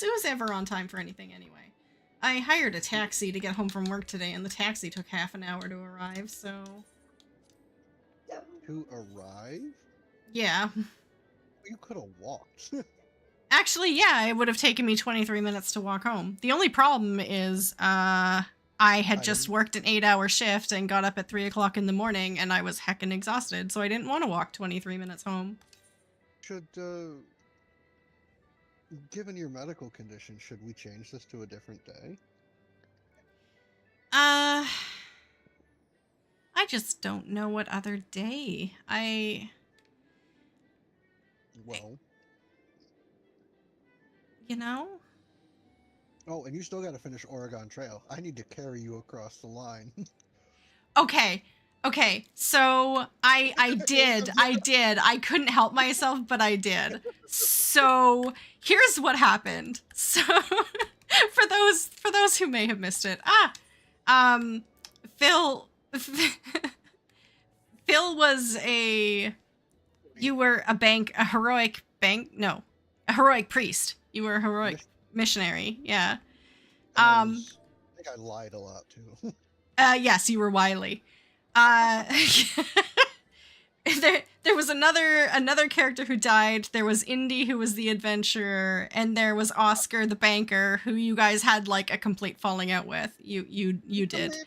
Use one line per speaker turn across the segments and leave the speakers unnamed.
it was ever on time for anything anyway. I hired a taxi to get home from work today, and the taxi took half an hour to arrive, so...
To arrive?
Yeah.
You could have walked.
Actually, yeah, it would have taken me 23 minutes to walk home. The only problem is, I had just worked an 8-hour shift and got up at 3 o'clock in the morning, and I was heckin' exhausted, so I didn't want to walk 23 minutes home.
Should, given your medical condition, should we change this to a different day?
I just don't know what other day.
Well...
You know?
Oh, and you still gotta finish Oregon Trail. I need to carry you across the line.
Okay, so I did. I couldn't help myself, but I did. So here's what happened. So for those who may have missed it, Phil was you were a heroic priest. You were a heroic missionary, yeah.
I think I lied a lot too.
Yes, you were wily. There was another character who died. There was Indy, who was the adventurer, and there was Oscar, the banker, who you guys had like a complete falling out with. You did.
They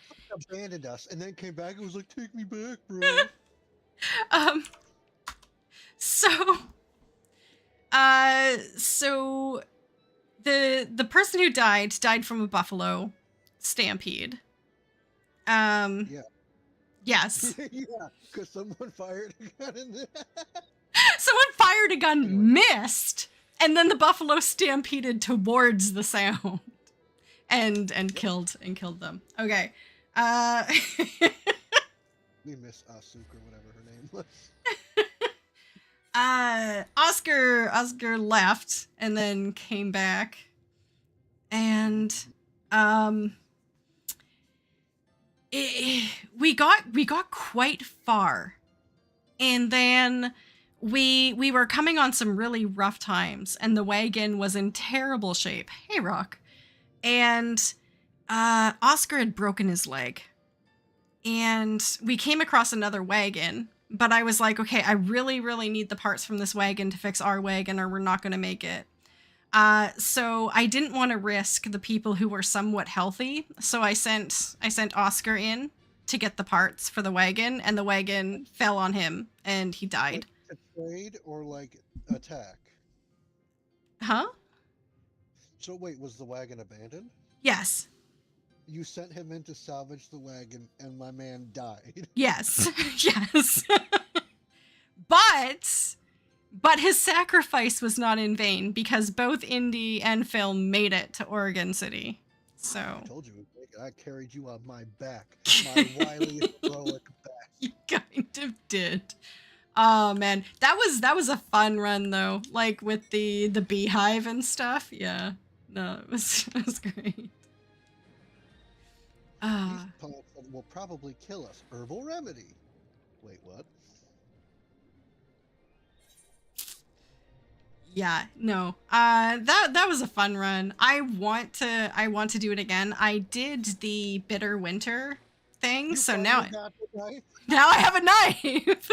abandoned us and then came back and was like, "Take me back, bro."
So the person who died from a buffalo stampede.
Yeah.
Yes.
Yeah, because someone fired a gun in there.
Someone fired a gun, missed, and then the buffalo stampeded towards the sound, and killed them. Okay.
We miss Asuka, whatever her name was.
Oscar left and then came back, and we got quite far, and then we were coming on some really rough times, and the wagon was in terrible shape. Hey, Rock. And Oscar had broken his leg, and we came across another wagon. But I was like, okay, I really, really need the parts from this wagon to fix our wagon, or we're not going to make it. So I didn't want to risk the people who were somewhat healthy. So I sent Oscar in to get the parts for the wagon, and the wagon fell on him, and he died.
Like a trade or like attack?
Huh?
So wait, was the wagon abandoned?
Yes.
You sent him in to salvage the wagon, and my man died.
Yes. Yes. But his sacrifice was not in vain, because both Indy and Phil made it to Oregon City. So
I told you, I carried you on my back, my wily heroic back.
You kind of did. Oh man, that was a fun run though, like with the beehive and stuff. Yeah, no, it was great.
These plants will probably kill us. Herbal remedy. Wait, what?
Yeah, no. That was a fun run. I want to do it again. I did the bitter winter thing, so now I have a knife.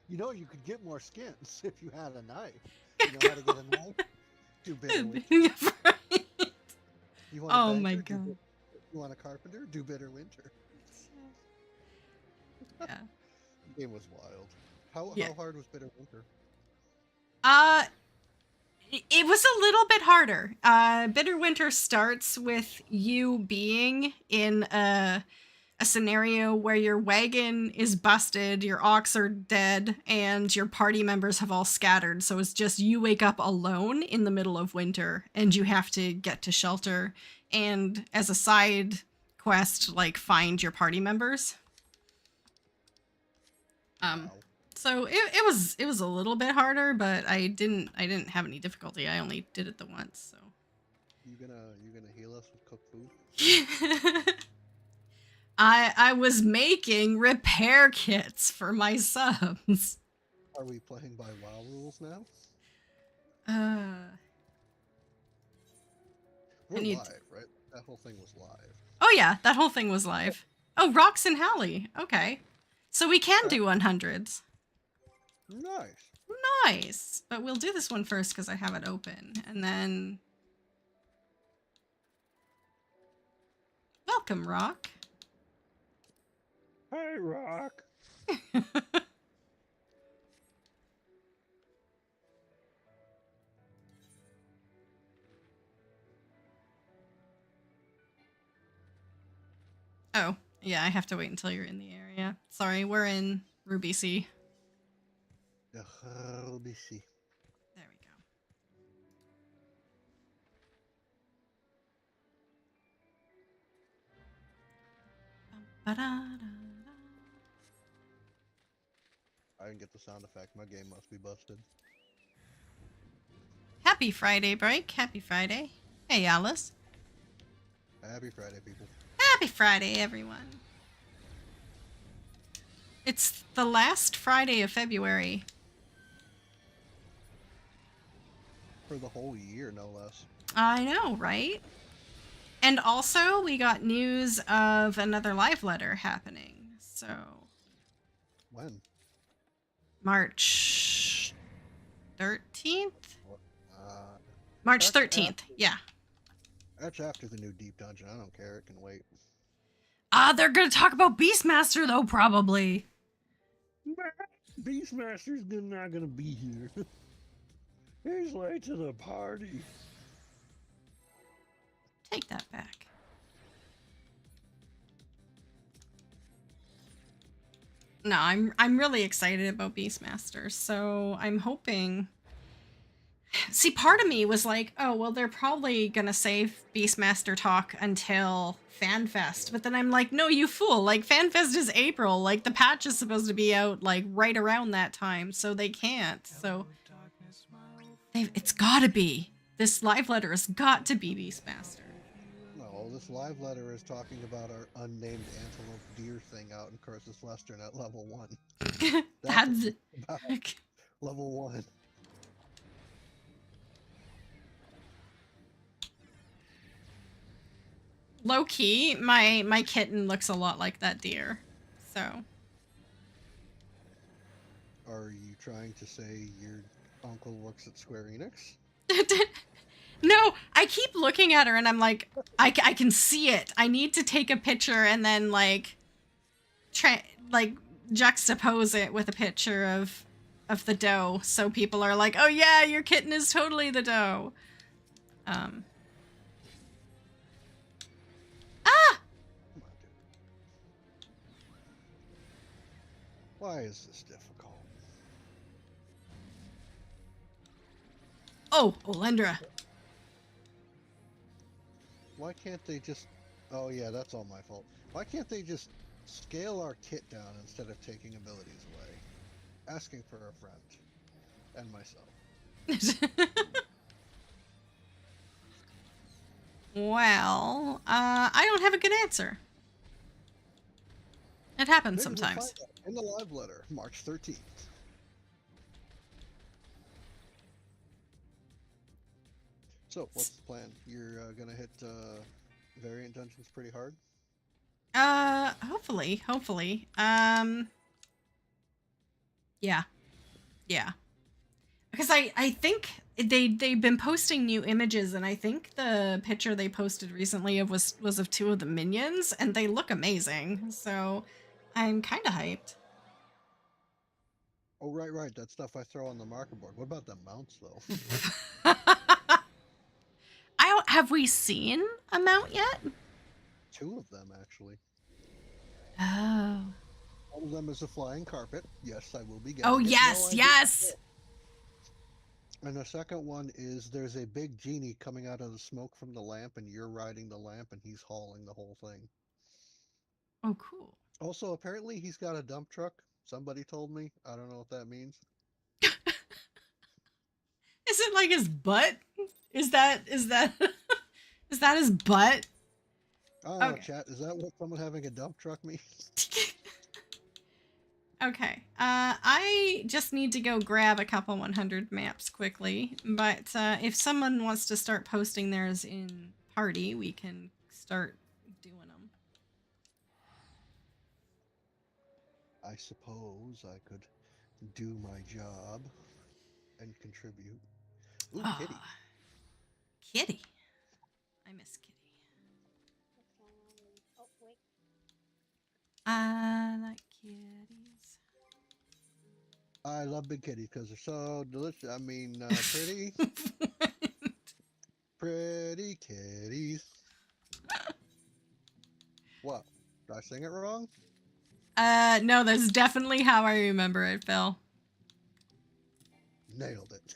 You know, you could get more skins if you had a knife. You know how to get a knife? Do bitter winter.
Right.
You want
Oh my god.
You want a carpenter? Do bitter winter.
Yeah.
The game was wild. How hard was bitter winter?
It was a little bit harder. Bitter winter starts with you being in a scenario where your wagon is busted, your ox are dead, and your party members have all scattered. So it's just you wake up alone in the middle of winter, and you have to get to shelter. And as a side quest, like, find your party members.
Wow.
So it was a little bit harder, but I didn't have any difficulty. I only did it the once. So
you gonna heal us with cooked food?
I was making repair kits for my subs.
Are we playing by WoW rules now? We're live, right? That whole thing was live.
Oh yeah, that whole thing was live. Oh, Rocks and Hallie. Okay. So we can do 100s.
Nice.
Nice. But we'll do this one first because I have it open. And then... Welcome, Rock.
Hi, Rock.
Oh, yeah, I have to wait until you're in the area. Sorry, we're in Ruby C.
Ruby C.
There we go. Ba-da-da-da.
I didn't get the sound effect. My game must be busted.
Happy Friday, Break. Happy Friday. Hey, Alice.
Happy Friday, people.
Happy Friday, everyone. It's the last Friday of February.
For the whole year, no less.
I know, right? And also, we got news of another live letter happening. So...
When?
March 13th?
Uh,
March 13th, yeah.
That's after the new Deep Dungeon. I don't care. It can wait.
They're gonna talk about Beastmaster, though, probably.
Beastmaster's not gonna be here. He's late to the party.
Take that back. No, I'm really excited about Beastmaster, so I'm hoping... See, part of me was like, oh, well, they're probably gonna save Beastmaster talk until FanFest, but then I'm like, no, you fool, like, FanFest is April, like, the patch is supposed to be out, like, right around that time, so they can't, so... It's gotta be. This live letter has got to be Beastmaster.
No, this live letter is talking about our unnamed antelope deer thing out in Cursus Western at level 1.
That's...
Level 1.
Low key, my kitten looks a lot like that deer. So.
Are you trying to say your uncle works at Square Enix?
No, I keep looking at her and I'm like, I can see it. I need to take a picture and then like juxtapose it with a picture of the doe, so people are like, oh yeah, your kitten is totally the doe. Ah!
Come on, dude. Why is this difficult?
Oh, Olendra.
Why can't they just... Oh yeah, that's all my fault. Why can't they just scale our kit down instead of taking abilities away? Asking for a friend. And myself.
Well, I don't have a good answer. It happens
Maybe we'll
sometimes.
find out in the live letter, March 13th. So, what's the plan? You're gonna hit variant dungeons pretty hard?
Hopefully. Yeah. Because I think they've been posting new images, and I think the picture they posted recently was of two of the minions, and they look amazing. So I'm kind of hyped.
Oh, right. That stuff I throw on the marker board. What about the mounts, though?
Have we seen a mount yet?
2 of them, actually.
Oh.
One of them is a flying carpet. Yes, I will be getting
Oh,
it.
yes.
And the second one is there's a big genie coming out of the smoke from the lamp, and you're riding the lamp, and he's hauling the whole thing.
Oh, cool.
Also, apparently he's got a dump truck. Somebody told me. I don't know what that means.
Is it like his butt? Is that is that his butt?
I don't know, chat. Is that what someone having a dump truck means?
Okay. I just need to go grab a couple 100 maps quickly. But if someone wants to start posting theirs in party, we can start doing them.
I suppose I could do my job and contribute. Ooh, kitty.
Kitty. I miss Kitty.
Oh, wait.
I like kitties.
I love big kitties because they're so delicious. I mean, pretty. Pretty kitties. What? Did I sing it wrong?
No, that's definitely how I remember it, Phil.
Nailed it.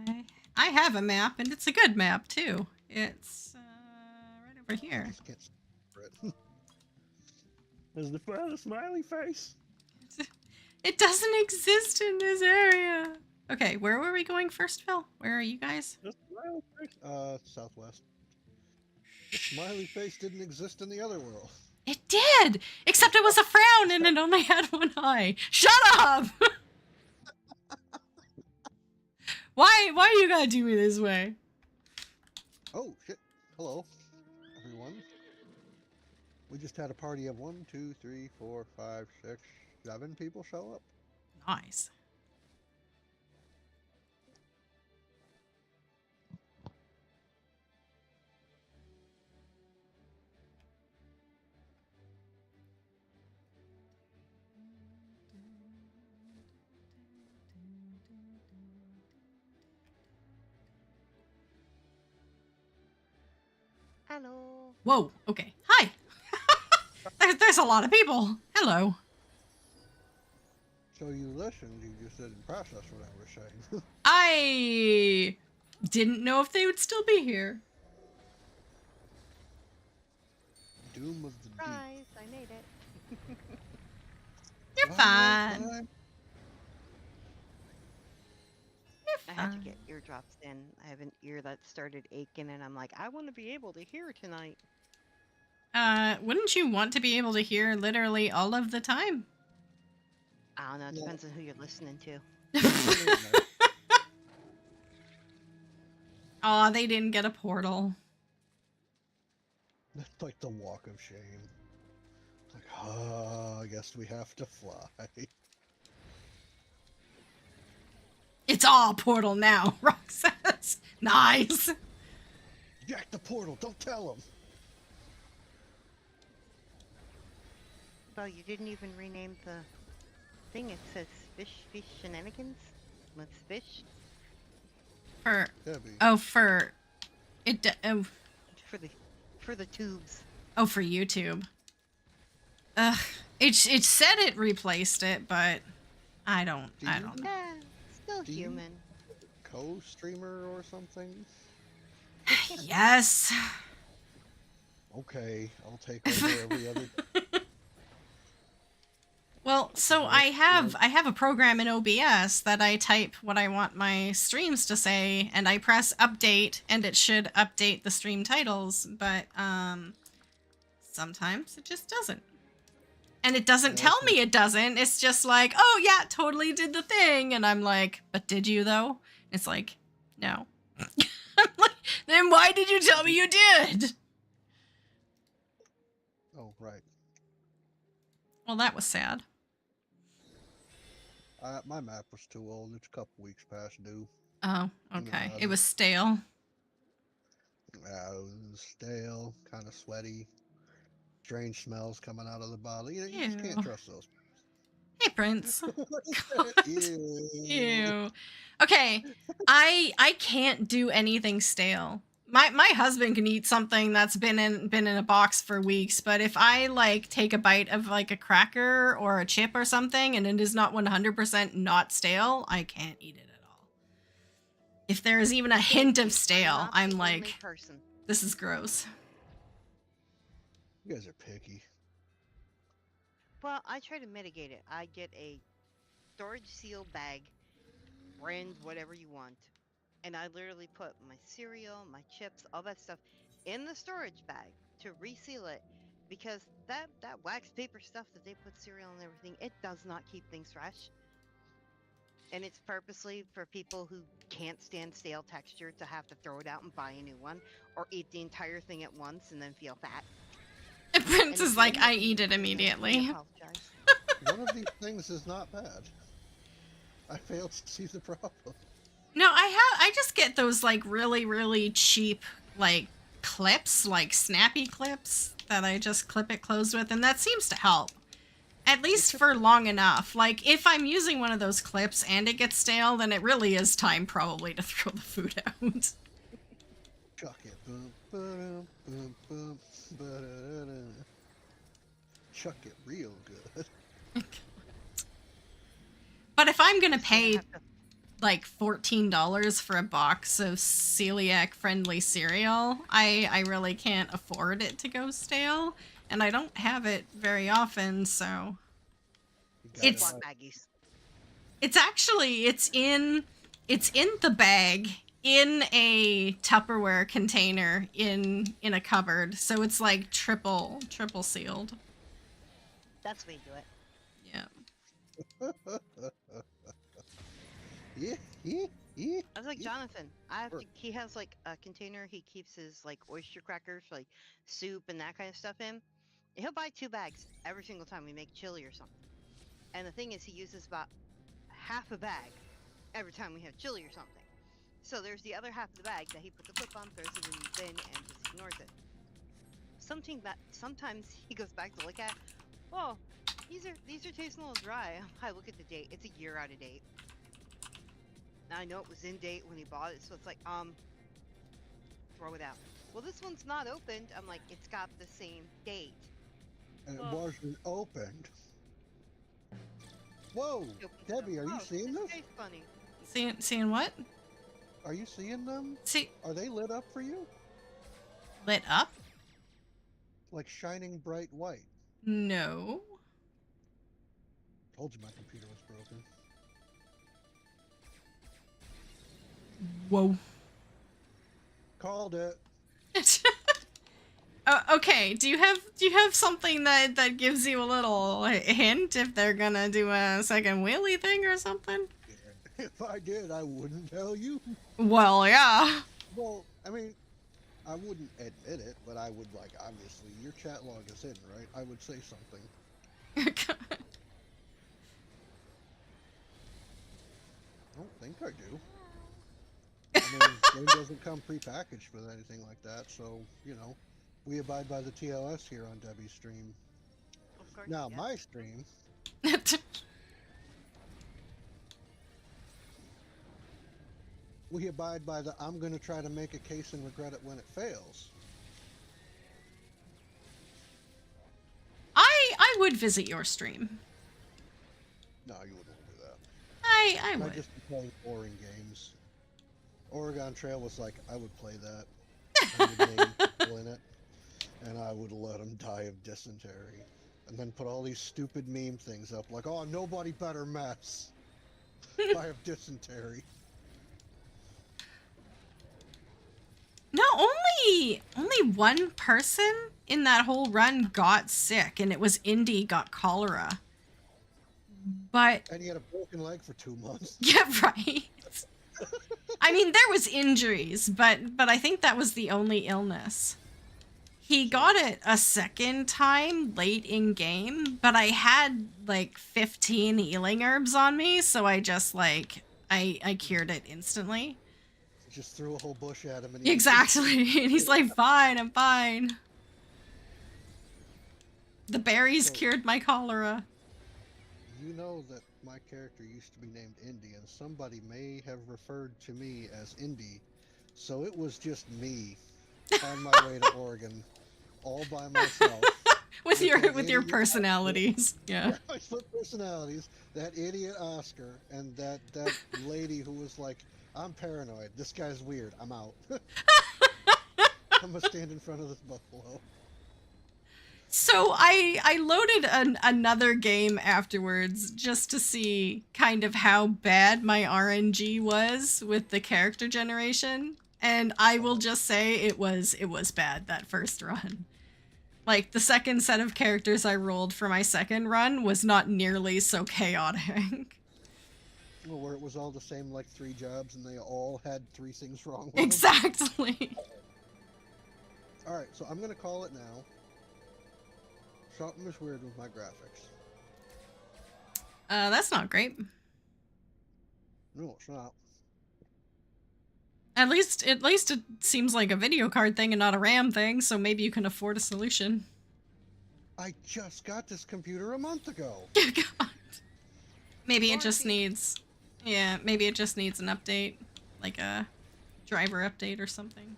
Okay, I have a map, and it's a good map too. It's right over
I
here.
just can't it. Is the smiley face?
It doesn't exist in this area. Okay, where were we going first, Phil? Where are you guys?
The smiley face? Southwest. The smiley face didn't exist in the other world.
It did, except it was a frown and it only had one eye. Shut up! Why you gotta do me this way?
Oh, shit. Hello, everyone. We just had a party of 1, 2, 3, 4, 5, 6, 7 people show up.
Nice.
Hello.
Whoa, okay. Hi. There's a lot of people. Hello.
So you listened, you just didn't process what I was saying.
I didn't know if they would still be here.
Doom of the
Surprise! I made it.
You're
Deep.
fine.
Time.
You're
I had to
fine.
get eardrops in. I have an ear that started aching, and I'm like, I want to be able to hear tonight.
Wouldn't you want to be able to hear literally all of the time?
I don't know. It
No.
depends on who you're listening to.
Aw, they didn't get a portal.
That's like the walk of shame. Like, I guess we have to fly.
It's all portal now, Rock says. Nice.
Jack the portal, don't tell him.
Well, you didn't even rename the thing. It says fish shenanigans. Let's fish
For
Debbie.
for it.
for the tubes.
Oh, for YouTube. Ugh. It said it replaced it, but I don't know.
Yeah, still
Do you-
human.
Co-streamer or something?
Yes.
Okay, I'll take over every other.
Well, so I have a program in OBS that I type what I want my streams to say, and I press update, and it should update the stream titles, but sometimes it just doesn't. And it doesn't tell me it doesn't. It's just like, oh yeah, totally did the thing, and I'm like, but did you though? It's like, no. I'm like, then why did you tell me you did?
Oh, right.
Well, that was sad.
My map was too old. It's a couple weeks past due.
Oh, okay. It was stale.
Yeah, it was stale, kind of sweaty. Strange smells coming out of the bottle. You just
Ew.
can't trust those.
Hey, Prince.
What is that? Ew.
Ew. Okay, I can't do anything stale. My husband can eat something that's been in a box for weeks, but if I like take a bite of like a cracker or a chip or something and it is not 100% not stale, I can't eat it at all. If there is even a hint of stale,
Not
I'm
the only
like,
person.
this is gross.
You guys are picky.
Well, I try to mitigate it. I get a storage seal bag, brand whatever you want, and I literally put my cereal, my chips, all that stuff in the storage bag to reseal it, because that wax paper stuff that they put cereal and everything, it does not keep things fresh. and it's purposely for people who can't stand stale texture to have to throw it out and buy a new one, or eat the entire thing at once and then feel fat.
Prince
And
is
if you
like,
end
I
up
eat it
eating too much, we
immediately.
apologize.
One of these things is not bad. I fail to see the problem.
No, I just get those like really, really cheap like clips, like snappy clips that I just clip it closed with, and that seems to help. At least for long enough. Like, if I'm using one of those clips and it gets stale, then it really is time probably to throw the food out.
Chuck it. Boom, boom, boom, boom, ba-da-da-da. Chuck it real good.
But if I'm gonna
Just gonna
pay
have to-
like $14 for a box of celiac-friendly cereal, I really can't afford it to go stale, and I don't have it very often, so...
You gotta
It's-
Block baggies.
It's actually, it's in the bag, in a Tupperware container, in a cupboard, so it's like triple sealed.
That's the way to do it.
Yeah.
yeah.
I was like,
Yeah.
Jonathan, I have
Sure.
to, he has like a container he keeps his like oyster crackers, like soup and that kind of stuff in. He'll buy 2 bags every single time we make chili or something. And the thing is, he uses about half a bag every time we have chili or something. So there's the other half of the bag that he puts a clip on, throws it in the bin, and just ignores it. Sometimes he goes back to look at, oh, these are tasting a little dry. I look at the date; it's a year out of date. I know it was in date when he bought it, so it's like, throw it out. Well, this one's not opened. I'm like, it's got the same date.
And it
Well-
wasn't opened. Whoa,
He opens it
Debbie,
up,
are you
"Oh,
seeing this?
tastes funny.
Seeing what?
Are you seeing them?
See,
Are they lit up for you?
lit up?
Like shining bright white.
No.
Told you my computer was broken.
Whoa.
Called it.
Okay, do you have something that gives you a little hint if they're gonna do a second wheelie thing or something?
If I did, I wouldn't tell you.
Well, yeah.
Well, I mean, I wouldn't admit it, but I would, like, obviously, your chat log is in, right? I would say something. I don't think I do. I mean, game doesn't come prepackaged with anything like that, so, you know, we abide by the TLS here on Debbie's stream.
Of course.
Now,
yeah.
my stream, we abide by the I'm going to try to make a case and regret it when it fails.
I would visit your stream.
No, you wouldn't do that.
I
I'd
would.
just be playing boring games. Oregon Trail was like, I would play that. I would name people in it, and I would let them die of dysentery. And then put all these stupid meme things up, like, oh, nobody better mess. Die of dysentery.
No, only one person in that whole run got sick, and it was Indy got cholera. But
And he had a broken leg for 2 months.
yeah, right. I mean, there was injuries, but I think that was the only illness. He got it a second time late in game, but I had like 15 healing herbs on me, so I just like I cured it instantly.
Just threw a whole bush at him. And he
Exactly. And he's like, fine, I'm fine. The berries
So-
cured my cholera.
You know that my character used to be named Indy, and somebody may have referred to me as Indy, so it was just me on my way to Oregon, all by myself.
With
With
your
that
with your
idiot
personalities. Yeah.
My split personalities, that idiot Oscar, and that lady who was like, I'm paranoid, this guy's weird, I'm out. I'm gonna stand in front of this buffalo.
So I loaded another game afterwards just to see kind of how bad my RNG was with the character generation, and I will just say it was bad that first run. Like, the second set of characters I rolled for my second run was not nearly so chaotic.
Where it was all the same, like 3 jobs, and they all had 3 things wrong with
Exactly.
Alright, so I'm gonna call it now. Something is weird with my graphics.
That's not great.
No, it's not.
At least it seems like a video card thing and not a RAM thing, so maybe you can afford a solution.
I just got this computer a month ago.
God. Maybe it just
Warranty.
needs, yeah, maybe it just needs an update, like a driver update or something.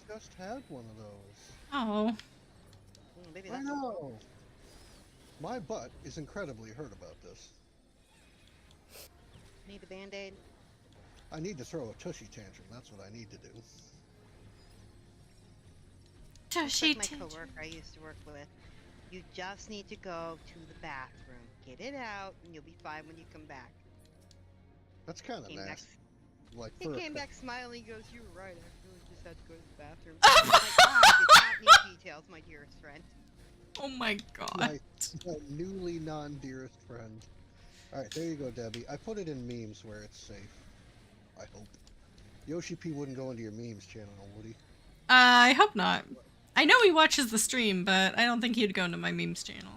Just had one of those.
Oh,
Maybe
I
that's
know. My butt is incredibly hurt about this.
need a band-aid.
I need to throw a tushy tantrum. That's what I need to do.
It's
Tushy
like my
tantrum.
coworker I used to work with. You just need to go to the bathroom, get it out, and you'll be fine when you come back.
That's kind of
Came back,
nasty. Like
he
for
came back smiling. He goes, "You were right. I really just had to go to the bathroom."
Oh
I'm like, I did not need details, my dearest friend.
Oh my god.
my newly non-dearest friend. Alright, there you go, Debbie. I put it in memes where it's safe. I hope. Yoshi P wouldn't go into your memes channel, would he?
I hope not. I know he watches the stream, but I don't think he'd go into my memes channel.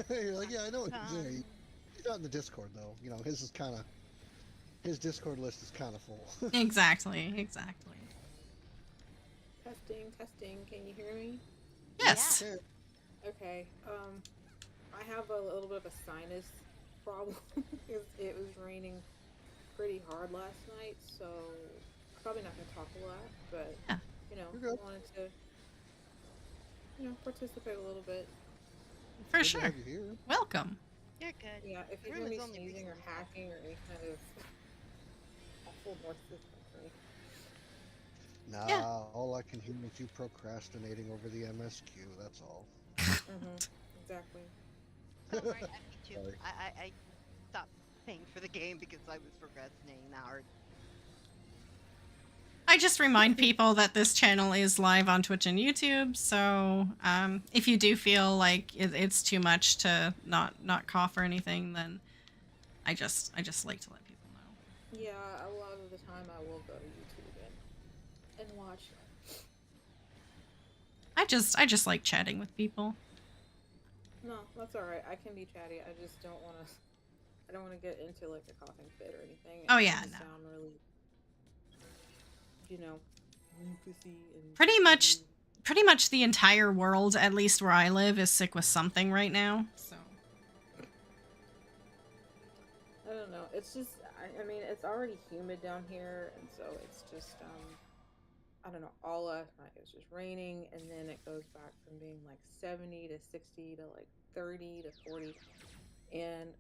You're like, yeah, I know. He's not in the Discord though. You know, his Discord list is kind of full.
Exactly, exactly.
Testing. Can you hear me?
Yes.
Yeah.
Okay. I have a little bit of a sinus problem because it was raining pretty hard last night, so probably not gonna talk a lot, but
Yeah.
you know,
You're good.
wanted to participate a little bit.
For
Good to
sure.
have you here.
Welcome.
You're good.
Yeah, if you
Room
hear me
is only
sneezing or
reasonable.
hacking or any kind of awful noise for
Nah,
Yeah.
all I can hear is you procrastinating over the MSQ. That's all.
Exactly.
Don't worry, I beat you.
Sorry.
I stopped paying for the game because I was procrastinating that hard.
I just remind people that this channel is live on Twitch and YouTube, so if you do feel like it's too much to not cough or anything, then I just like to let people know.
Yeah, a lot of the time I will go to YouTube and watch.
I just like chatting with people.
No, that's all right. I can be chatty. I just don't want to. I don't want to get into like a coughing fit or anything.
Oh,
and
yeah,
just
no.
Sound really, mucusy and
Pretty much the entire world, at least where I live, is sick with something right now. So
I don't know. It's just. I mean, it's already humid down here, and so it's just. I don't know. All last night it was just raining, and then it goes back from being like 70 to 60 to like 30 to 40, and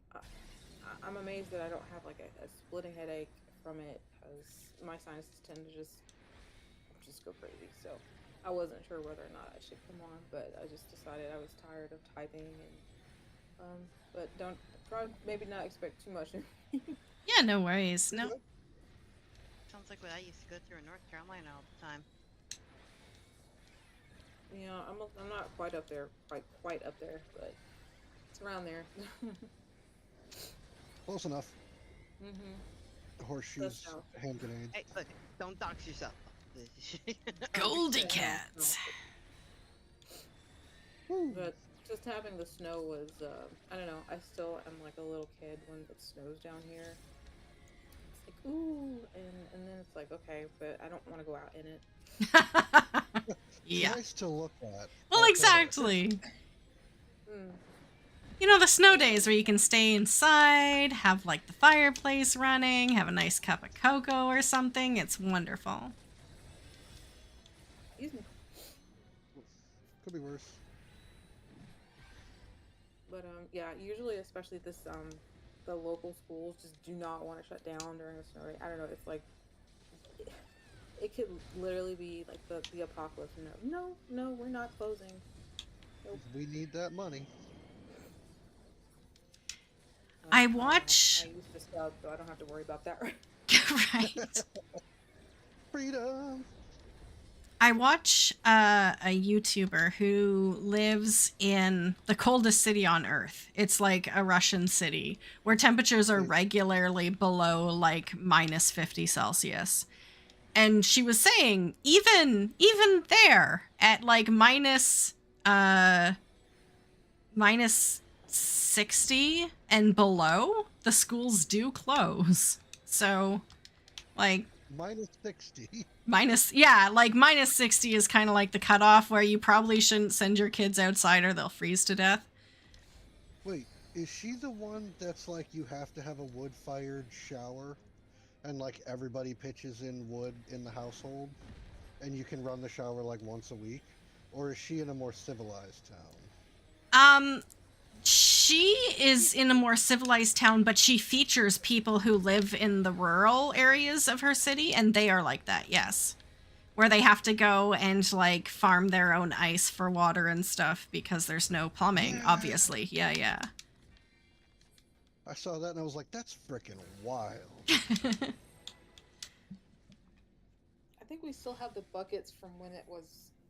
I'm amazed that I don't have like a splitting headache from it because my sinuses tend to just go crazy. So I wasn't sure whether or not I should come on, but I just decided I was tired of typing and but probably maybe not expect too much.
yeah, no worries. No.
Sounds like what I used to go through in North Carolina all the time.
Yeah, I'm not quite up there, quite up there, but it's around there.
Close enough. Horseshoes,
That's how-
hand grenades.
Hey, look, don't dox yourself.
Goldie
Yeah,
cats.
Woo.
But just having the snow was, I don't know, I still am like a little kid when it snows down here. It's like, ooh, and then it's like, okay, but I don't want to go out in it.
Yeah.
Nice to look at.
Well, exactly. You know, the snow days where you can stay inside, have like the fireplace running, have a nice cup of cocoa or something. It's wonderful.
Excuse me.
Could be worse.
But yeah, usually, especially this, the local schools just do not want to shut down during a snow day. I don't know. It's like it could literally be like the apocalypse. No, we're not closing. Nope.
We need that money.
I
don't know.
watch-
I used to sub, so I don't have to worry about that.
Right.
Freedom.
I watch a YouTuber who lives in the coldest city on Earth. It's like a Russian city where temperatures are
Wait.
regularly below like minus 50 Celsius. And she was saying even there at like minus 60 and below, the schools do close. So like
Minus 60.
minus 60 is kind of like the cutoff where you probably shouldn't send your kids outside or they'll freeze to death.
Wait, is she the one that's like you have to have a wood-fired shower, and like everybody pitches in wood in the household, and you can run the shower like once a week? Or is she in a more civilized town?
She is in a more civilized town, but she features people who live in the rural areas of her city, and they are like that, yes. Where they have to go and like farm their own ice for water and stuff because there's no plumbing,
Yeah.
obviously. Yeah.
I saw that and I was like, that's freaking wild.
I think we still have the buckets from when it was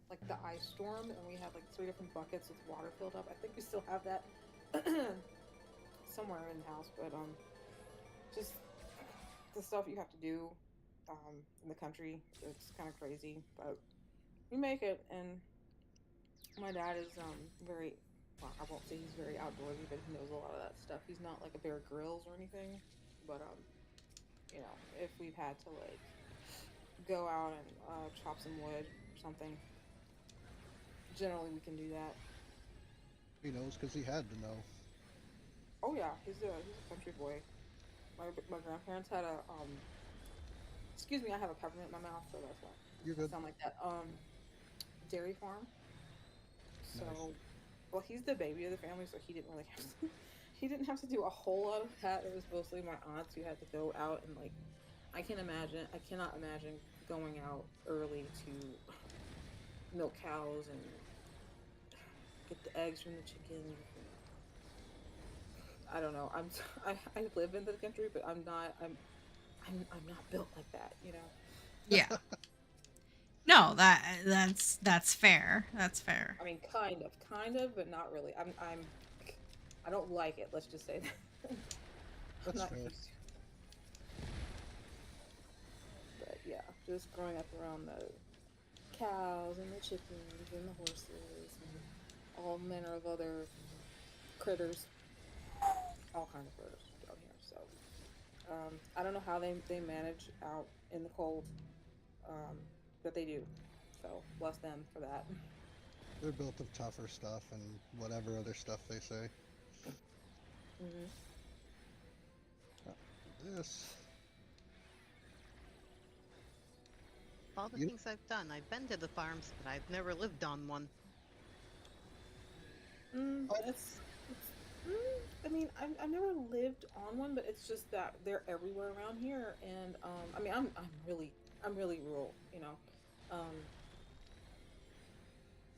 like the ice storm, and we had like 3 different buckets with water filled up. I think we still have that somewhere in the house, but just the stuff you have to do in the country, it's kind of crazy, but we make it. And my dad is very, well, I won't say he's very outdoorsy, but he knows a lot of that stuff. He's not like a Bear Grylls or anything, but you know, if we've had to like go out and chop some wood or something, generally we can do that.
He knows because he had to know.
Oh yeah, he's a country boy. My grandparents had a excuse me, I have a peppermint in my mouth, so that's why
You're
I
good.
sound like that. Dairy farm. So,
Nice.
well, he's the baby of the family, so he didn't really have to. He didn't have to do a whole lot of that. It was mostly my aunts who had to go out and like. I cannot imagine going out early to milk cows and get the eggs from the chickens. I don't know. I live in the country, but I'm not built like that, you know.
Yeah. No, that's fair. That's fair.
I mean, kind of, but not really. I don't like it. Let's just say that.
That's
not
fair.
used to. But yeah, just growing up around the cows and the chickens and the horses and all manner of other critters, all kind of critters down here. So I don't know how they manage out in the cold, but they do. So bless them for that.
They're built of tougher stuff and whatever other stuff they say.
Hmm.
This.
All the
You-
things I've done, I've been to the farms, but I've never lived on one.
I mean, I've never lived on one, but it's just that they're everywhere around here, and I mean, I'm really rural, you know, um,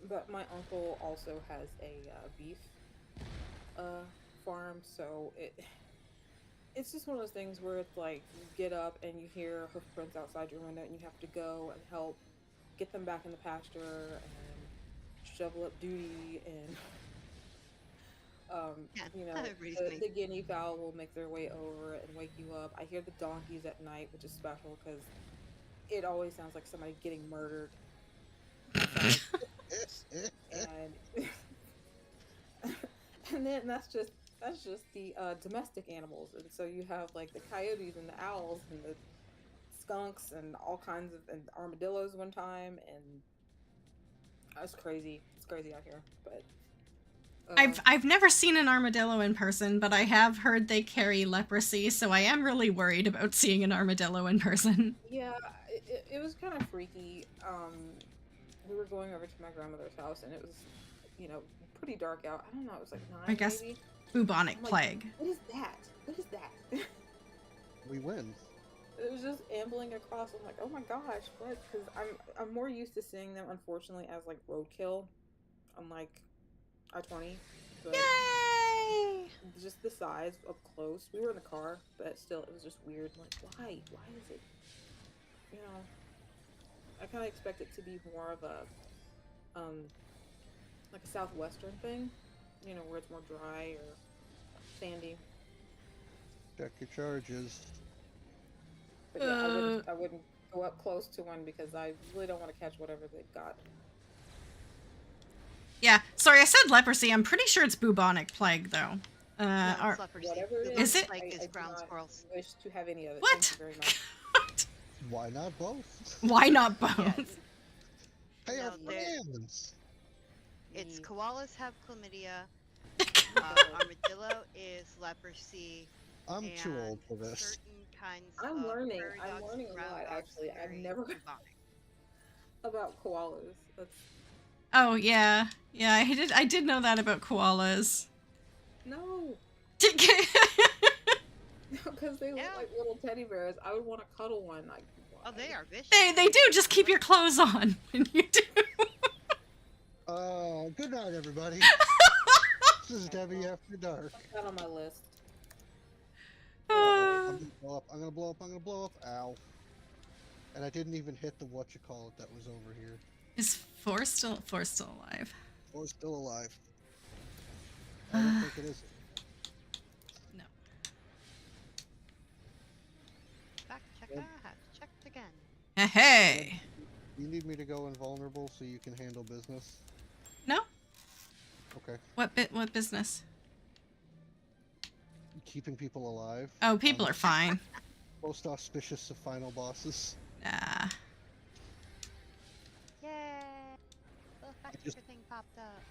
but my uncle also has a beef farm, so it's just one of those things where it's like you get up and you hear hoof prints outside your window, and you have to go and help get them back in the pasture and shovel up duty and.
Yeah,
You know,
that reasoning.
the guinea fowl will make their way over and wake you up. I hear the donkeys at night, which is special because it always sounds like somebody getting murdered. And and then that's just the domestic animals, and so you have like the coyotes and the owls and the skunks and all kinds of and armadillos one time, and that's crazy. It's crazy out here, but.
I've never seen an armadillo in person, but I have heard they carry leprosy, so I am really worried about seeing an armadillo in person.
Yeah, it was kind of freaky. We were going over to my grandmother's house, and it was, you know, pretty dark out. I don't know, it was like 9
I guess
maybe.
bubonic
I'm like,
plague.
what is that? What is that?
We win.
It was just ambling across. I'm like, oh my gosh, what? Because I'm more used to seeing them, unfortunately, as like roadkill on like I-20, but
Yay!
just the size up close. We were in the car, but still, it was just weird. Like, why? Why is it? You know. I kind of expect it to be more of a like a southwestern thing, you know, where it's more dry or sandy.
Check your charges.
But yeah,
Uh,
I wouldn't go up close to one because I really don't want to catch whatever they've got.
yeah. Sorry, I said leprosy. I'm pretty sure it's bubonic plague, though.
No,
Or,
it's leprosy.
Whatever it
Is
Bubonic
it?
plague is
I do
ground
not
squirrels.
wish to have any of it. Thank
what?
you very much.
Why not both?
Why not
Yeah,
both?
Hey, our
no, they're-
friends.
it's
Mm.
koalas have chlamydia,
Oh.
armadillo is leprosy,
I'm too
and
old for this.
certain kinds
I'm
of
learning.
prairie
I'm
dogs
learning
and
a
ground
lot
dogs
actually. I've
carry
never
bubonic.
about koalas. That's
Oh yeah, yeah. I did know that about koalas.
no, because they look
Yeah.
like little teddy bears. I would want to cuddle one. Like,
Oh,
why?
they are vicious.
they do. Just keep your clothes on when you do.
Good night, everybody. This is Debbie After Dark.
Put that on my list.
I'm gonna blow up. I'm gonna blow up. I'm gonna blow up. Ow. And I didn't even hit the whatchamacallit that was over here.
Is Forrest still alive?
Or still alive. I don't think it is.
No.
Fact checker has checked again.
Hey.
You need me to go invulnerable so you can handle business?
No.
Okay.
What business?
Keeping people alive.
Oh, people are fine.
Most auspicious of final bosses.
Nah.
Yay! The fact
just-
checker thing popped up.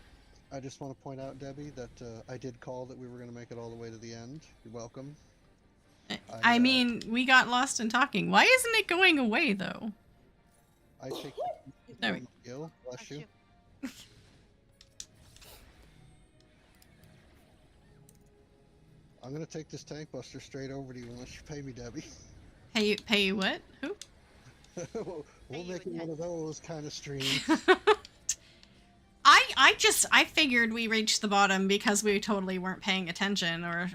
I just want to point out, Debbie, that I did call that we were going to make it all the way to the end. You're welcome.
I mean, we got lost in talking. Why isn't it going away though?
I take
There we-
skill. Bless you. I'm gonna take this tank buster straight over to you unless you pay me, Debbie.
Pay you what? Who?
We'll
Pay you
make it one of those kind of streams.
I figured we reached the bottom because we totally weren't paying attention or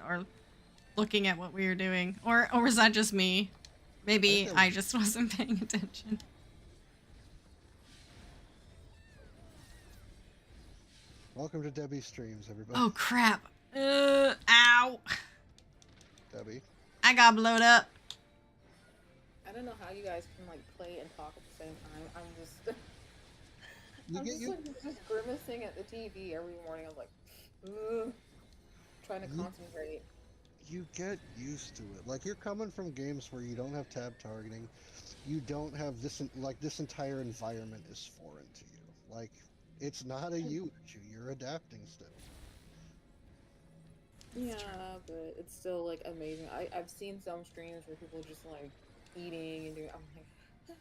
looking at what we were doing. Or was that just me? Maybe I just wasn't paying attention.
Welcome to Debbie's streams, everybody.
Oh crap. Ow.
Debbie.
I got blowed up.
I don't know how you guys can like play and talk at the same time. I'm just just grimacing at the TV every morning. I'm like, ugh, trying to concentrate.
You get used to it. Like, you're coming from games where you don't have tab targeting. You don't have this, like, this entire environment is foreign to you. Like, it's not a you issue. You're adapting still.
Yeah, but it's still like amazing. I've seen some streams where people are just like eating and doing. I'm like,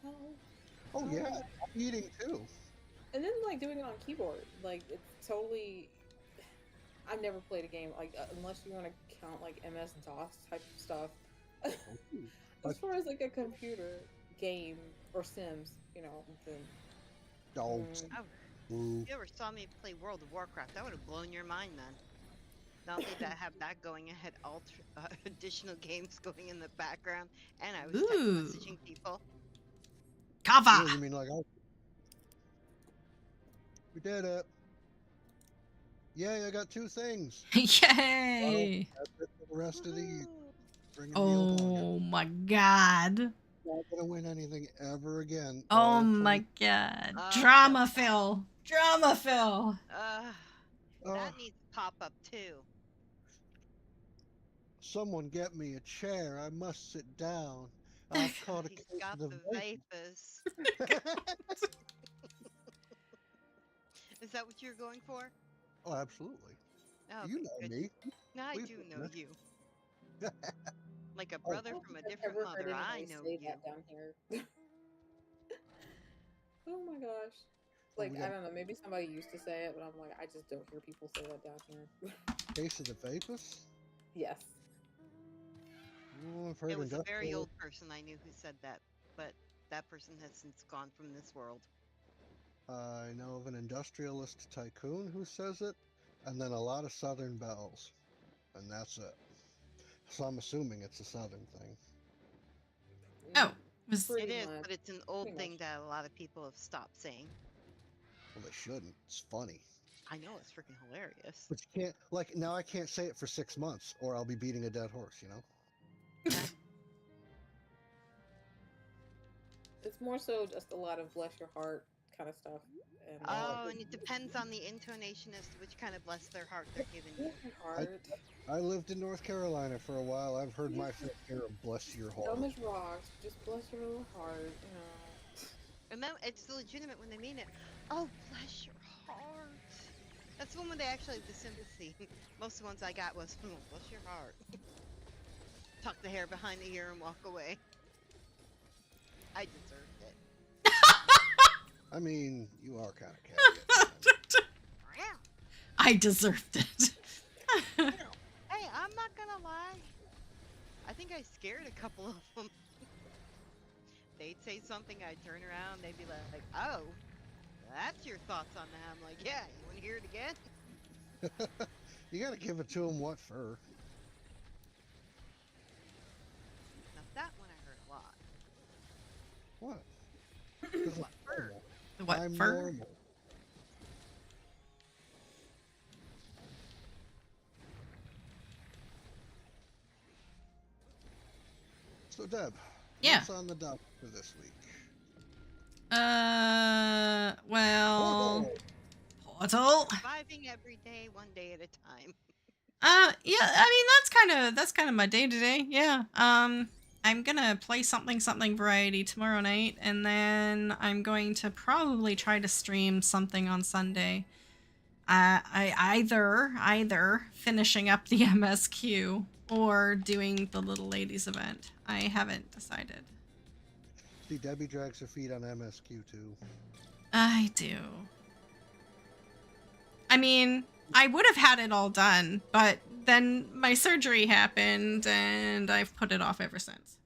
oh.
Oh, yeah. I'm eating too.
And then like doing it on keyboard, like it's totally. I've never played a game like unless you want to count like MS DOS type of stuff. As far as like a computer game or Sims, you know, then.
Oh.
If you ever saw me play World of Warcraft, that would have blown your mind, man. Not only did I have that going, I had additional games going in the background, and I was text messaging people.
Kava.
Yeah, you mean like, we did it. Yay, I got 2 things.
Yay.
Well, that's it for the rest of the year.
Oh my god.
Not gonna win anything ever again.
Oh my god.
Oh,
Drama Phil. Drama Phil.
That needs to pop up too.
Someone get me a chair. I must sit down. I've caught a
He's
case
got
of the
the
vapors.
vapors. Is that what you're going for?
Oh, absolutely.
Oh,
You know
good.
me.
No, I
We've
do
been
know
there.
you. Like a brother
I don't
from a
think I've
different
ever heard
mother, I
anybody
know
say
you.
that down here. Oh my gosh. Like,
we
I
got-
don't know, maybe somebody used to say it, but I'm like, I just don't hear people say that down here.
Case of the vapors?
Yes.
Oh, I've heard
It was a very
industrial-
old person I knew who said that, but that person has since gone from this world.
I know of an industrialist tycoon who says it, and then a lot of Southern belles. And that's it. So I'm assuming it's a Southern thing.
Oh. Was
It
Pretty
is,
much.
but it's an old
Pretty
thing
much.
that a lot of people have stopped saying.
Well, they shouldn't. It's funny.
I know it's freaking hilarious.
But you can't, like, now I can't say it for 6 months or I'll be beating a dead horse, you know?
It's more so just a lot of bless your heart kind of stuff. And
Oh, and it depends on the intonation as to which kind of bless their heart they're giving you.
bless your heart.
I lived in North Carolina for a while. I've heard my fair share of bless your heart.
Dumb as rocks. Just bless your little heart. You know.
And then it's legitimate when they mean it. Oh, bless your heart. That's the one when they actually have the sympathy. Most of the ones I got was, oh, bless your heart. Tuck the hair behind the ear and walk away. I deserved it.
I mean, you are kind of catty.
I deserved it.
Hey, I'm not gonna lie. I think I scared a couple of them. They'd say something, I'd turn around, they'd be like, oh, that's your thoughts on that. I'm like, yeah, you want to hear it again?
You gotta give it to them what for.
Now that one I heard a lot.
What? 'Cause
What
it's
for?
normal.
What
I'm
for?
normal. So, Deb,
Yeah.
what's on the docket for this week?
Well,
Oh,
Portal.
Surviving every day, one day at a time.
Yeah, I mean that's kind of my day to day. Yeah. I'm gonna play something variety tomorrow night, and then I'm going to probably try to stream something on Sunday. I either finishing up the MSQ or doing the Little Ladies event. I haven't decided.
see, Debbie drags her feet on MSQ too.
I do. I mean, I would have had it all done, but then my surgery happened and I've put it off ever since.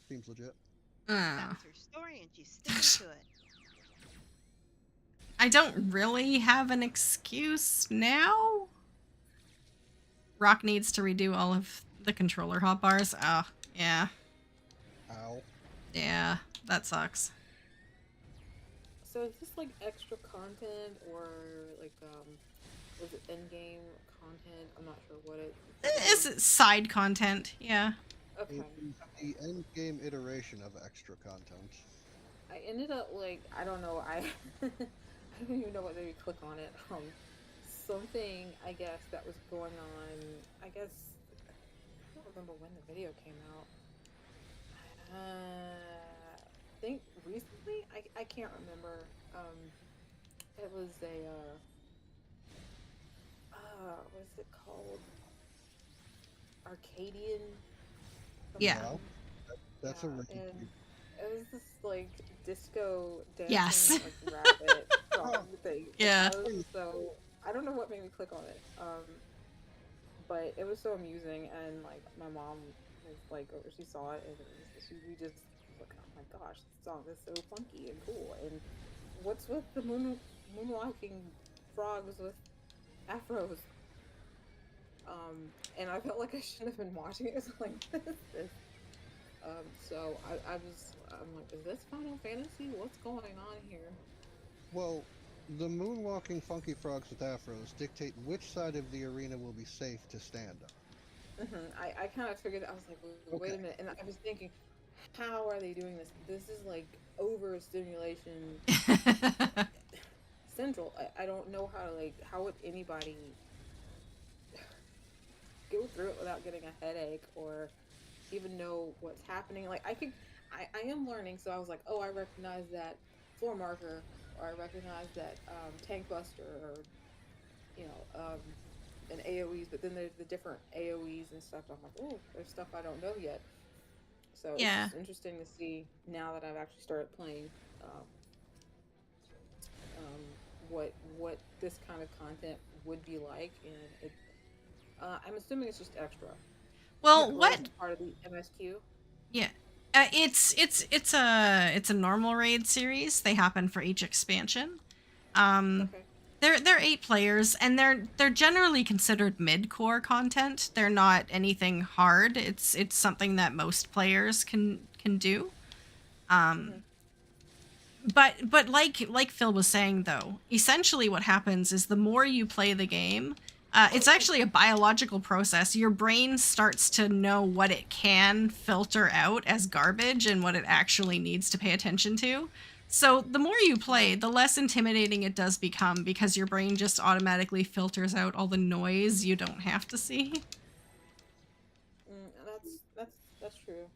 Seems legit.
That's her story and she's sticking to it.
I don't really have an excuse now. Rock needs to redo all of the controller hotbars. Oh, yeah.
Ow.
Yeah, that sucks.
So is this like extra content or like was it end game content? I'm not sure what it
It's side content, yeah.
Okay.
It is the end game iteration of extra content.
I ended up like I don't know, I I don't even know what they would click on it. Something I guess that was going on, I guess I don't remember when the video came out. I think recently? I can't remember. It was a what is it called? Arcadian
Yeah.
Wow. That's a
Yeah,
rookie.
and it was this like disco dancing
Yes.
like rabbit frog thing.
Yeah.
So I don't know what made me click on it. But it was so amusing, and like my mom was like, she saw it, and we just like, oh my gosh, this song is so funky and cool. And what's with the moonwalking frogs with afros? And I felt like I shouldn't have been watching it. It was like, what is this? So I'm like, is this Final Fantasy? What's going on here?
Well, the moonwalking funky frogs with afros dictate which side of the arena will be safe to stand on.
I kind of figured, I was like, wait a minute. And I was thinking, how are they doing this? This is like overstimulation central. I don't know how to how would anybody go through it without getting a headache or even know what's happening. Like I am learning, so I was like, oh, I recognize that floor marker, or I recognize that tank buster, or and AoEs. But then there's the different AoEs and stuff. I'm like, oh, there's stuff I don't know yet. So
Yeah.
it's just interesting to see now that I've actually started playing what this kind of content would be like, and I'm assuming it's just extra.
Well,
Or
what?
it's part of the MSQ.
Yeah. It's a normal raid series. They happen for each expansion.
Okay.
They're 8 players, and they're generally considered mid-core content. They're not anything hard. It's something that most players can do. But like Phil was saying though, essentially what happens is the more you play the game, it's actually a biological process. Your brain starts to know what it can filter out as garbage and what it actually needs to pay attention to. So the more you play, the less intimidating it does become because your brain just automatically filters out all the noise you don't have to see.
That's true.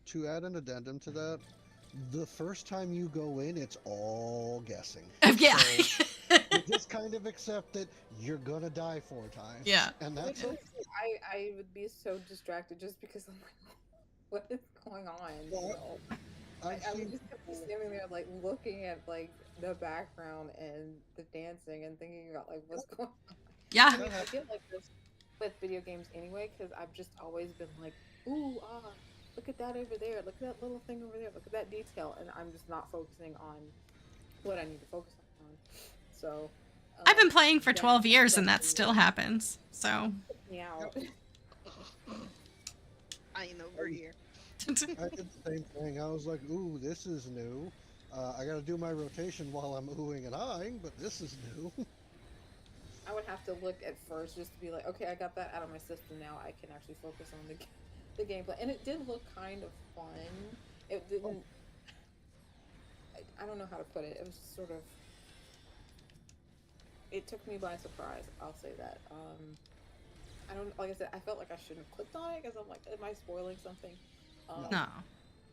To add an addendum to that, the first time you go in, it's all guessing.
Yeah.
So you just kind of accept that you're gonna die 4 times.
Yeah.
And that's it.
I would be so distracted just because I'm like, what is going on?
Well,
So, I would
seen
just be standing there like looking at like the background and the dancing and thinking about like what's going on.
Yeah.
I mean, I get like this with video games anyway because I've just always been like, ooh, look at that over there, look at that little thing over there, look at that detail, and I'm just not focusing on what I need to focus on. So
I've been playing for 12 years and that still happens. So
yeah.
I ain't over here.
I did the same thing. I was like, ooh, this is new. I gotta do my rotation while I'm oohing and eyeing, but this is new.
I would have to look at first just to be like, okay, I got that out of my system now. I can actually focus on the gameplay, and it did look kind of fun. It didn't. I don't know how to put it. It was sort of. It took me by surprise. I'll say that. I don't. Like I said, I felt like I shouldn't have clicked on it because I'm like, am I spoiling something?
no.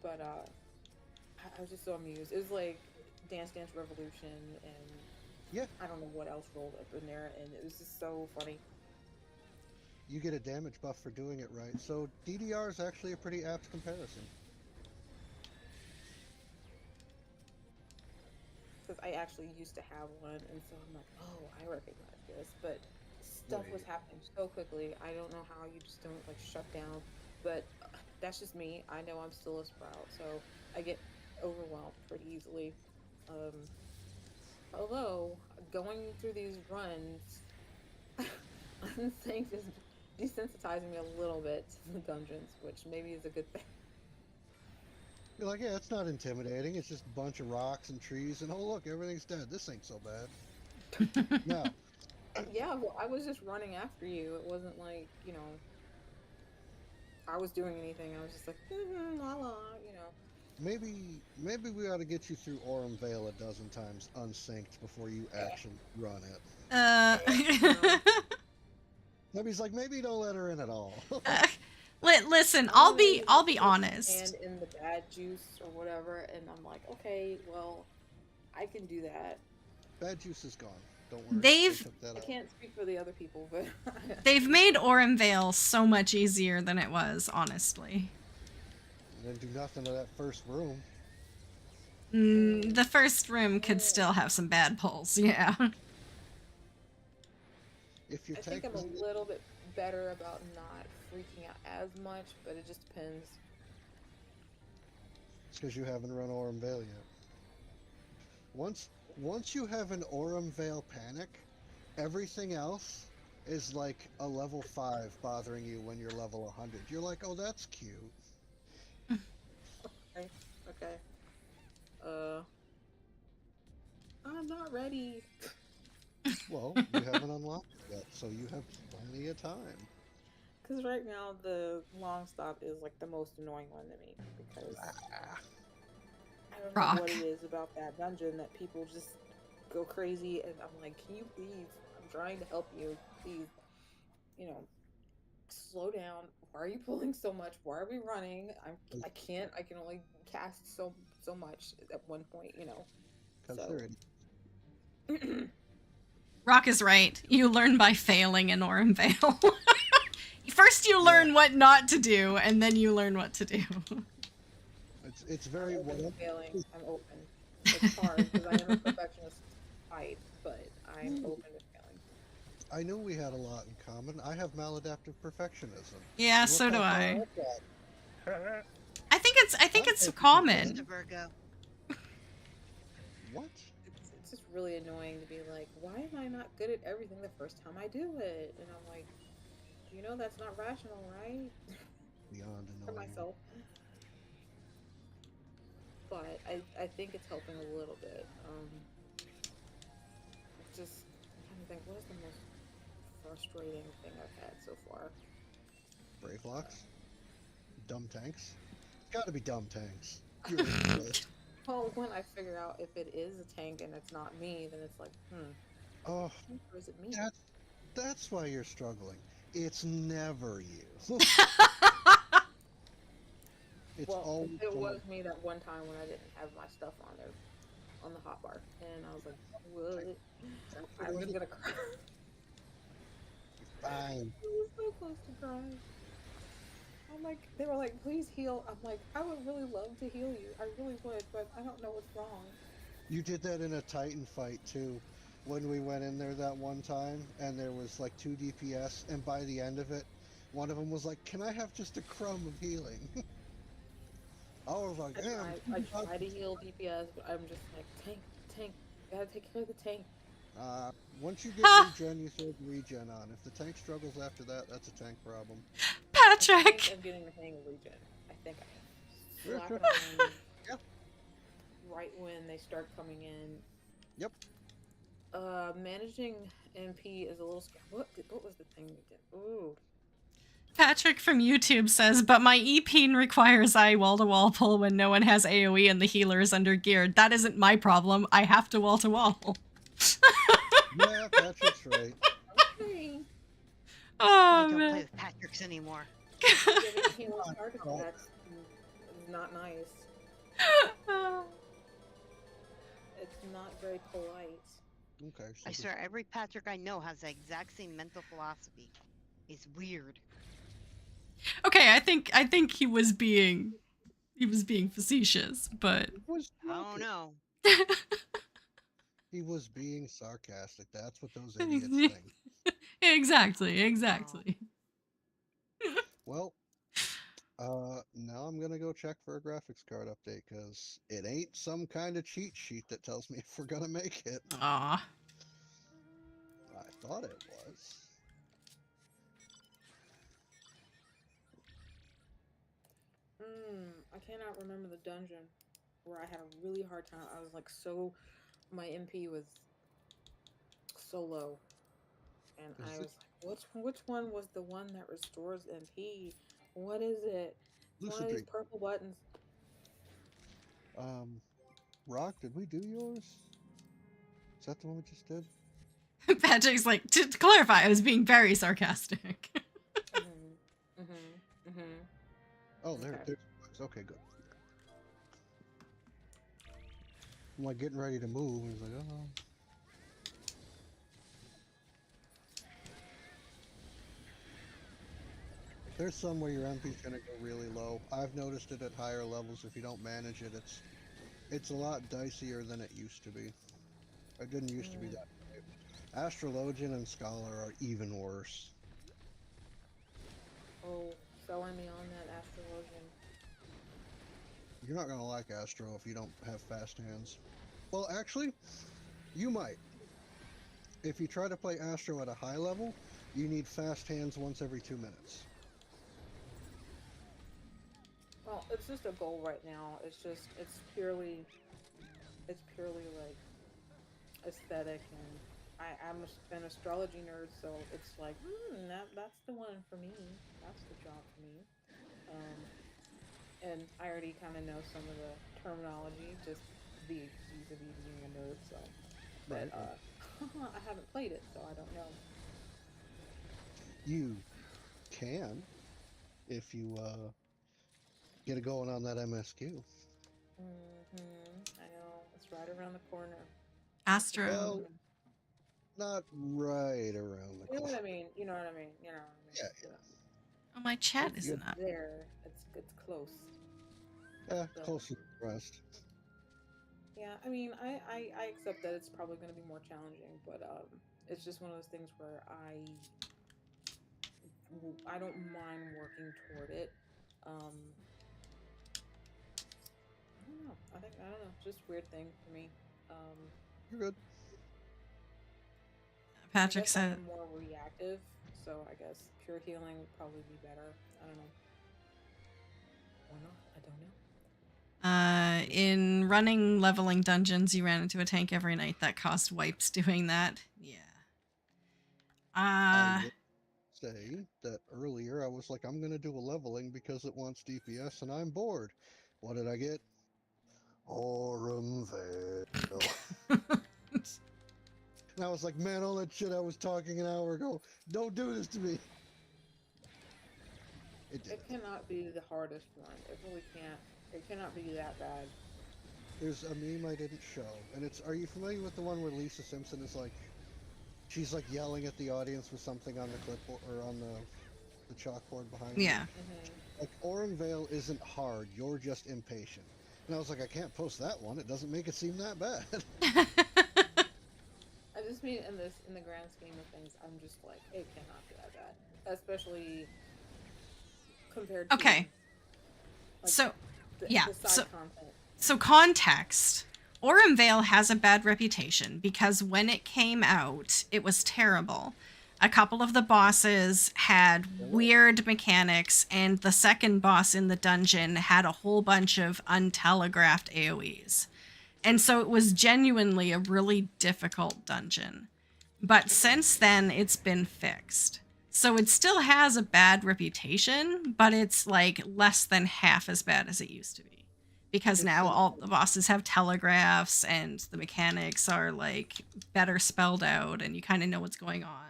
But I was just so amused. It was like Dance Dance Revolution and
Yeah.
I don't know what else rolled up in there, and it was just so funny.
You get a damage buff for doing it right. So DDR is actually a pretty apt comparison.
Because I actually used to have one, and so I'm like, oh, I recognize this. But stuff was happening so quickly. I don't know how you just don't like shut down. But that's just me. I know I'm still a sprout, so I get overwhelmed pretty easily. Although going through these runs, I'm saying is desensitizing me a little bit to the dungeons, which maybe is a good thing.
You're like, yeah, it's not intimidating. It's just a bunch of rocks and trees, and oh look, everything's dead. This ain't so bad. No.
Yeah, well, I was just running after you. It wasn't like, I was doing anything. I was just like, la la,
Maybe we ought to get you through Aurum Vale a dozen times unsynced before you actually run it. Maybe's like, maybe don't let her in at all.
Listen, I'll be honest.
And in the bad juice or whatever, and I'm like, okay, well, I can do that.
Bad juice is gone. Don't worry.
I can't speak for the other people, but
they've made Aurum Vale so much easier than it was, honestly.
And then do nothing to that first room.
The first room could still have some bad pulls, yeah.
If you're
I think I'm a little bit better about not freaking out as much, but it just depends.
It's because you haven't run Aurum Vale yet. Once you have an Aurum Vale panic, everything else is like a level 5 bothering you when you're level 100. You're like, oh, that's cute.
Okay. I'm not ready.
Well, you haven't unlocked it yet, so you have plenty of time.
Because right now the long stop is like the most annoying one to me because I don't know what it is about that dungeon that people just go crazy, and I'm like, can you please? I'm trying to help you. Please, slow down. Why are you pulling so much? Why are we running? I can't. I can only cast so much at one point.
Rock is right. You learn by failing in Aurum Vale. First you learn what not to do, and then you learn what to do.
It's very well.
Failing. I'm open. It's hard because I am a perfectionist type, but I'm open to failing.
I knew we had a lot in common. I have maladaptive perfectionism.
Yeah, so do I. I think it's common.
Virgo.
What?
it's just really annoying to be like, why am I not good at everything the first time I do it? And I'm like, you know, that's not rational, right?
Beyond
For
annoying.
myself. But I think it's helping a little bit. It's just, I'm trying to think, what is the most frustrating thing I've had so far?
Brave locks? Dumb tanks? It's gotta be dumb tanks. You're ridiculous.
Well, when I figure out if it is a tank and it's not me, then it's like,
Oh,
or is it me?
that's why you're struggling. It's never you. It's
Well,
always
it
someone.
was me that one time when I didn't have my stuff on there on the hotbar, and I was like, what? I was gonna cry.
Fine.
I was so close to crying. I'm like, they were like, please heal. I'm like, I would really love to heal you. I really would, but I don't know what's wrong.
You did that in a Titan fight too, when we went in there that one time, and there was like 2 DPS, and by the end of it, one of them was like, "Can I have just a crumb of healing?" I was like, "Damn."
I try to heal DPS, but I'm just like, tank, gotta take care of the tank.
Once you get
Ha!
regen, you throw the regen on. If the tank struggles after that, that's a tank problem.
I think
Patrick!
I'm getting the hang of regen. I think I
Sure,
slap
sure.
it on
Yeah.
right when they start coming in.
Yep.
Managing MP is a little scary. What was the thing we did? Ooh.
Patrick from YouTube says, but my EP requires I wall-to-wall pull when no one has AoE and the healer is under geared. That isn't my problem. I have to wall-to-wall.
Yeah, Patrick's right.
Okay.
Oh,
I don't
man.
play with Patrick's anymore.
Giving healing heart attacks is not nice. It's not very polite.
Okay. So
I swear, every Patrick I know has the exact same mental philosophy. It's weird.
Okay, I think he was being facetious, but
I don't know.
He was being sarcastic. That's what those idiots think.
exactly.
Well, now I'm gonna go check for a graphics card update because it ain't some kind of cheat sheet that tells me if we're gonna make it.
Aw.
I thought it was.
I cannot remember the dungeon where I had a really hard time. I was like my MP was so low, and
Is
I
it
was like, which one was the one that restores MP? What is it? It's one
Lucid
of these
Dream?
purple buttons.
Rock, did we do yours? Is that the one we just did?
Patrick's like, to clarify, I was being very sarcastic.
Oh,
Okay.
there's okay, good. I'm like getting ready to move, and he's like, oh. There's some where your MP's gonna go really low. I've noticed it at higher levels. If you don't manage it, it's a lot dicier than it used to be. It didn't used to be that way. Astrologian and Scholar are even worse.
Oh, selling me on that astrologian.
You're not gonna like Astro if you don't have fast hands. Well, actually, you might. If you try to play Astro at a high level, you need fast hands once every 2 minutes.
Well, it's just a goal right now. It's purely like aesthetic, and I'm an astrology nerd, so it's like, that's the one for me. That's the job for me. And I already kind of know some of the terminology, just vis-a-vis being a nerd. So, but
Right.
I haven't played it, so I don't know.
You can if you get it going on that MSQ.
I know, it's right around the corner.
Astro.
Well, not right around the
You know
corner.
what I mean? You know what I mean?
Yeah.
Oh, my chat
It's
isn't up.
there. It's close.
Yeah,
So,
close to the rest.
yeah, I mean, I accept that it's probably going to be more challenging, but it's just one of those things where I don't mind working toward it. I don't know. I don't know. Just weird thing for me.
You're good.
I
Patrick
guess I
said,
am more reactive, so I guess pure healing would probably be better. I don't know. Or not. I don't know.
in running leveling dungeons, you ran into a tank every night that caused wipes doing that. Yeah.
I will say that earlier I was like, I'm gonna do a leveling because it wants DPS and I'm bored. What did I get? Aurum Veil. And I was like, man, all that shit I was talking an hour ago, don't do this to me. It did.
It cannot be the hardest one. It really can't. It cannot be that bad.
There's a meme I didn't show, and it's, are you familiar with the one where Lisa Simpson is like, she's like yelling at the audience with something on the clipboard, or on the chalkboard behind her?
Yeah.
Like, Aurum Veil isn't hard, you're just impatient. And I was like, I can't post that one, it doesn't make it seem that bad.
I just mean in the grand scheme of things, I'm just like, it cannot be that bad, especially compared to
Okay.
like,
So,
the
yeah.
side content.
So context. Aurum Veil has a bad reputation because when it came out, it was terrible. A couple of the bosses had weird mechanics, and the second boss in the dungeon had a whole bunch of untelegraphed AoEs. And so it was genuinely a really difficult dungeon. But since then, it's been fixed. So it still has a bad reputation, but it's like less than half as bad as it used to be. Because now all the bosses have telegraphs and the mechanics are like better spelled out and you kind of know what's going on.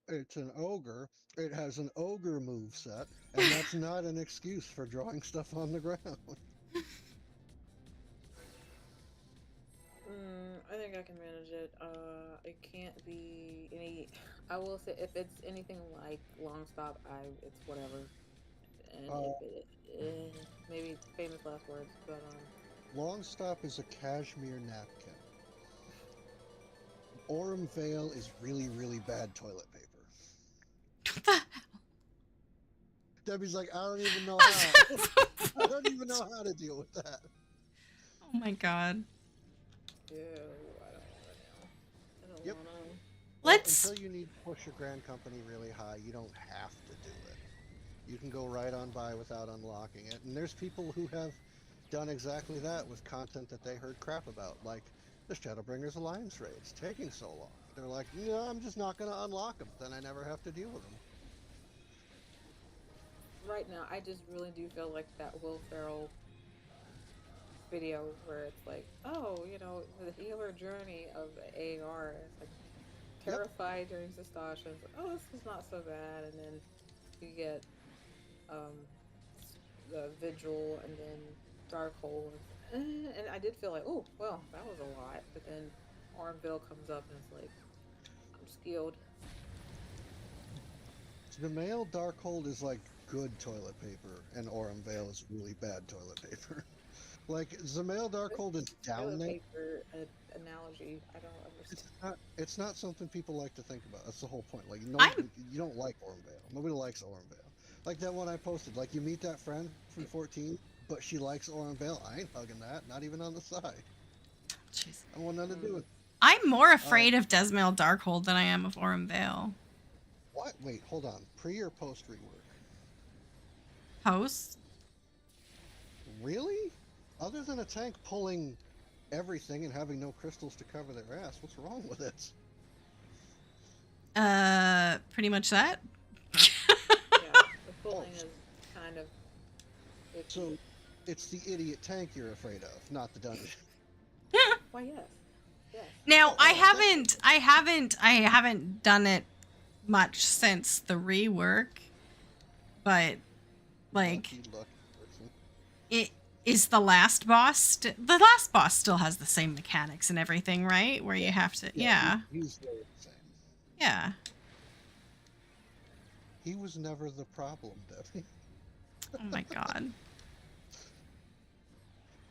It's an ogre, it has an ogre moveset, and that's not an excuse for drawing stuff on the ground.
I think I can manage it. It can't be any. I will say if it's anything like long stop, it's whatever. And if it, maybe famous last words, but
Long stop is a cashmere napkin. Aurum Veil is really, really bad toilet paper.
What the hell?
Debbie's like, I don't even know how. I don't even know how to deal with that.
Oh my god.
ew, I don't want to know. I don't
Yep.
want to.
Let's.
Until you need to push your grand company really high, you don't have to do it. You can go right on by without unlocking it. And there's people who have done exactly that with content that they heard crap about, like the Shadowbringers Alliance raids taking so long. They're like, no, I'm just not going to unlock them. Then I never have to deal with them.
Right now, I just really do feel like that Will Ferrell video where it's like, oh, you know, the healer journey of AR. It's like terrified during Sastasha. It's like, oh, this is not so bad, and then you get the Vigil and then Darkhold, and I did feel like, oh, well, that was a lot. But then Armville comes up and it's like, I'm skilled.
The male Darkhold is like good toilet paper, and Aurum Veil is really bad toilet paper. Like, Zamail Darkhold is down there.
Paper analogy, I don't understand.
It's not something people like to think about. That's the whole point. Like, you don't like Aurum Veil. Nobody likes Aurum Veil. Like that one I posted. Like, you meet that friend from 14, but she likes Aurum Veil. I ain't hugging that. Not even on the side.
Jeez.
I want nothing to do with it.
I'm more afraid of Desmail Darkhold than I am of Aurum Veil.
What? Wait, hold on. Pre or post rework?
Post?
Really? Other than a tank pulling everything and having no crystals to cover their ass, what's wrong with it?
Pretty much that.
Yeah, the pulling is kind of iffy.
So, it's the idiot tank you're afraid of, not the dungeon.
Why, yes. Yes.
Now, I haven't done it much since the rework, but like
Lucky person.
it is the last boss. The last boss still has the same mechanics and everything, right? Where you have to, yeah.
He's the same.
Yeah.
He was never the problem, Debbie.
Oh my god.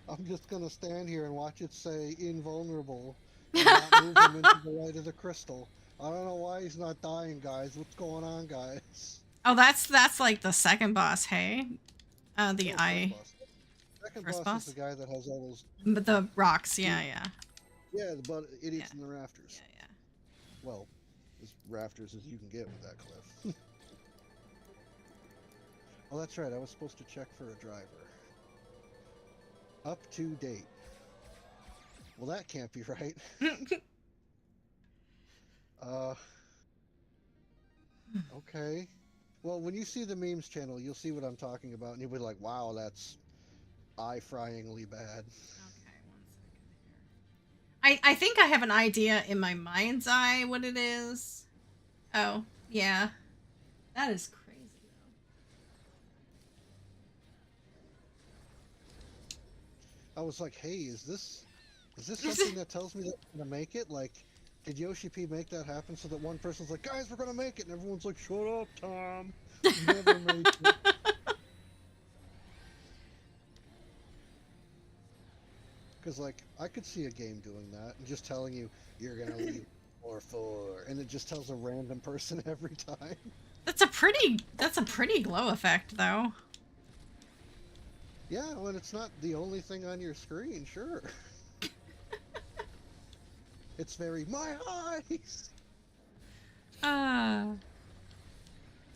I'm just gonna stand here and watch it say invulnerable and not move him into the light of the crystal. I don't know why he's not dying, guys. What's going on, guys?
Oh, that's like the second boss, hey? The
Oh,
eye.
Second
First
boss
boss?
is the guy that has all those.
But the rocks, yeah, yeah.
Yeah, the idiots
Yeah.
in the rafters.
Yeah,
Well, as rafters as you can get with that cliff. Oh, that's right. I was supposed to check for a driver. Up to date. Well, that can't be right.
yeah.
Uh, okay. Well, when you see the memes channel, you'll see what I'm talking about, and you'll be like, wow, that's eye-fryingly bad.
Okay, 1 second here. I think I have an idea in my mind's eye what it is. Oh, yeah. That is crazy,
I was like, hey, is this
though.
something that tells me that I'm gonna make it? Like, did Yoshi P make that happen so that one person's like, guys, we're gonna make it, and everyone's like, shut up, Tom. You never made it. Because, like, I could see a game doing that and just telling you, you're gonna leave 4-4, and it just tells a random person every time.
That's a pretty glow effect, though.
Yeah, when it's not the only thing on your screen, sure. It's very, my eyes!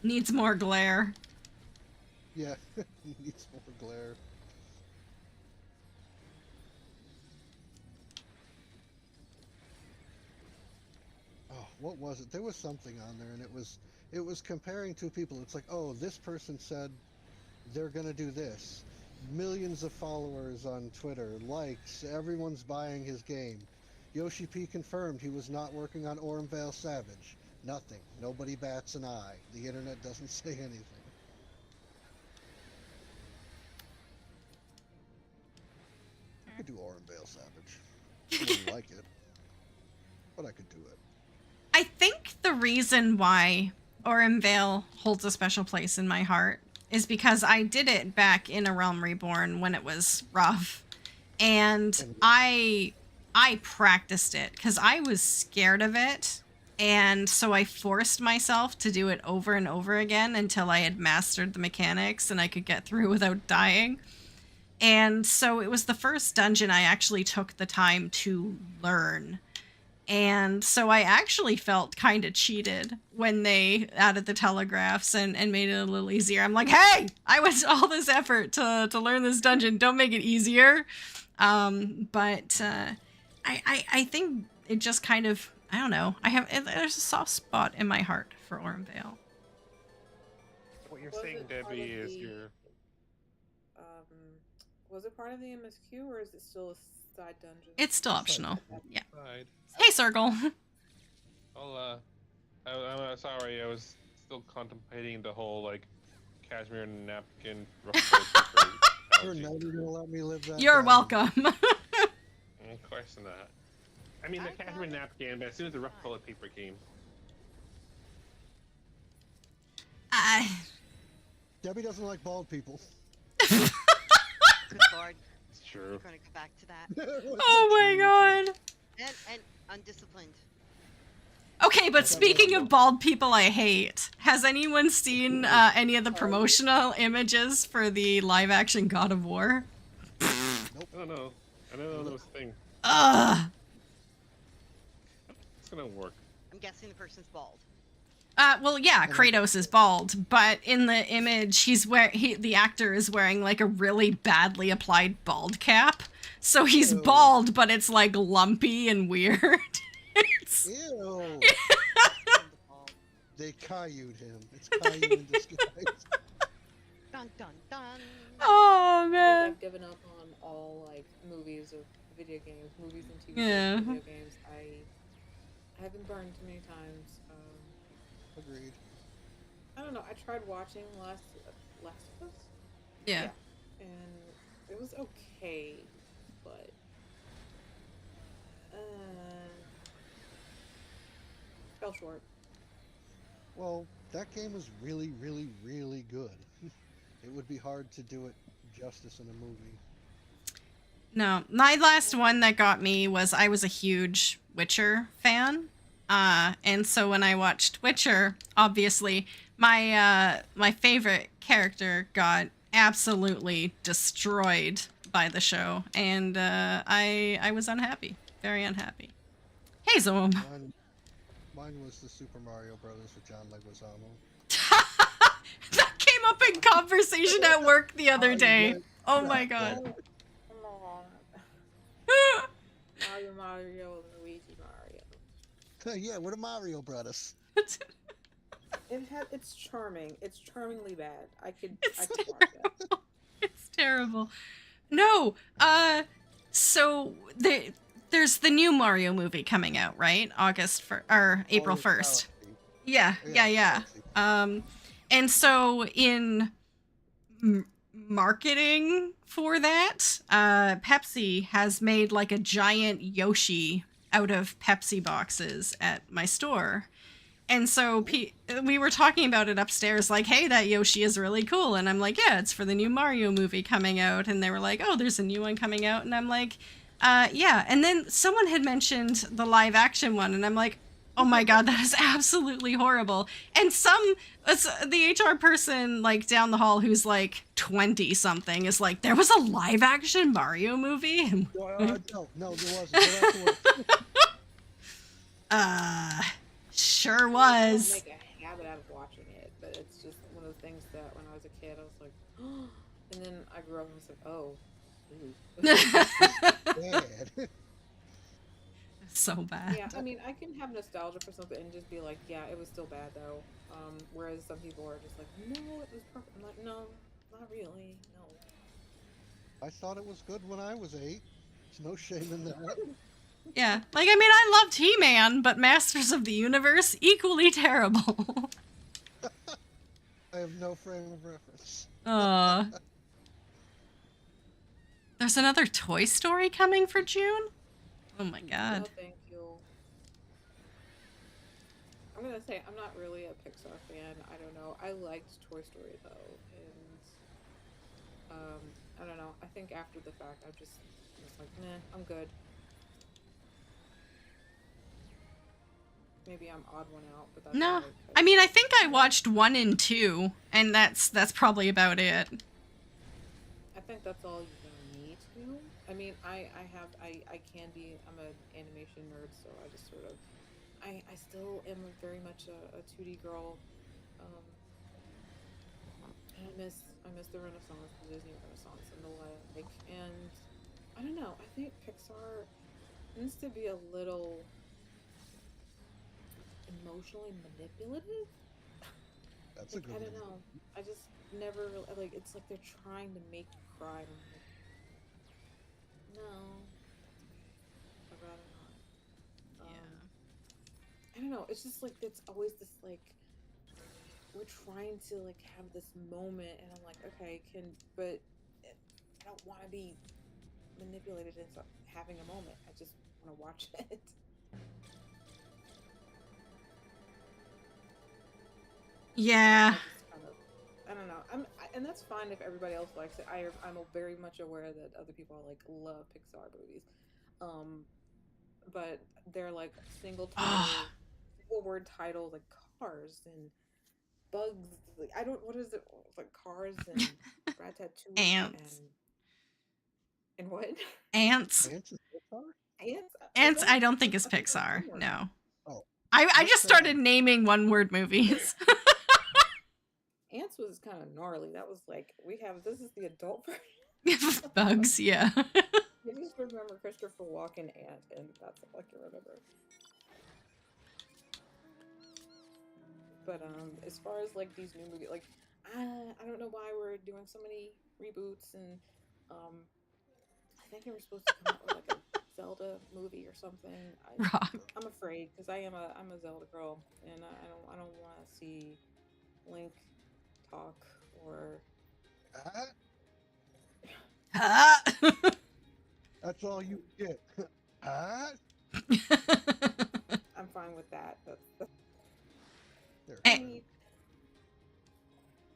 Needs more glare.
Yeah, needs more glare. Oh, what was it? There was something on there, and it was comparing two people. It's like, oh, this person said they're gonna do this. Millions of followers on Twitter, likes, everyone's buying his game. Yoshi P confirmed he was not working on Ormvale Savage. Nothing. Nobody bats an eye. The internet doesn't say anything. I could do Ormvale Savage. I wouldn't like it, but I could do it.
I think the reason why Vale holds a special place in my heart is because I did it back in A Realm Reborn when it was rough. And I practiced it because I was scared of it. And so I forced myself to do it over and over again until I had mastered the mechanics and I could get through without dying. And so it was the first dungeon I actually took the time to learn. And so I actually felt kind of cheated when they added the telegraphs and made it a little easier. I'm like, hey, I went all this effort to learn this dungeon. Don't make it easier. But I think it just kind of, I don't know. There's a soft spot in my heart for Ormvale.
What you're
Was
saying,
it part
Debbie,
of
is
the-
you're
Was it part of the MSQ or is it still a side dungeon?
It's still optional. Yeah.
side.
Hey, Circle.
I'm sorry, I was still contemplating the whole, like, cashmere napkin rough
You're never gonna let me live that
You're
down.
welcome.
Of course not. I mean, the
I
cashmere
thought it
napkin, but as soon as the rough toilet paper came.
Debbie doesn't like bald people.
Good lord,
It's true.
we're gonna go back to that.
Oh my god.
And undisciplined.
Okay, but speaking of bald people I hate, has anyone seen any of the promotional images for the live-action God of War?
I don't know. I don't know this thing.
Ugh.
It's gonna work.
I'm guessing the person's bald.
Well, yeah, Kratos is bald, but in the image, the actor is wearing like a really badly applied bald cap, so he's
Ew.
bald, but it's like lumpy and weird. It's-
Ew.
Bald.
They Caillou'd him. It's Caillou in disguise.
Dun dun dun.
oh
I think
man.
I've given up on all like movies or video games, movies and TV
Yeah.
shows, video games. I have been burned too many times.
Agreed.
I don't know. I tried watching Last of Us,
Yeah.
and it was okay, but fell short.
Well, that game was really, really, really good. It would be hard to do it justice in a movie.
No, my last one that got me was I was a huge Witcher fan. And so when I watched Witcher, obviously my favorite character got absolutely destroyed by the show, and I was unhappy. Very unhappy. Hey, Zoom.
Mine was the Super Mario Brothers with John Leguizamo.
That came up in conversation at work the other day. Oh my god.
Oh, come on. Mario, Luigi Mario.
Yeah, we're the Mario Brothers.
It's charming. It's charmingly bad. I could watch that.
Terrible. It's terrible. No, so there's the new Mario movie coming out, right? April 1st. Yeah. And so in marketing for that, Pepsi has made like a giant Yoshi out of Pepsi boxes at my store. And so we were talking about it upstairs, like, hey, that Yoshi is really cool. And I'm like, yeah, it's for the new Mario movie coming out. And they were like, oh, there's a new one coming out. And I'm like, yeah. And then someone had mentioned the live action one. And I'm like, oh my God, that is absolutely horrible. And the HR person like down the hall who's like 20 something is like, there was a live action Mario movie?
No, there wasn't.
Sure was.
I don't make a habit out of watching it, but it's just one of the things that when I was a kid, I was like, oh, and then I grew up and was like, oh,
Bad.
So bad.
Yeah, I mean, I can have nostalgia for something and just be like, yeah, it was still bad though. Whereas some people are just like, no, it was perfect. I'm like, no, not really, no.
I thought it was good when I was 8. There's no shame in that.
Yeah, like, I mean, I loved He-Man, but Masters of the Universe, equally terrible.
I have no frame of reference.
There's another Toy Story coming for June? Oh my god.
No, thank you. I'm gonna say, I'm not really a Pixar fan. I don't know. I liked Toy Story though, and I don't know. I think after the fact, I was like, nah, I'm good. Maybe I'm odd one out, but that's
No, I mean, I think I watched 1 and 2, and that's probably about it.
I think that's all you're gonna need to. I mean, I can be. I'm an animation nerd, so I just sort of. I still am very much a 2D girl. And I miss the Renaissance, the Disney Renaissance, and the like. And I don't know. I think Pixar needs to be a little emotionally manipulative.
That's
like,
a good
I don't
one.
know. I just never like. It's like they're trying to make you cry. And I'm like, no, I'd rather not. I don't know. It's just like it's always this like we're trying to like have this moment, and I'm like, okay, but I don't want to be manipulated into having a moment. I just want to watch it.
Yeah.
I don't know. And that's fine if everybody else likes it. I'm very much aware that other people like love Pixar movies, but they're like single word titles like Cars and Bugs. Like, I don't. What is it? Like Cars and Ratatouille
Ants.
And what?
Ants.
Ants is Pixar?
Ants. I don't think is Pixar. No.
Oh.
I just started naming one-word movies.
Ants was kind of gnarly. That was like this is the adult version.
Bugs, yeah.
I just remember Christopher Walken Ant, and that's all I can remember. But as far as like these new movies, like I don't know why we're doing so many reboots, and I think they were supposed to come out with like a Zelda movie or something. I'm afraid because I'm a Zelda girl, and I don't want to see Link talk or.
That's all you get.
I'm fine with that.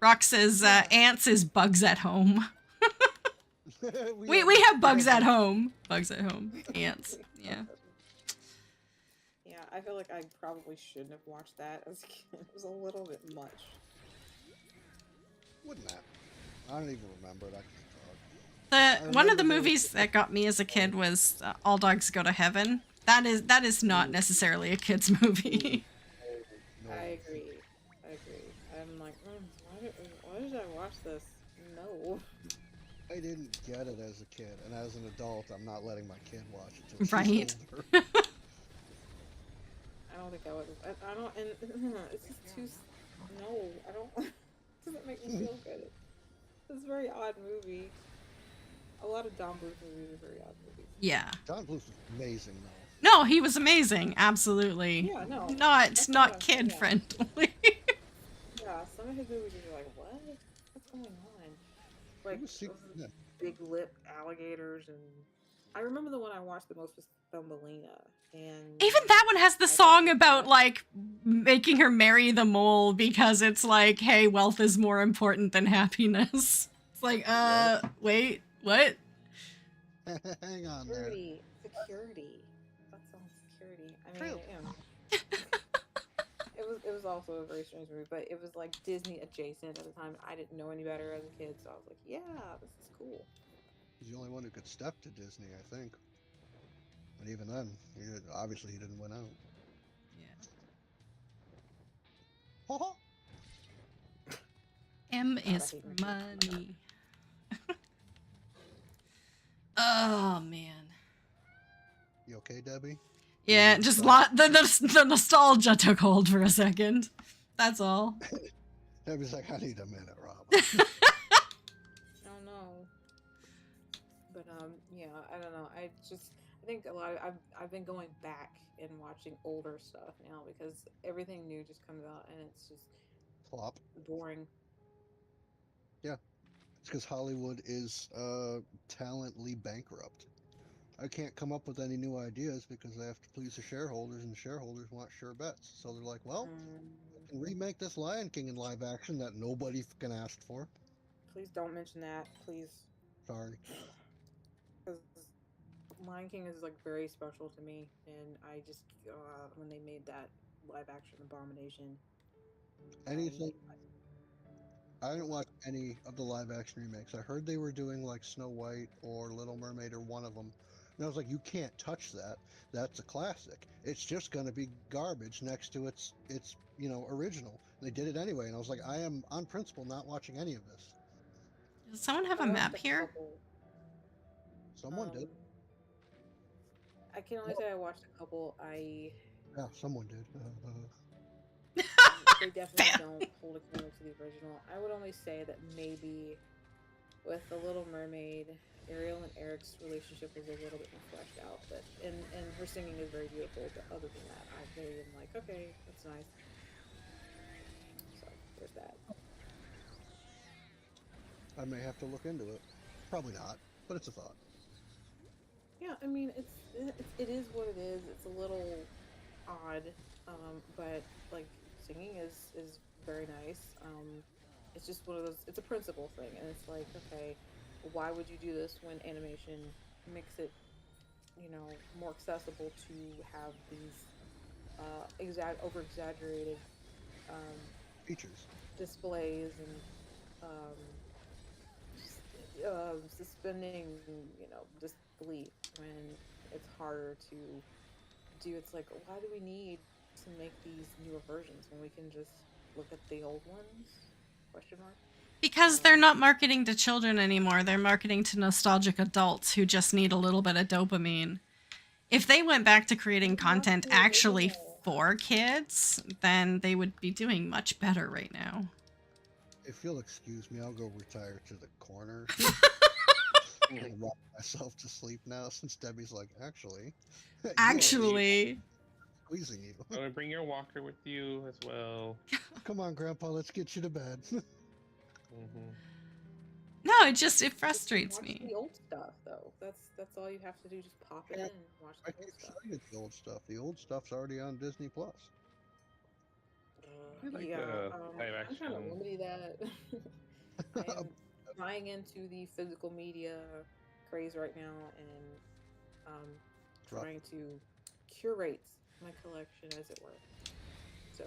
Rock says Ants is Bugs at Home. we have Bugs at Home. Bugs at Home. Ants. Yeah.
Yeah, I feel like I probably shouldn't have watched that as a kid. It was a little bit much.
Wouldn't that? I don't even remember it. I can't talk.
One of the
remember there
movies that got me as a kid was All Dogs Go to Heaven. That is not necessarily a kids movie.
No,
I agree. I agree. I'm like, why did I watch this? No.
I didn't get it as a kid, and as an adult, I'm not letting my kid watch it till she's
Right.
older.
I don't think I would. I don't. And it's just too. No, I don't. It doesn't make me feel good. It's a very odd movie. A lot of Don Bluth movies are very odd movies.
Yeah.
John Bluth was amazing, though.
No, he was amazing. Absolutely.
Yeah, no.
Not
That's
not
not-
kid
yeah.
friendly.
Yeah, some of his movies are like, what? What's going on? Like,
was secret-
those
yeah.
big lip alligators, and I remember the one I watched the most was Thumbelina, and
Even that one has the
I
song
thought
about
that-
like making her marry the mole because it's like, hey, wealth is more important than happiness. It's like, wait, what?
Hang on there.
security. That song's security. I mean,
True.
you know. It was also a very strange movie, but it was like Disney adjacent at the time. I didn't know any better as a kid, so I was like, yeah, this is cool.
He's the only one who could step to Disney, I think. And even then, obviously he didn't win out.
Yeah. M
God, I
is
hate
for
movies.
money. Oh man.
You okay, Debbie?
Yeah, just the nostalgia took hold for a second. That's all.
Debbie's like, I need a minute, Rob.
I don't know. But yeah, I don't know. I think a lot of I've been going back and watching older stuff now because everything new just comes out and it's just
Plop.
boring.
Yeah. It's because Hollywood is talently bankrupt. I can't come up with any new ideas because they have to please the shareholders, and the shareholders want sure bets. So they're like, well, I can remake this Lion King in live action that nobody fucking asked for.
Please don't mention that, please.
Sorry.
Because Lion King is like very special to me, and I just when they made that live action abomination.
Anything. I didn't watch any of the live action remakes. I heard they were doing like Snow White or Little Mermaid or one of them. And I was like, you can't touch that. That's a classic. It's just going to be garbage next to its original. And they did it anyway. And I was like, I am on principle not watching any of this.
Does someone have a
I watched
map here?
couple.
Someone did.
I can only say I watched a couple.
Yeah, someone did.
They definitely don't hold a candle to the original. I would only say that maybe with The Little Mermaid, Ariel and Eric's relationship was a little bit more fleshed out, but and her singing is very beautiful. But other than that, I really am like, okay, that's nice. So there's that.
I may have to look into it. Probably not, but it's a thought.
Yeah, I mean, it is what it is. It's a little odd, but like singing is very nice. It's just one of those. It's a principle thing, and it's like, okay, why would you do this when animation makes it, more accessible to have these over exaggerated
Features.
displays and suspending, disbelief when it's harder to do. It's like, why do we need to make these newer versions when we can just look at the old ones? Question mark.
Because they're not marketing to children anymore. They're marketing to nostalgic adults who just need a little bit of dopamine. If they went back to creating content actually for kids, then they would be doing much better right now.
If you'll excuse me, I'll go retire to the corner. And rock myself to sleep now since Debbie's like, actually. you are
Actually.
squeezing you.
I'm gonna bring your walker with you as well.
Come on, Grandpa, let's get you to bed.
Mm-hmm.
No, it frustrates
Watch
me.
the old stuff, though. That's all you have to do. Just pop it in and watch
I
the old
keep
stuff.
showing you the old stuff. The old stuff's already on Disney Plus.
I like
Yeah,
the live
I'm kind of
action.
limiting that. I am buying into the physical media craze right now, and
Rough.
trying to curate my collection, as it were. So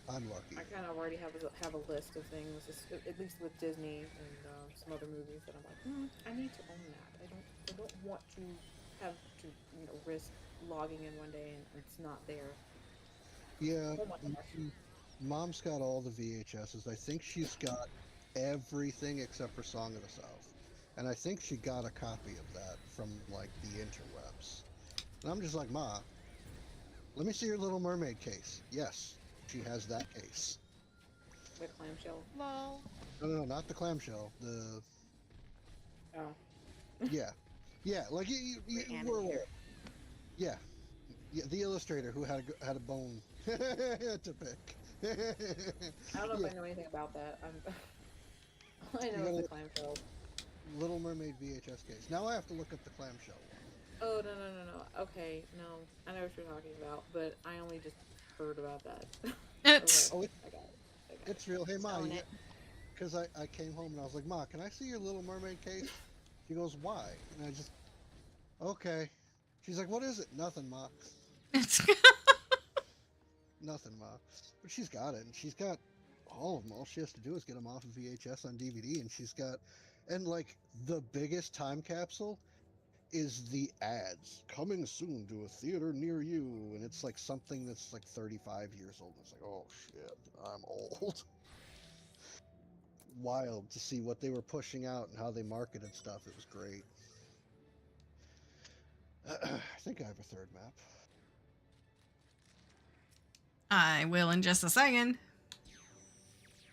I'm lucky.
I kind of already have a list of things, at least with Disney and some other movies that I'm like, I need to own that. I don't want to have to risk logging in one day and it's not there.
Yeah,
Oh my gosh.
Mom's got all the VHSs. I think she's got everything except for Song of the South. And I think she got a copy of that from like the interwebs. And I'm just like, Ma, let me see your Little Mermaid case. Yes, she has that case.
The clamshell.
Lol.
No, not the clamshell. The
Oh.
yeah, yeah, like you
The
were
animator.
aware. Yeah, yeah, the illustrator who had a bone to pick.
I don't know
Yeah,
if I know anything about that. All I
you
know
got
is the
a
clamshell.
Little Mermaid VHS case. Now I have to look up the clamshell one.
Oh no. Okay, no. I know what you're talking about, but I only just heard about that. Okay,
It's
Oh,
I got it. I got it.
it's real. Hey,
Just
Ma,
own it.
because I came home and I was like, Ma, can I see your Little Mermaid case? She goes, why? And I just, okay. She's like, what is it? Nothing, Ma.
it's
Nothing, Ma. But she's got it, and she's got all of them. All she has to do is get them off of VHS on DVD, and she's got, and like the biggest time capsule is the ads coming soon to a theater near you, and it's like something that's like 35 years old. It's like, oh shit, I'm old. Wild to see what they were pushing out and how they marketed stuff. It was great. I think I have a third map.
I will in just a second.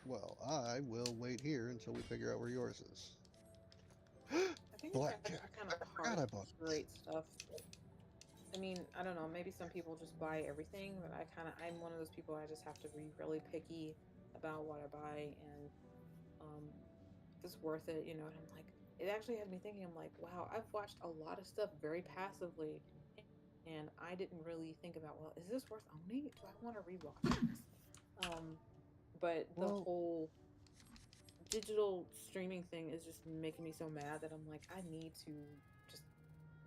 Well, I will wait here until we figure out where yours is.
I think it's actually
Blackjack.
kind
I
of
forgot
hard
I
to
bought this.
curate stuff. I mean, I don't know. Maybe some people just buy everything, but I'm one of those people. I just have to be really picky about what I buy and um, if it's worth it, And I'm like, it actually had me thinking. I'm like, wow, I've watched a lot of stuff very passively, and I didn't really think about, well, is this worth owning? Do I want to rewatch this? But the
Well,
whole digital streaming thing is just making me so mad that I'm like, I need to just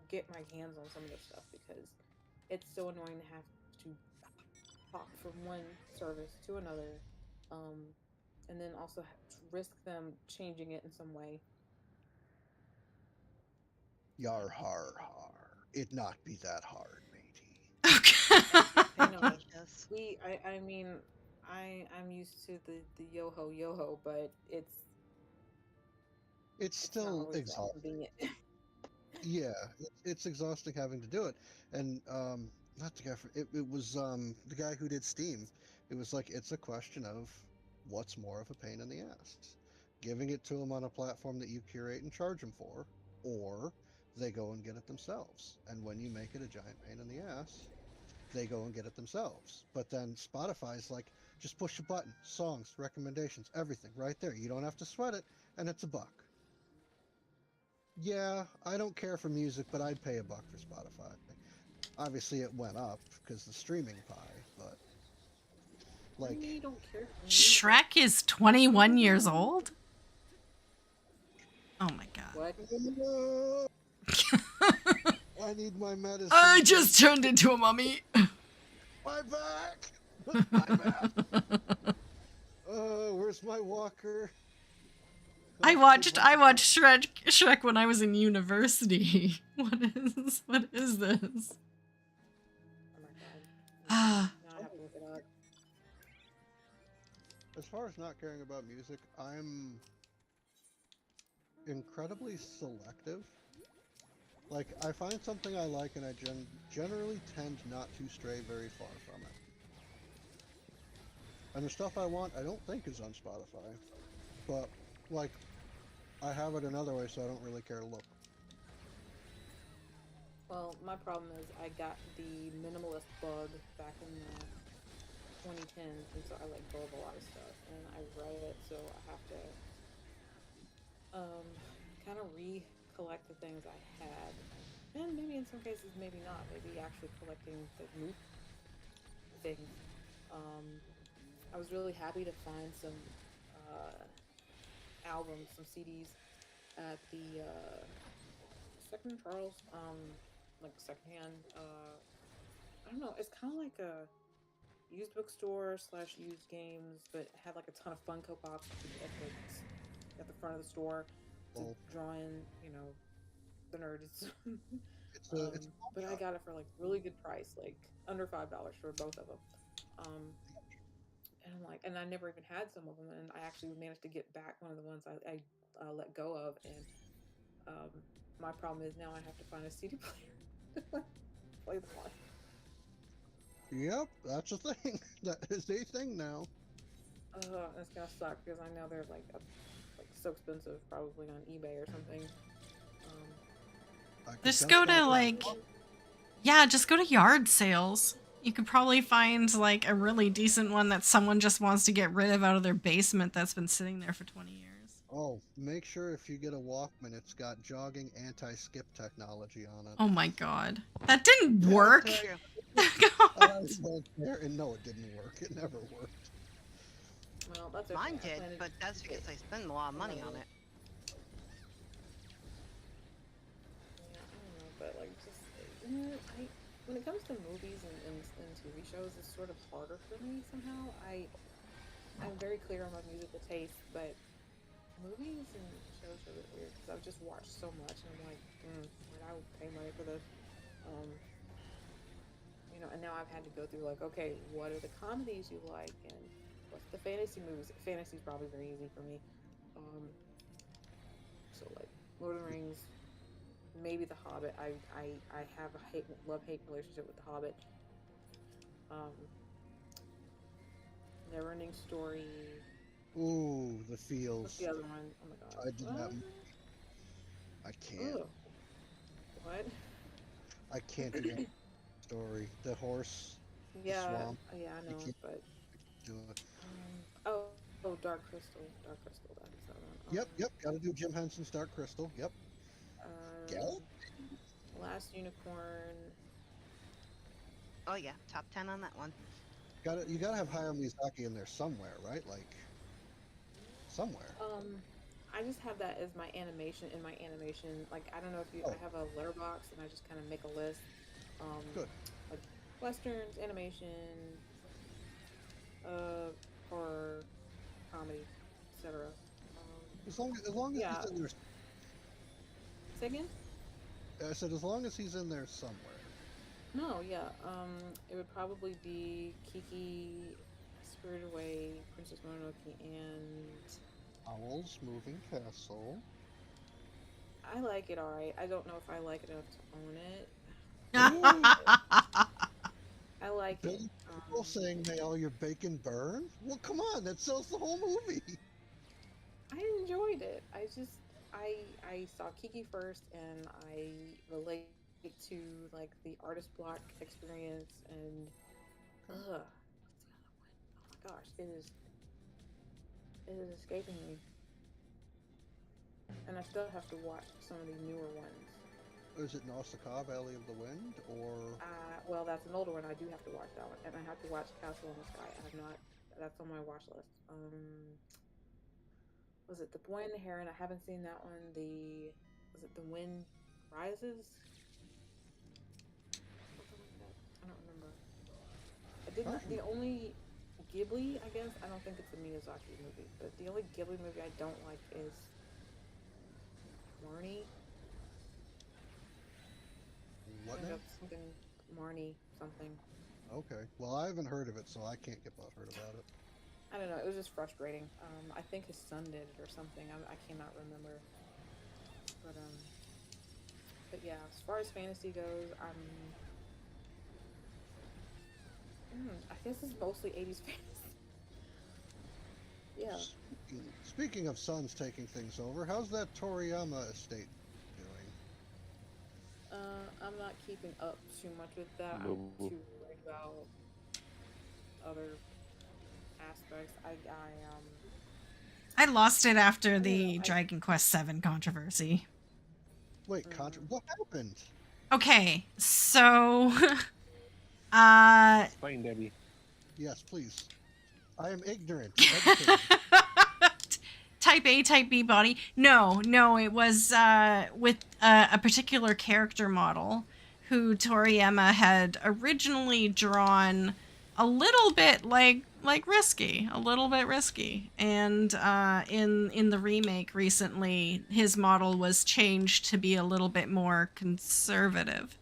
get my hands on some of this stuff because it's so annoying to have to hop from one service to another, um, and then also to risk them changing it in some way.
yar har har. It not be that hard, matey.
Okay.
I know.
Expectations.
I mean, I'm used to the yo ho, but
It's
it's not
still
always that
exhausting.
convenient.
Yeah, it's exhausting having to do it. And not the guy it was the guy who did Steam. It was like it's a question of what's more of a pain in the ass. Giving it to them on a platform that you curate and charge them for, or they go and get it themselves. And when you make it a giant pain in the ass, they go and get it themselves. But then Spotify's like, just push a button, songs, recommendations, everything right there. You don't have to sweat it, and it's $1. Yeah, I don't care for music, but I'd pay $1 for Spotify. Obviously, it went up because the streaming pie, but
What do you
like,
mean you don't care for music?
Shrek is 21 years old? Oh my god.
What?
I need my medicine.
I just turned into a mummy.
My back. My back. Where's my walker?
I watched Shrek when I was in university. What is this?
Oh my god.
Ah,
Now I have to look it up.
As far as not caring about music, I'm incredibly selective. Like, I find something I like, and I generally tend not to stray very far from it. And the stuff I want, I don't think is on Spotify. But, like, I have it another way, so I don't really care to look.
Well, my problem is I got the minimalist bug back in the 2010s, and so I let go of a lot of stuff, and I read it, so I have to kind of recollect the things I had, and maybe in some cases, maybe not. Maybe actually collecting the new things. Um, I was really happy to find some albums, some CDs at the Second Charles, like secondhand. I don't know. It's kind of like a used bookstore / used games, but it had like a ton of Funko Pops at the front of the store to
Oh,
draw in, you know, the nerds.
it's
But I got it for like really good price, like under $5 for both of them. And I'm like, and I never even had some of them, and I actually managed to get back one of the ones I let go of, and my problem is now I have to find a CD player to play them on.
Yep, that's a thing. That is a thing now.
It's gonna suck because I know they're like so expensive, probably on eBay or something.
I could
Just
just
go to
not-
like, yeah, just go to yard sales. You could probably find like a really decent one that someone just wants to get rid of out of their basement that's been sitting there for 20 years.
Oh, make sure if you get a Walkman, it's got jogging anti-skip technology on it.
Oh my god. That didn't work.
True.
I don't care. And no, it didn't work. It never worked.
Well, that's okay.
Mine
I
did,
plan to
but that's because I spend a lot of money on it.
Yeah, I don't know, but like just when it comes to movies and TV shows, it's sort of harder for me somehow. I'm very clear on my musical taste, but movies and shows are a bit weird because I've just watched so much, and I'm like, would I pay money for this? You know, and now I've had to go through like, okay, what are the comedies you like, and what's the fantasy movies? Fantasy's probably very easy for me. So like Lord of the Rings, maybe The Hobbit. I have a love-hate relationship with The Hobbit. Neverending Story.
Ooh, the
What's
feels.
the other one? Oh my god.
I did not. I can't.
Ugh. What?
I can't do that story. The horse.
Yeah,
swamp.
yeah, I know,
can't-
but
Do it.
oh, Dark Crystal, that is that one.
Yep. Gotta do Jim Henson's Dark Crystal. Yep. Gal?
Last Unicorn.
Oh yeah, top 10 on that one.
You gotta have Hayao Miyazaki in there somewhere, right? Like somewhere.
I just have that as my animation in my animation. Like I don't know if you, I have a letterbox and I just kind of make a list.
Good.
Like westerns, animation, horror, comedy, etc.
As long as
yeah.
he's in there.
Say again?
I said as long as he's in there somewhere.
No, yeah. It would probably be Kiki, Spirited Away, Princess Mononoke, and
Owl's Moving Castle.
I like it alright. I don't know if I like it enough to own it. I like it.
People saying may all your bacon burn? Well, come on, that sells the whole movie.
I enjoyed it. I saw Kiki first, and I relate to like the artist block experience, and what's the other one? Oh my gosh, it is escaping me, and I still have to watch some of the newer ones.
Is it Nausicaa, Valley of the Wind, or?
Well, that's an older one. I do have to watch that one, and I have to watch Castle in the Sky. I have not. That's on my watch list. Was it The Boy and the Heron? I haven't seen that one. Was it The Wind Rises? Something like that. I don't remember. I did not. The only Ghibli, I guess. I don't think it's a Miyazaki movie, but the only Ghibli movie I don't like is Marnie.
What
I
name?
got something Marnie something.
Okay. Well, I haven't heard of it, so I can't get butthurt about it.
I don't know. It was just frustrating. I think his son did it or something. I cannot remember. But yeah, as far as fantasy goes, I guess it's mostly 80s fantasy. Yeah.
Speaking of sons taking things over, how's that Toriyama estate doing?
I'm not keeping up too much with that.
No.
I'm too worried about other aspects.
I lost it after the Dragon Quest VII controversy.
Wait, what happened?
Okay, so
Explain, Debbie.
Yes, please. I am ignorant. Educate me.
type A, type B body. No, it was with a particular character model who Toriyama had originally drawn a little bit like risky, a little bit risky. And in the remake recently, his model was changed to be a little bit more conservative.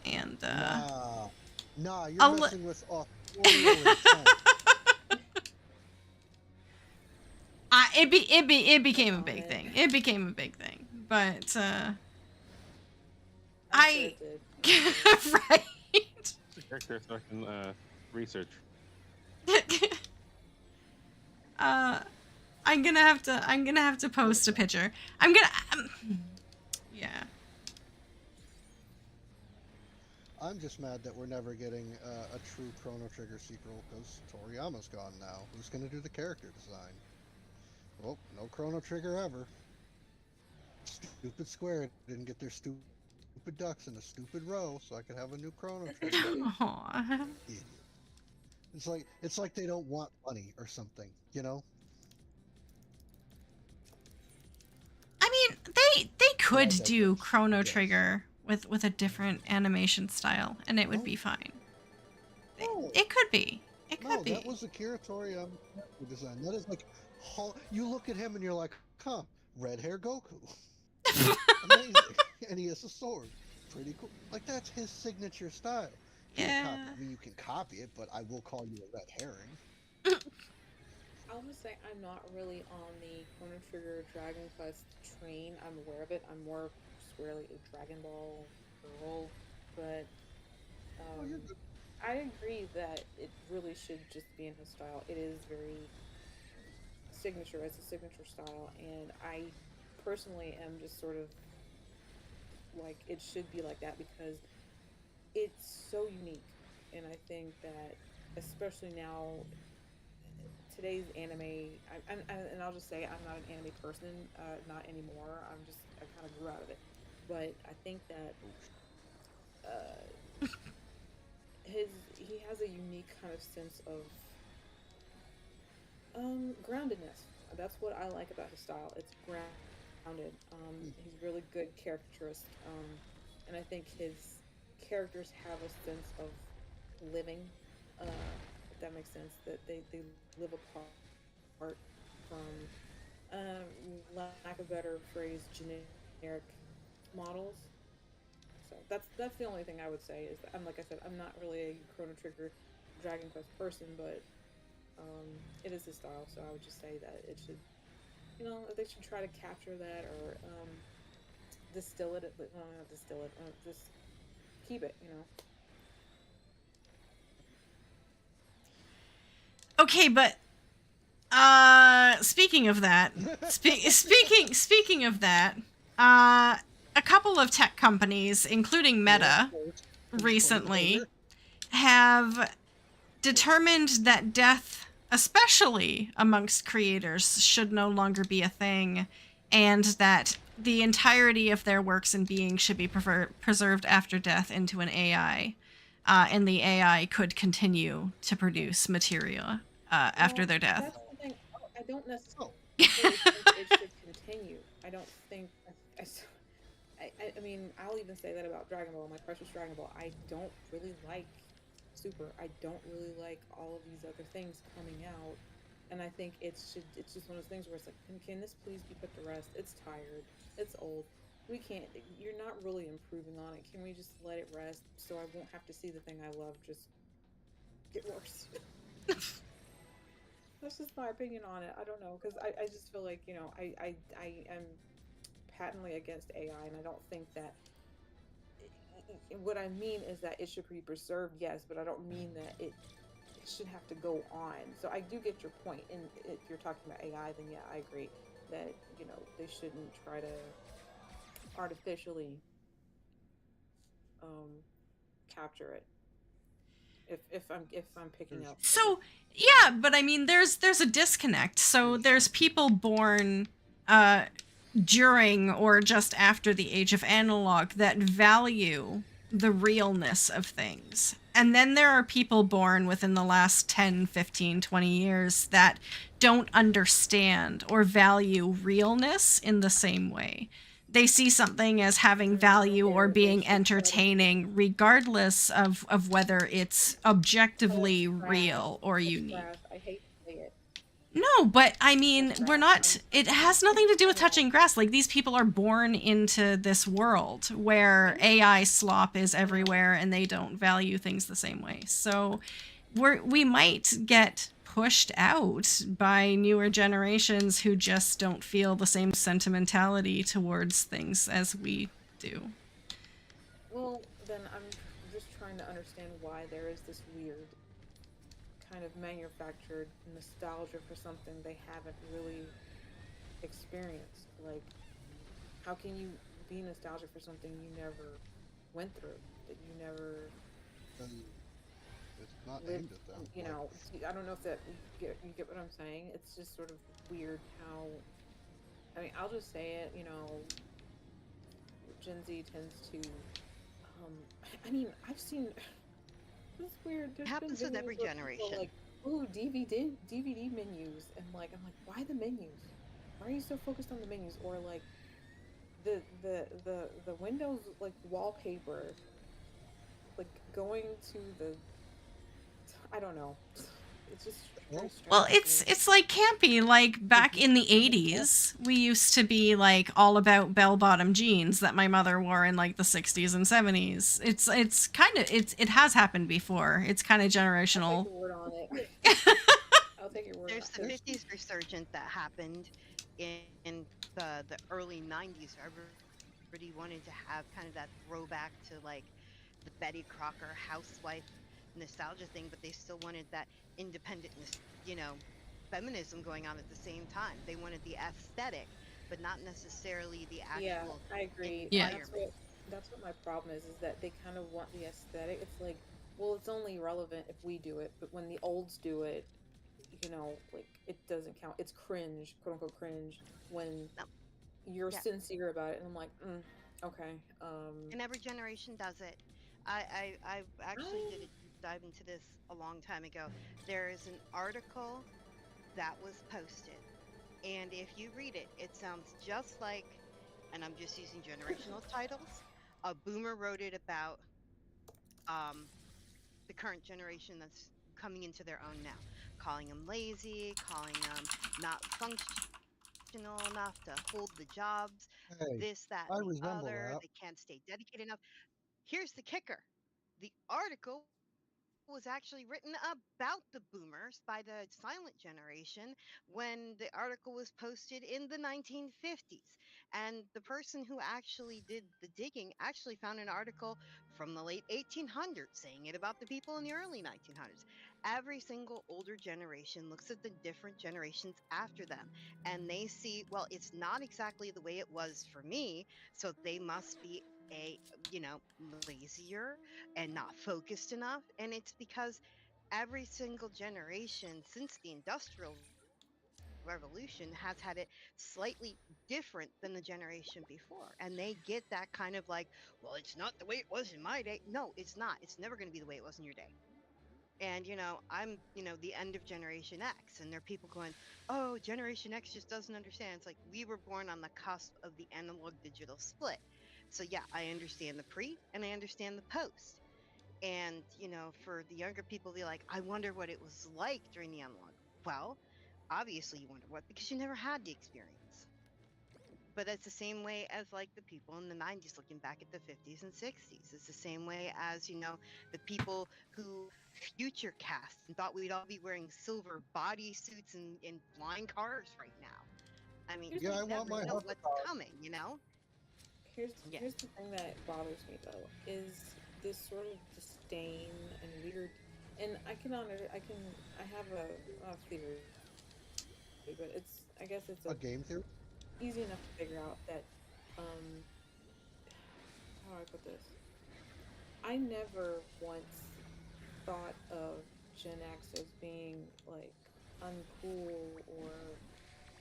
And
Nah, you're messing with authorial intent.
It became a big thing. It became a big thing. But I right.
Character selection research.
I'm gonna have to post a picture. Yeah.
I'm just mad that we're never getting a true Chrono Trigger sequel because Toriyama's gone now. Who's gonna do the character design? Well, no Chrono Trigger ever. Stupid Square didn't get their stupid ducks in a stupid row, so I could have a new Chrono Trigger.
Aww.
Idiot. It's like they don't want money or something, you know?
I mean, they could
digress.
do Chrono
Yes.
Trigger with a different animation style, and it would
No.
be fine.
No.
It could be. It could
No,
be.
that was Akira Toriyama character design. That is like, you look at him and you're like, huh, red hair Goku. Amazing. And he has a sword. Pretty cool. Like, that's his signature style.
Yeah.
I mean, you can copy it, but I will call you a red herring.
I'll just say I'm not really on the Chrono Trigger Dragon Quest train. I'm aware of it. I'm more squarely a Dragon Ball girl, but
you're good.
I agree that it really should just be in his style. It is very signature. It's a signature style, and I personally am just sort of like it should be like that because it's so unique, and I think that especially now today's anime, and I'll just say I'm not an anime person, not anymore. I kind of grew out of it, but I think that he has a unique kind of sense of groundedness. That's what I like about his style. It's grounded. He's really good caricaturist, and I think his characters have a sense of living. If that makes sense, that they live apart from, lack of a better phrase, generic models. So that's the only thing I would say is that I'm like I said, I'm not really a Chrono Trigger Dragon Quest person, but it is his style, so I would just say that it should, they should try to capture that or distill it. Well, not distill it. Just keep it.
Okay, but speaking of that, speaking of that, a couple of tech companies, including Meta, recently have determined that death, especially amongst creators, should no longer be a thing, and that the entirety of their works and being should be preserved after death into an AI, and the AI could continue to produce material after their death.
That's the thing. I don't necessarily think it should continue. I don't think. I mean, I'll even say that about Dragon Ball, my precious Dragon Ball. I don't really like Super. I don't really like all of these other things coming out, and I think it's just one of those things where it's like, can this please be put to rest? It's tired. It's old. We can't. You're not really improving on it. Can we just let it rest so I won't have to see the thing I love just get worse? That's just my opinion on it. I don't know, because I just feel like, I am patently against AI, and I don't think that what I mean is that it should be preserved, yes, but I don't mean that it should have to go on. So I do get your point, and if you're talking about AI, then yeah, I agree that they shouldn't try to artificially capture it. If I'm picking up.
So yeah, but I mean, there's a disconnect. So there's people born during or just after the age of analog that value the realness of things. And then there are people born within the last 10, 15, 20 years that don't understand or value realness in the same way. they see something as having value or being entertaining, regardless of whether it's objectively real or unique.
I hate to say it.
No, but I mean, we're not, it
I'm
has nothing to do with touching grass. Like, these people are born into this world where AI slop is everywhere and they don't value things the same way. So we might get pushed out by newer generations who just don't feel the same sentimentality towards things as we do.
Well, then I'm just trying to understand why there is this weird kind of manufactured nostalgia for something they haven't really experienced. Like, how can you be nostalgic for something you never went through, that you never
It's not
lived?
aimed at them.
You know, I don't know if that you get what I'm saying. It's just sort of weird how. I mean, I'll just say it. You know, Gen Z tends to. I mean, I've seen. It's weird.
It happens with every generation.
Like, ooh, DVD menus, and like, I'm like, why the menus? Why are you so focused on the menus? Or like, the Windows like wallpaper, like going to the, I don't know. It's just very strange
Well,
to me.
it's like campy. Like, back in the 80s, we used to be like all about bell-bottom jeans that my mother wore in like the 60s and 70s. It's kind of it has happened before. It's kind of generational.
I'll take your word on it. I'll take your word
There's
on
the
it.
50s resurgence that happened in the early 90s. Everybody wanted to have kind of that throwback to like the Betty Crocker housewife nostalgia thing, but they still wanted that independent, you know, feminism going on at the same time. They wanted the aesthetic, but not necessarily the
Yeah,
actual
I agree.
Yeah.
environment.
That's what my problem is that they kind of want the aesthetic. It's like, well, it's only relevant if we do it, but when the olds do it, you know, like it doesn't count. It's cringe, quote unquote cringe, when
No,
you're
yeah.
sincere about it. And I'm like, okay.
And every generation does it. I actually did a deep dive into this a long time ago. There is an article that was posted, and if you read it, it sounds just like, and I'm just using generational titles. A boomer wrote it about um, the current generation that's coming into their own now, calling them lazy, calling them not functional enough to hold the jobs,
Hey,
this, that,
I
and the
resemble
other.
that.
They can't stay dedicated enough. Here's the kicker: the article was actually written about the boomers by the silent generation when the article was posted in the 1950s. And the person who actually did the digging actually found an article from the late 1800s saying it about the people in the early 1900s. Every single older generation looks at the different generations after them and they see, well, it's not exactly the way it was for me, so they must be a, you know, lazier and not focused enough. And it's because every single generation since the Industrial Revolution has had it slightly different than the generation before. And they get that kind of like, well, it's not the way it was in my day. No, it's not. It's never going to be the way it was in your day. And, you know, I'm, you know, the end of Generation X, and there are people going, oh, Generation X just doesn't understand. It's like we were born on the cusp of the analog digital split. So, yeah, I understand the pre and I understand the post. And, you know, for the younger people, they're like, I wonder what it was like during the analog. Well, obviously you wonder what, because you never had the experience. But it's the same way as like the people in the 90s looking back at the 50s and 60s. It's the same way as, you know, the people who future cast and thought we'd all be wearing silver bodysuits and flying cars right now. I mean,
Here's
you
Yeah,
the
I
thing,
want
never
my
know
hover
what's
car.
coming, you know? Yeah.
here's the thing that bothers me though is this sort of disdain and weird. And I have a theory, but I guess it's
A
a
game theory?
easy enough to figure out that um how do I put this? I never once thought of Gen X as being like uncool, or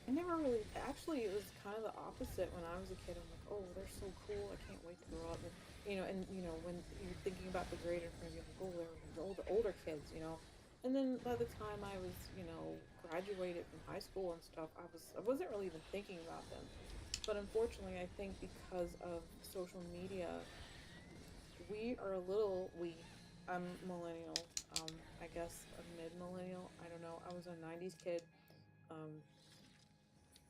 I never really, actually it was kind of the opposite when I was a kid. I'm like, oh, they're so cool, I can't wait to grow up. And you know, when you're thinking about the grade in front of you, like, oh, they're the older kids, you know. And then by the time I was, you know, graduated from high school and stuff, I wasn't really even thinking about them. But unfortunately, I think because of social media, we are a little we. I'm millennial. I guess a mid millennial. I don't know. I was a '90s kid. Um,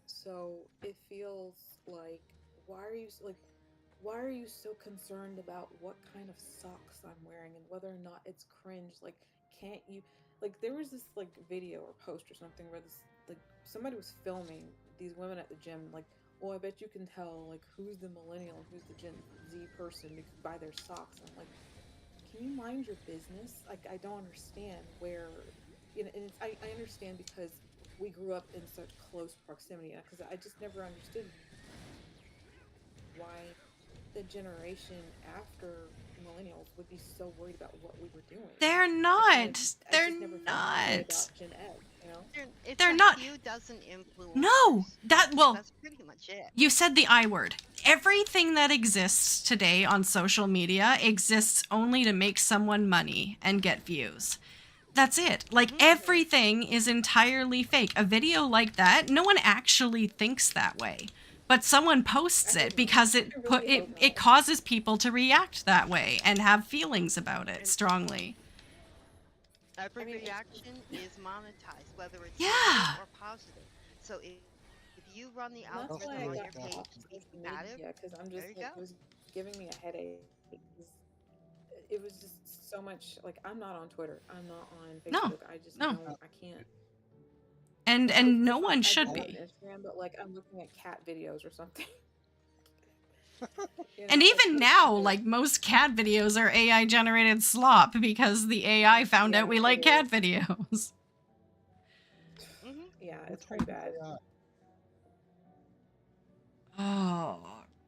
so it feels like why are you like why are you so concerned about what kind of socks I'm wearing and whether or not it's cringe? Like, can't you like there was this like video or post or something where this like somebody was filming these women at the gym like, oh, I bet you can tell like who's the millennial and who's the Gen Z person by their socks. And I'm like, can you mind your business? Like, I don't understand where, you know, and I understand because we grew up in such close proximity because I just never understood why the generation after millennials would be so worried about what we were doing.
They're not.
I
They're
just never felt that way
not.
about Gen X, you know?
It's
They're
a
not.
hue doesn't influence
No.
us.
Well,
That's pretty much it.
you said the I word. Everything that exists today on social media exists only to make someone money and get views. That's it. Like,
Mhm.
everything is entirely fake. A video like that, no one actually thinks that way. But someone posts
I
it
hope not.
because
I really hope
it
not.
causes people to react that way and have feelings about it
And
strongly.
every
I mean,
reaction is monetized, whether it's negative
Yeah.
or positive. So if you run the
and that's
That's
why
algorithm
I
the
on
right
got
your
balance.
page
off
to be
social
combative,
media because I'm
there
just
you
like,
go.
it was giving me a headache. It was just so much, like, I'm not on Twitter. I'm not on
No.
Facebook. I just
No.
don't, I can't. Like,
And no
if
one
I
should
go on
be.
Instagram, but like I'm looking at cat videos or something. You
And
know, it's
even
just
now,
like,
like, most cat videos are AI generated slop because the AI found out
yeah,
we
it
like
is.
cat videos.
Hmm.
Yeah,
Who
it's
told
pretty
you
bad.
AI?
Oh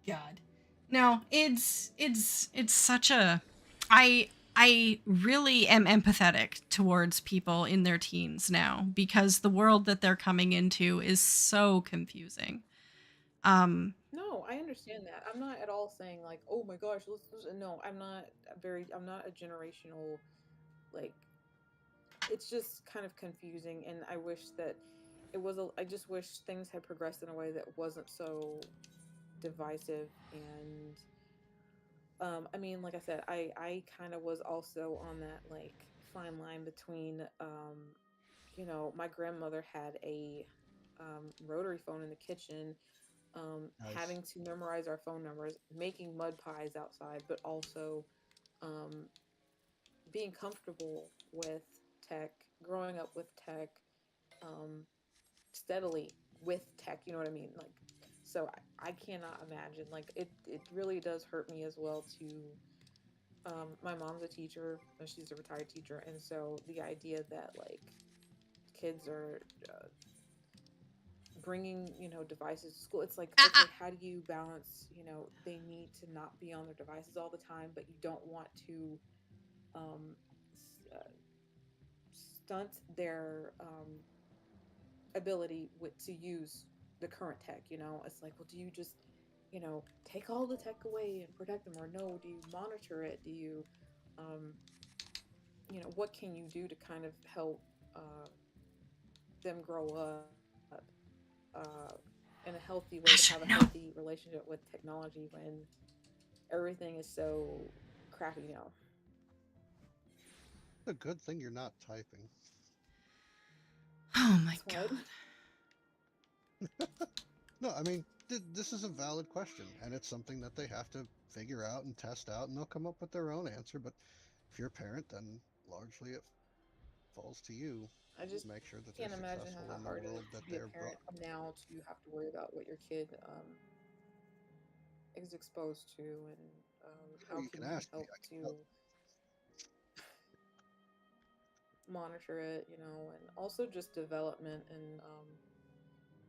god. No, it's such a I really am empathetic towards people in their teens now because the world that they're coming into is so confusing.
No, I understand that. I'm not at all saying like, oh my gosh, no, I'm not a generational, like, it's just kind of confusing. And I wish that I just wish things had progressed in a way that wasn't so divisive. And I mean, like I said, I kind of was also on that like fine line between you know, my grandmother had a rotary phone in the kitchen,
Nice.
having to memorize our phone numbers, making mud pies outside, but also um, being comfortable with tech, growing up with tech, um, steadily with tech. You know what I mean? Like, so I cannot imagine. Like, it really does hurt me as well to. My mom's a teacher, and she's a retired teacher, and so the idea that like kids are bringing, you know, devices to school, it's like, okay, how do you balance, you know, they need to not be on their devices all the time, but you don't want to um, stunt their ability to use the current tech. You know, it's like, well, do you just, you know, take all the tech away and protect them, or no, do you monitor it? Do you um, you know, what can you do to kind of help them grow up uh, in a healthy way,
I
to
should
have a
know.
healthy relationship with technology when everything is so crappy, you know?
It's a good thing you're not typing.
Oh my
It's what?
god.
No, I mean, this is a valid question, and it's something that they have to figure out and test out, and they'll come up with their own answer. But if you're a parent, then largely it falls to you
I just
to make sure that they're
can't imagine
successful
how
in the
hard it
world
is
that
to be a
they're
parent
brought.
now to have to worry about what your kid is exposed to, and
Oh,
how
you
can
can
you
ask me.
help
I can
to
help.
monitor it, you know, and also just development. And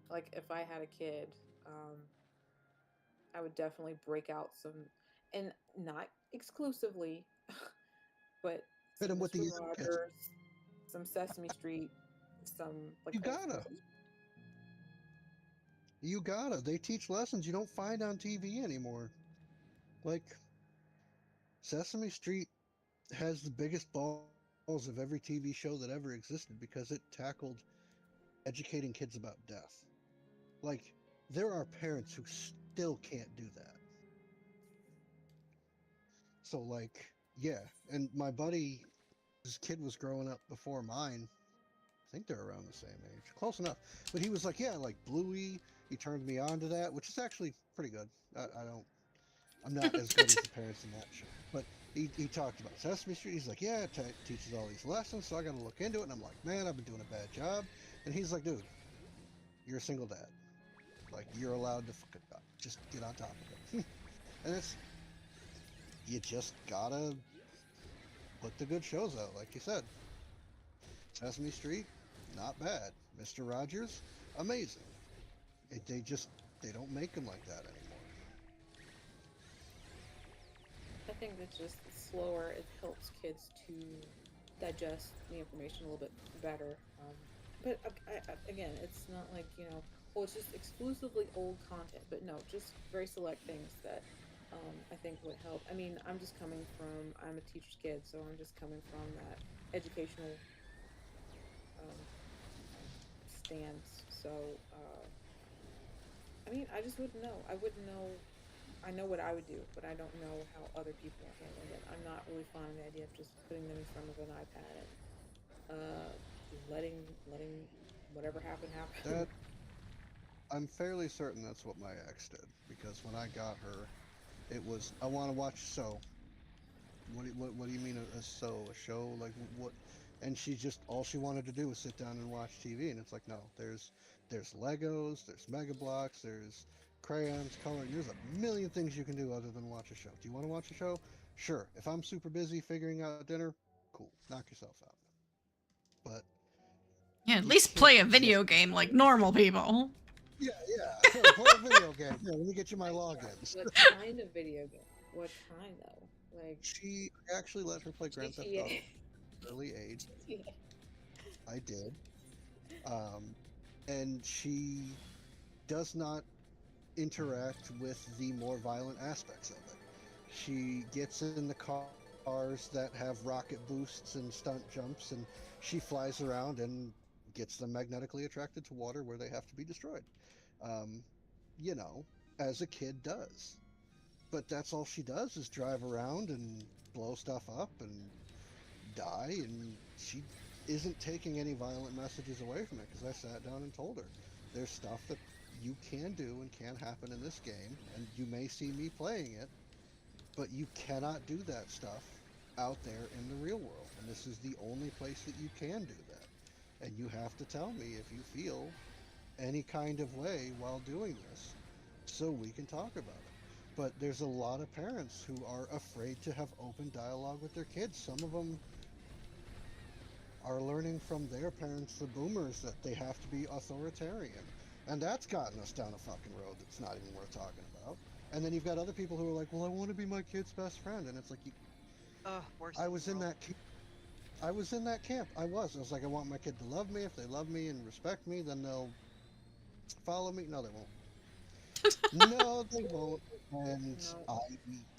like, if I had a kid, um, I would definitely break out some, and not exclusively, but
Fit
some
them with the
Mr.
young kids.
Rogers, some Sesame Street, some like
You gotta. You gotta. They teach lessons you don't find on TV anymore. Like Sesame Street has the biggest balls of every TV show that ever existed because it tackled educating kids about death. Like there are parents who still can't do that. So like, yeah, and my buddy, his kid was growing up before mine. I think they're around the same age, close enough. But he was like, yeah, like Bluey. He turned me on to that, which is actually pretty good. I don't, I'm not as good as the parents in that show, but he talked about Sesame Street. He's like, yeah, it teaches all these lessons, so I got to look into it. And I'm like, man, I've been doing a bad job. And he's like, dude, you're a single dad. Like, you're allowed to just get on top of it. And it's, you just gotta put the good shows out, like you said. Sesame Street, not bad. Mr. Rogers, amazing. They don't make them like that anymore.
I think it's just slower. It helps kids to digest the information a little bit better. But again, it's not like, well, it's just exclusively old content. But no, just very select things that I think would help. I mean, I'm a teacher's kid, so I'm just coming from that educational stance. So, I mean, I just wouldn't know. I wouldn't know. I know what I would do, but I don't know how other people are handling it. I'm not really fond of the idea of just putting them in front of an iPad and letting whatever happen happen.
That I'm fairly certain that's what my ex did, because when I got her, it was, I want to watch so. What do you mean a show? Like what? And she just, all she wanted to do was sit down and watch TV, and it's like, no, there's Legos, there's Mega Blocks, there's crayons, coloring. There's a million things you can do other than watch a show. Do you want to watch a show? Sure. If I'm super busy figuring out dinner, cool. Knock yourself out. But
Yeah, at
you
least
can't
play a
just
video game like normal people.
yeah, yeah. Play a video game. Yeah, let me get you my logins.
What kind of video game? What kind though? Like
She I actually let her play Grand Theft Auto
GTA.
early age.
Yeah.
I did. And she does not interact with the more violent aspects of it. She gets in the cars that have rocket boosts and stunt jumps, and she flies around and gets them magnetically attracted to water where they have to be destroyed. Um, you know, as a kid does. But that's all she does is drive around and blow stuff up and die, and she isn't taking any violent messages away from it, because I sat down and told her there's stuff that you can do and can happen in this game, and you may see me playing it, but you cannot do that stuff out there in the real world, and this is the only place that you can do that, and you have to tell me if you feel any kind of way while doing this so we can talk about it. But there's a lot of parents who are afraid to have open dialogue with their kids. Some of them are learning from their parents, the boomers, that they have to be authoritarian. And that's gotten us down a fucking road that's not even worth talking about. And then you've got other people who are like, well, I want to be my kid's best friend. And it's like,
Worse.
I was in that I was in that camp. I was like, I want my kid to love me. If they love me and respect me, then they'll follow me. No, they won't. No, they won't. And
No.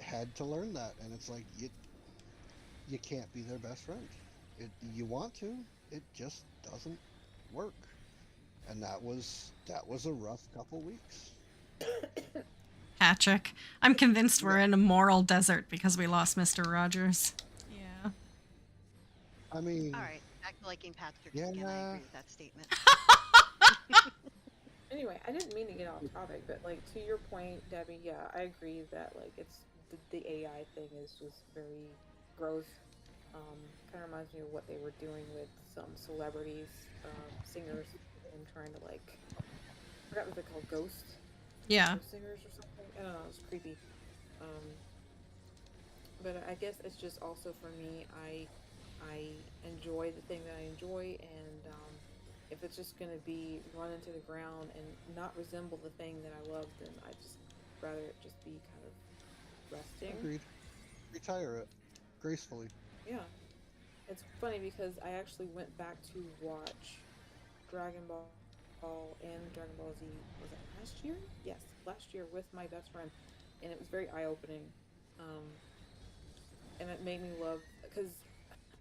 I had to learn that. And it's like, you can't be their best friend. You want to, it just doesn't work. And that was a rough couple weeks.
Patrick, I'm convinced we're in a moral desert because we lost Mr. Rogers. Yeah.
I mean,
All right, back to liking Patrick
Yeah.
again. I agree with that statement.
Anyway, I didn't mean to get off topic, but like to your point, Debbie, yeah, I agree that like it's the AI thing is just very gross. Kind of reminds me of what they were doing with some celebrities, singers, and trying to like, I forgot what they're called, ghost singers or something. I don't know, it's creepy. But I guess it's just also for me, I enjoy the thing that I enjoy, and if it's just gonna be run into the ground and not resemble the thing that I love, then I just rather it just be kind of resting.
agreed. Retire it gracefully.
Yeah. It's funny because I actually went back to watch Dragon Ball and Dragon Ball Z, was it last year? Yes, last year with my best friend, and it was very eye-opening. And it made me love, because,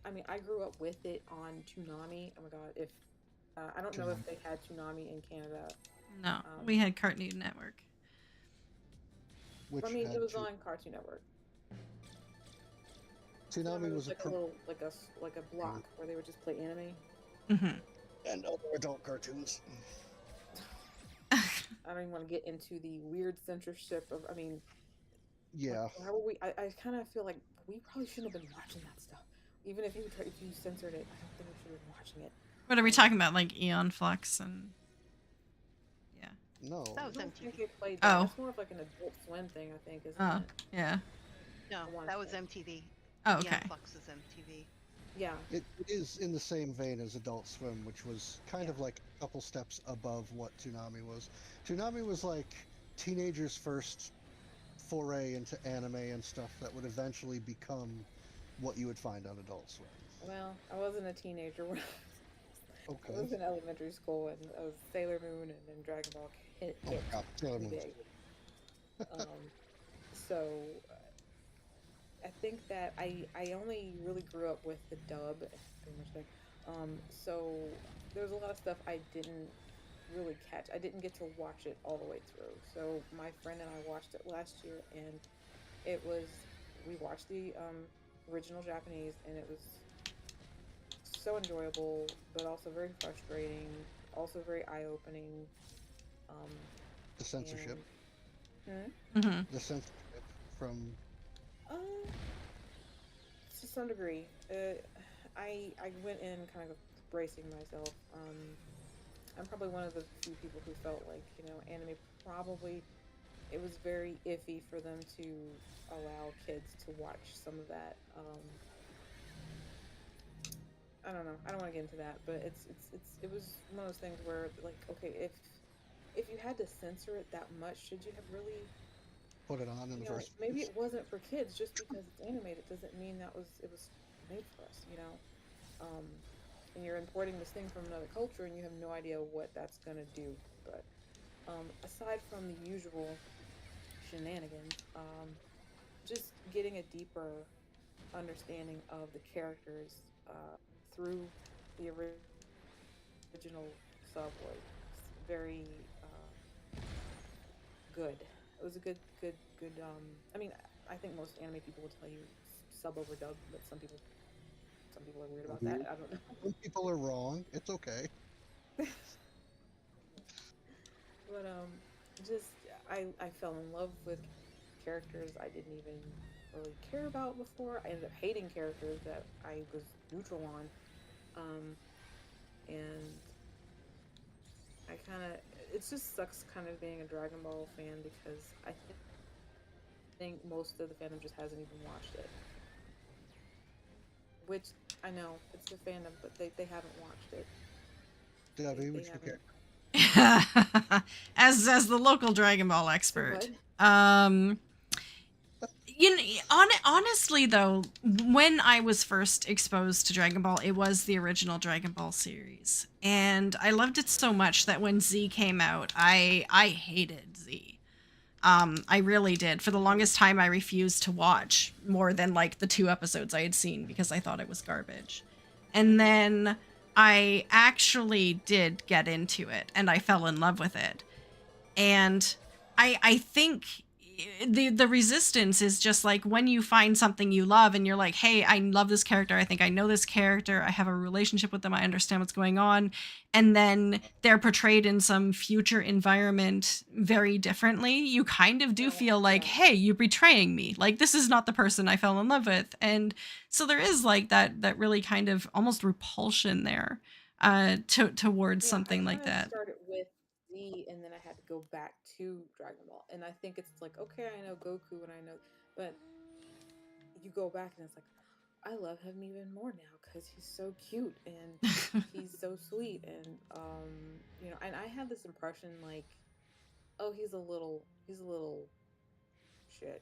I mean, I grew up with it on Toonami. Oh my god, if, I don't know if they had Toonami in Canada
No, we had Cartoon Network.
Which
I mean,
had
it was
two-
on Cartoon Network.
Tsunami was
like a little, like a block where they would just play anime.
Mm-hmm.
and other adult cartoons.
I don't even want to get into the weird censorship of. I mean,
Yeah.
how are we? I kind of feel like we probably shouldn't have been watching that stuff. Even if you censored it, I don't think we should have been watching it.
What are we talking about? Like Eon Flux and yeah.
No.
That was
I don't think
MTV.
they played that.
Oh.
That's more of like an Adult Swim thing, I think, isn't
Oh,
it?
yeah.
No,
I wanna
that was
say.
MTV.
Oh, okay.
Neon Flux was MTV.
Yeah.
It is in the same vein as Adult Swim, which was kind of like a couple steps above what Toonami was. Toonami was like teenagers' first foray into anime and stuff that would eventually become what you would find on Adult Swim.
Well, I wasn't a teenager when I
Okay.
was in elementary school, and I was Sailor Moon, and then Dragon Ball hit
Oh god, Sailor Moon.
big. So I think that I only really grew up with the dub, pretty much like, so there's a lot of stuff I didn't really catch. I didn't get to watch it all the way through. So my friend and I watched it last year, and we watched the original Japanese, and it was so enjoyable, but also very frustrating, also very eye-opening.
The censorship.
Mm-hmm.
The censorship from
To some degree. I went in kind of bracing myself. I'm probably one of the few people who felt like, anime probably, it was very iffy for them to allow kids to watch some of that. I don't know. I don't want to get into that, but it was one of those things where, like, okay, if you had to censor it that much, should you have really
put it on in the first
maybe
place.
it wasn't for kids just because it's animated doesn't mean it was made for us, and you're importing this thing from another culture and you have no idea what that's going to do. But aside from the usual shenanigans, just getting a deeper understanding of the characters through the original sub was very good. It was a good. I mean, I think most anime people will tell you sub over dub, but some people are weird about that. I don't know.
Some people are wrong. It's okay.
But just I fell in love with characters I didn't even really care about before. I ended up hating characters that I was neutral on, and it just sucks kind of being a Dragon Ball fan because I think most of the fandom just hasn't even watched it. Which I know it's the fandom, but they haven't watched it.
Debbie, would you care?
as the local Dragon Ball expert.
What?
Honestly though, when I was first exposed to Dragon Ball, it was the original Dragon Ball series, and I loved it so much that when Z came out, I hated Z. I really did. For the longest time, I refused to watch more than like the 2 episodes I had seen because I thought it was garbage. And then I actually did get into it, and I fell in love with it. And I think the resistance is just like when you find something you love and you're like, hey, I love this character. I think I know this character. I have a relationship with them. I understand what's going on. And then they're portrayed in some future environment very differently. You kind of do feel like, hey, you're betraying me. Like, this is not the person I fell in love with. And so there is like that really kind of almost repulsion there towards something like that.
I started with Z, and then I had to go back to Dragon Ball, and I think it's like, okay, I know Goku, and I know, but you go back and it's like, I love him even more now because he's so cute and he's so sweet, and and I had this impression like, oh, he's a little shit,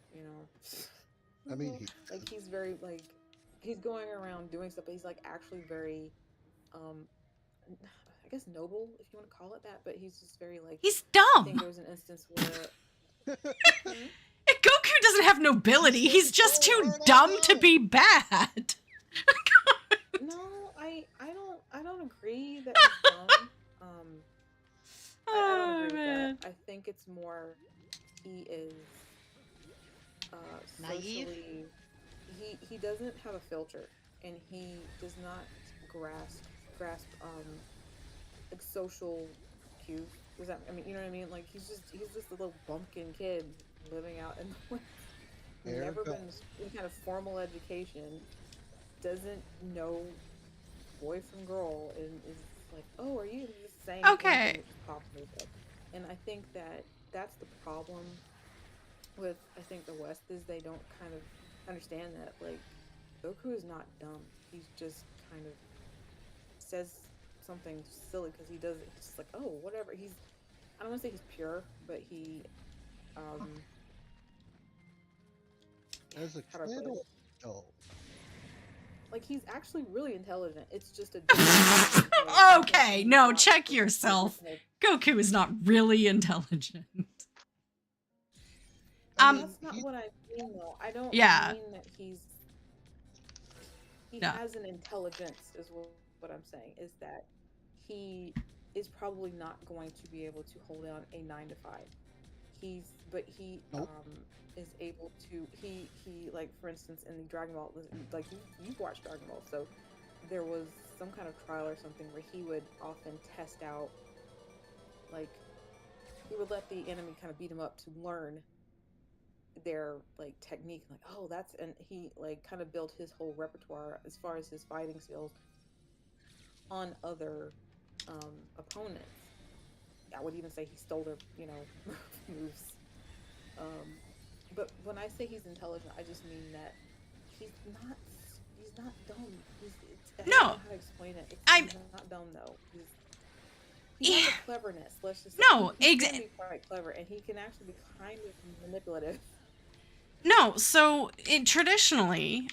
I mean,
like he's very like he's going around doing stuff, but he's like actually very I guess noble, if you want to call it that, but he's just very like,
he's
I think
dumb.
there was an instance where
Goku doesn't have nobility. He's just too dumb to be bad.
no, I don't agree that he's dumb. I don't agree with
God.
I think it's more he is
Naive?
socially he doesn't have a filter, and he does not grasp like social cues. Does that, I mean, you know what I mean? Like he's just a little bumpkin kid living out in the woods,
Air
never
go.
been in kind of formal education, doesn't know boy from girl, and is like, oh, are you just saying anything
Okay.
that just pops in his head? And I think that that's the problem with, I think, the West, is they don't kind of understand that, like, Goku is not dumb. He's just kind of says something silly because he does it. He's just like, oh, whatever. I don't want to say he's pure, but he um
As a
how do I
kid
put
or
it?
adult?
Like, he's actually really intelligent. It's just a different
Okay, no, check yourself. Goku is not really intelligent.
I
Um,
mean,
That's not
he,
what I mean, though. I don't
Yeah.
mean that he
No.
has an intelligence, is what I'm saying, is that he is probably not going to be able to hold down a 9 to 5. But he
Nope.
is able to, he like, for instance, in the Dragon Ball, like, you've watched Dragon Ball, so there was some kind of trial or something where he would often test out, like, he would let the enemy kind of beat him up to learn their, like, technique, like, oh, that's, and he, like, kind of built his whole repertoire as far as his fighting skills on other opponents. I would even say he stole their, moves. But when I say he's intelligent, I just mean that he's not dumb. I don't know
No.
how to explain it.
I'm-
He's not dumb, though. He has a cleverness. Let's just say
No,
he can be quite clever, and he can actually be kind of manipulative.
No, so traditionally,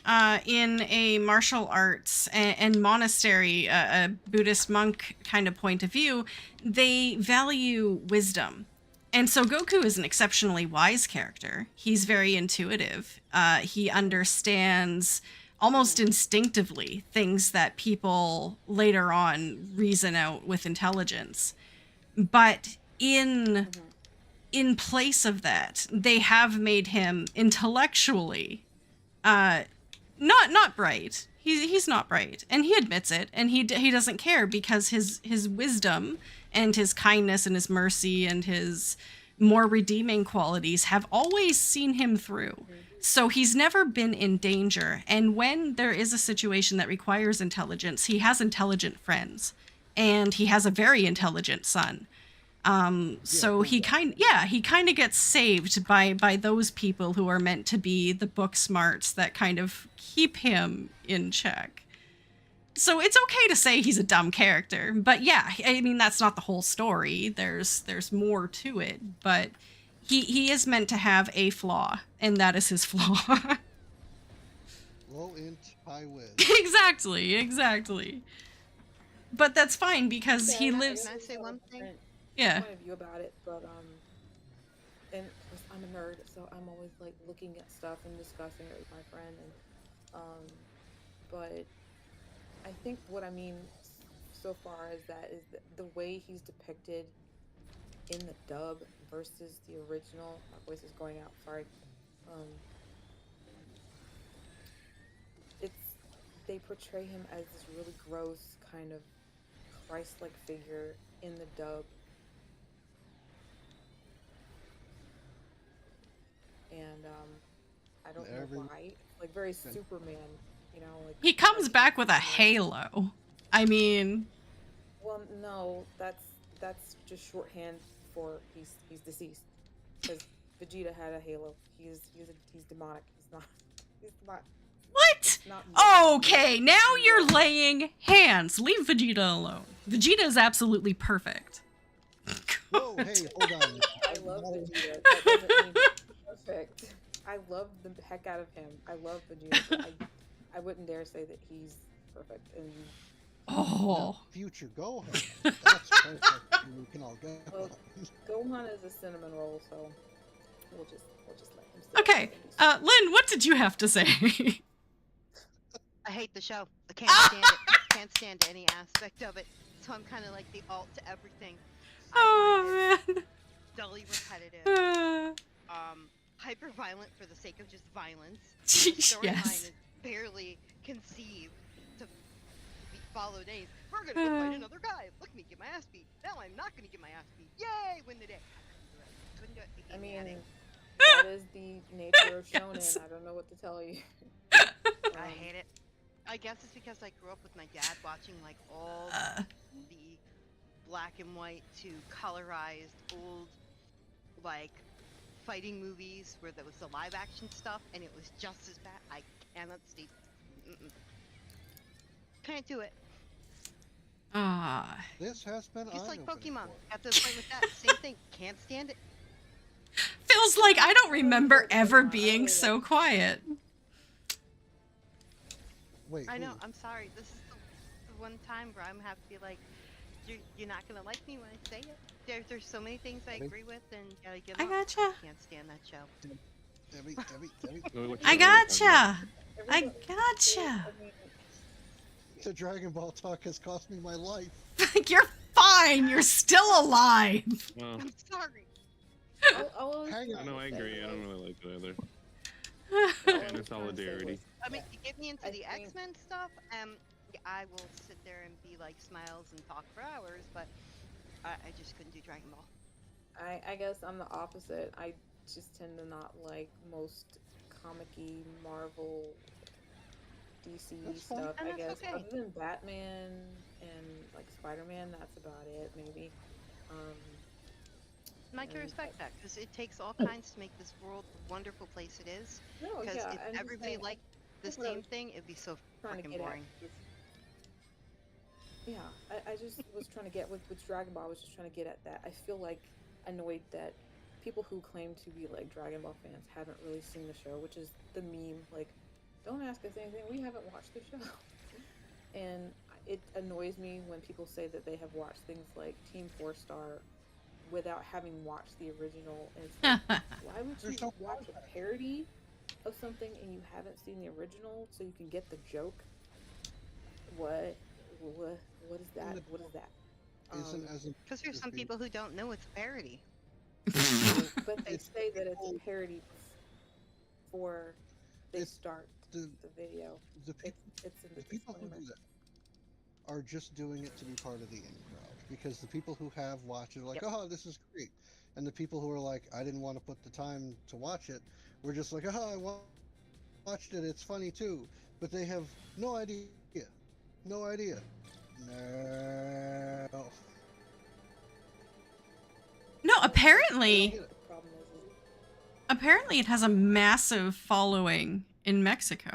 in a martial arts and monastery, a Buddhist monk kind of point of view, they value wisdom. And so Goku is an exceptionally wise character. He's very intuitive. He understands almost instinctively things that people later on reason out with intelligence. But in place of that, they have made him intellectually not bright. He's not bright, and he admits it, and he doesn't care, because his wisdom and his kindness and his mercy and his more redeeming qualities have always seen him through. So he's never been in danger, and when there is a situation that requires intelligence, he has intelligent friends, and he has a very intelligent son. So he kind of gets saved by those people who are meant to be the book smarts that kind of keep him in check. So it's okay to say he's a dumb character, but yeah, I mean, that's not the whole story. There's more to it, but he is meant to have a flaw, and that is his flaw.
low int, high whiz.
Exactly. But that's fine, because he lives.
Can I say one thing?
Yeah.
Point of view about it, but and I'm a nerd, so I'm always, like, looking at stuff and discussing it with my friend, and but I think what I mean so far is the way he's depicted in the dub versus the original. My voice is going out. Sorry. They portray him as this really gross kind of Christ-like figure in the dub. And I don't know why. Like, very Superman, like,
He comes back with a halo. I mean,
well, no, that's just shorthand for he's deceased. Because Vegeta had a halo. He's demonic. He's not.
what?
Not
Okay, now you're laying hands. Leave Vegeta alone. Vegeta is absolutely perfect.
Whoa, hey, hold on.
I love Vegeta. That doesn't mean perfect. I love the heck out of him. I love Vegeta. But I wouldn't dare say that he's perfect. And
Oh.
Future Gohan. That's perfect. We can all go.
well, Gohan is a cinnamon roll, so we'll just let him stay.
Okay, Lynn, what did you have to say?
I hate the show. I can't stand it. Can't stand any aspect of it. So I'm kind of like the alt to everything.
Oh man.
dully repetitive,
Uh,
hyper violent for the sake of just violence. The storyline
yes.
is barely conceived to be followed days. We're gonna go fight another guy. Look at me get my ass beat. No, I'm not gonna get my ass beat. Yay, win the day. I couldn't do it. It
I
gave me a
mean,
headache.
that is the nature of shonen.
Yes.
I don't know what to tell you.
I hate it. I guess it's because I grew up with my dad watching like all
Uh,
the black and white to colorized old like fighting movies where there was the live action stuff and it was just as bad. I cannot stay. Can't do it.
This has been
Just like
eye-opening
Pokemon.
for me.
Got to the point with that. Same thing. Can't stand it.
feels like I don't remember ever
Pokemon.
being so quiet.
Wait,
I know.
who?
I'm sorry. This is the one time where I'm gonna have to be like, you're not gonna like me when I say it. There's so many things I
Debbie?
agree with, and gotta give
I
up.
gotcha.
Can't stand that show.
Debbie.
I gotcha. I gotcha.
The Dragon Ball talk has cost me my life.
You're fine. You're still alive.
Well,
I'm sorry.
Hang on.
no, I agree. I don't really like it either.
All
Kind
I'm
of
trying to say
solidarity.
was,
I mean, you get me into
I
the
think-
X-Men stuff, I will sit there and be like smiles and talk for hours, but I just couldn't do Dragon Ball.
I guess I'm the opposite. I just tend to not like most comic-y Marvel DC
That's fine.
stuff.
And
I
that's
guess
okay.
other than Batman and like Spider-Man, that's about it maybe.
And I can
And
respect that because it takes all kinds to make this world the wonderful place it is.
No,
Because
yeah,
if
I'm just
everybody
saying,
liked the
that's what I
same
was
thing, it'd be so
trying to
freaking
get
boring.
at. Yeah, I just was trying to get with Dragon Ball. I was just trying to get at that. I feel like annoyed that people who claim to be like Dragon Ball fans haven't really seen the show, which is the meme. Like, don't ask us anything. We haven't watched the show, and it annoys me when people say that they have watched things like Team 4 Star without having watched the original. And it's like, why would
There's
you
no
watch a parody of something and you haven't seen the original so you can get the joke? What is that?
the-
What is that?
Isn't as a
Because there's some people who don't know it's a parody.
But they
It's
say that it's a
people-
parody before they
It's
start
the
the video.
the people
It's in
the
the
people who
disclaimer.
do that are just doing it to be part of the in crowd, because the people who have watched it are like,
Yep.
oh, this is great, and the people who are like, I didn't want to put the time to watch it, were just like, oh, watched it, it's funny too, but they have no idea. No.
No, apparently
Get it.
The problem is
apparently it has a massive following in Mexico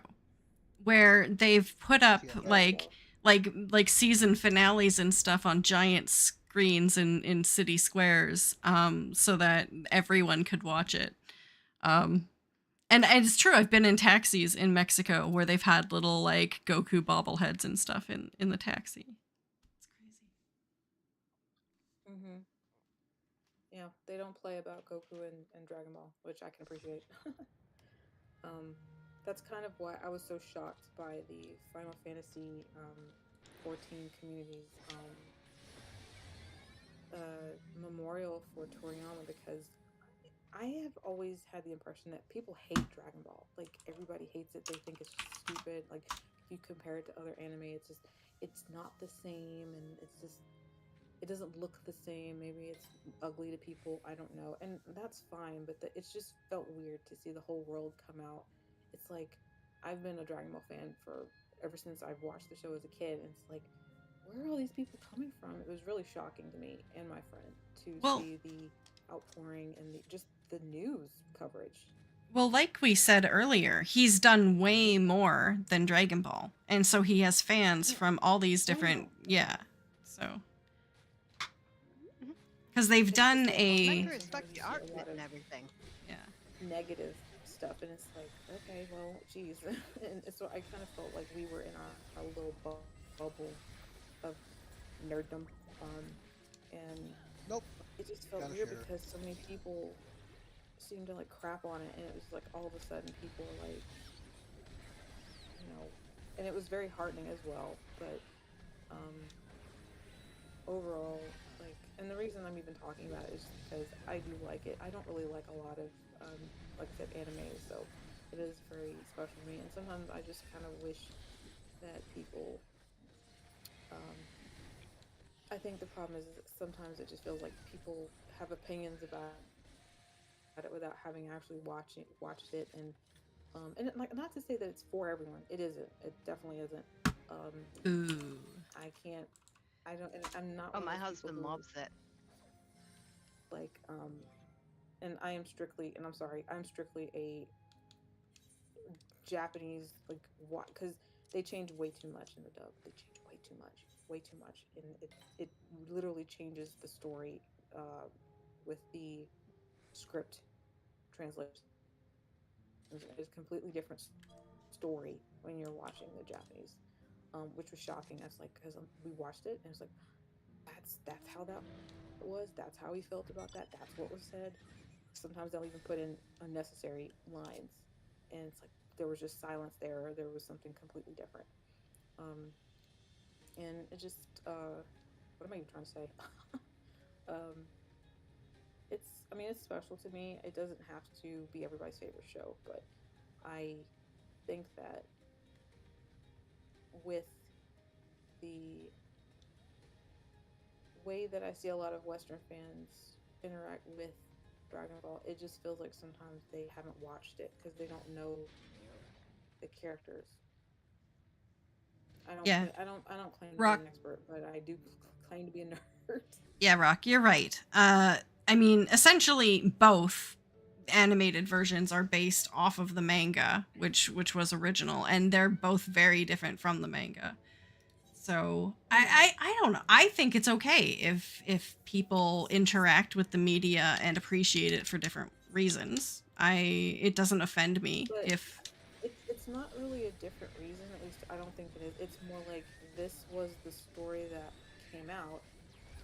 where they've put up
Yeah.
like season finales and stuff on giant screens in city squares so that everyone could watch it. And it's true, I've been in taxis in Mexico where they've had little like Goku bobbleheads and stuff in the taxi. It's crazy.
Mm-hmm. Yeah, they don't play about Goku and Dragon Ball, which I can appreciate. That's kind of why I was so shocked by the Final Fantasy 14 community's memorial for Toriyama, because I have always had the impression that people hate Dragon Ball. Like, everybody hates it. They think it's just stupid. Like, if you compare it to other anime, it's not the same, and it doesn't look the same. Maybe it's ugly to people. I don't know. And that's fine, but it's just felt weird to see the whole world come out. It's like, I've been a Dragon Ball fan ever since I've watched the show as a kid, and it's like, where are all these people coming from? It was really shocking to me and my friend to see the outpouring and just the news coverage.
Well, like we said earlier, he's done way more than Dragon Ball. And so he has fans from all these different, so. Because they've done
I
a,
can respect the art of it and everything.
Negative stuff, and it's like, okay, well, geez. And so I kind of felt like we were in our little bubble of nerddom, and
Nope.
it just felt
Gotta
weird
share.
because so many people seemed to like crap on it, and it was like all of a sudden people were like, and it was very heartening as well. But overall, like, and the reason I'm even talking about it is because I do like it. I don't really like a lot of, like I said, anime, so it is very special to me. And sometimes I just kind of wish that people, um, I think the problem is that sometimes it just feels like people have opinions about it without having actually watched it, and like, not to say that it's for everyone. It isn't. It definitely isn't. Um,
Ooh.
I can't. I don't. And I'm not
Oh,
one of
my
those people
husband
who
loves it.
like. And I am strictly, and I'm sorry, I'm strictly a Japanese, like, what? Because they change way too much in the dub. They change way too much, and it literally changes the story, uh, with the script translation. It's a completely different story when you're watching the Japanese, which was shocking. I was like, because we watched it, and it's like, that's how that was. That's how he felt about that. That's what was said. Sometimes they'll even put in unnecessary lines, and it's like there was just silence there, or there was something completely different. Um, and it just, what am I even trying to say? um, I mean, it's special to me. It doesn't have to be everybody's favorite show, but I think that with the way that I see a lot of Western fans interact with Dragon Ball, it just feels like sometimes they haven't watched it because they don't know the characters.
Yeah,
I don't claim to be
Rock.
an expert, but I do claim to be a nerd.
Yeah, Rock, you're right. I mean, essentially both animated versions are based off of the manga, which was original, and they're both very different from the manga. So I don't know. I think it's okay if people interact with the media and appreciate it for different reasons. It doesn't offend me
But
if
it's not really a different reason. At least I don't think it is. It's more like this was the story that came out,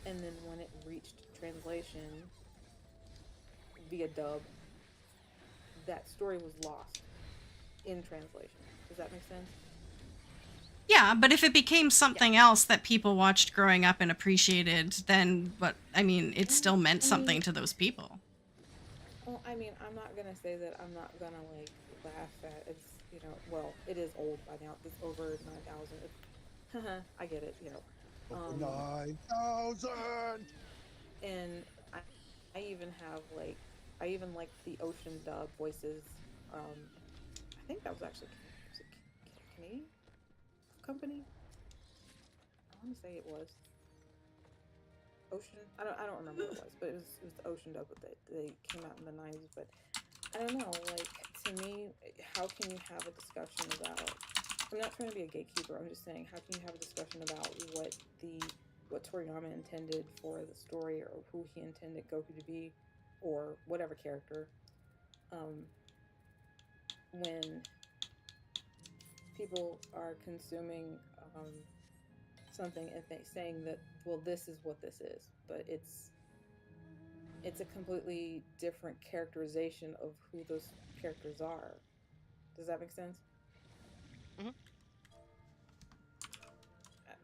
and then when it reached translation via dub, that story was lost in translation. Does that make sense?
yeah, but if it became
Yeah.
something else that people watched growing up and appreciated, then what I mean, it still meant
I
something
mean,
to those people.
well, I mean, I'm not gonna say that I'm not gonna like laugh at it's, well, it is old by now. It's over 9,000. I get it,
Over
Um,
9,000!
and I, I even have like, I even like the ocean dub voices. I think that was actually, was it Canadian company? I want to say it was Ocean. I don't remember what it was, but it was the Ocean dub that they came out in the 90s. But I don't know, like, to me, how can you have a discussion about, I'm not trying to be a gatekeeper, I'm just saying, how can you have a discussion about what Toriyama intended for the story, or who he intended Goku to be, or whatever character, um, when people are consuming, something and saying that, well, this is what this is, but it's a completely different characterization of who those characters are. Does that make sense?
Hmm.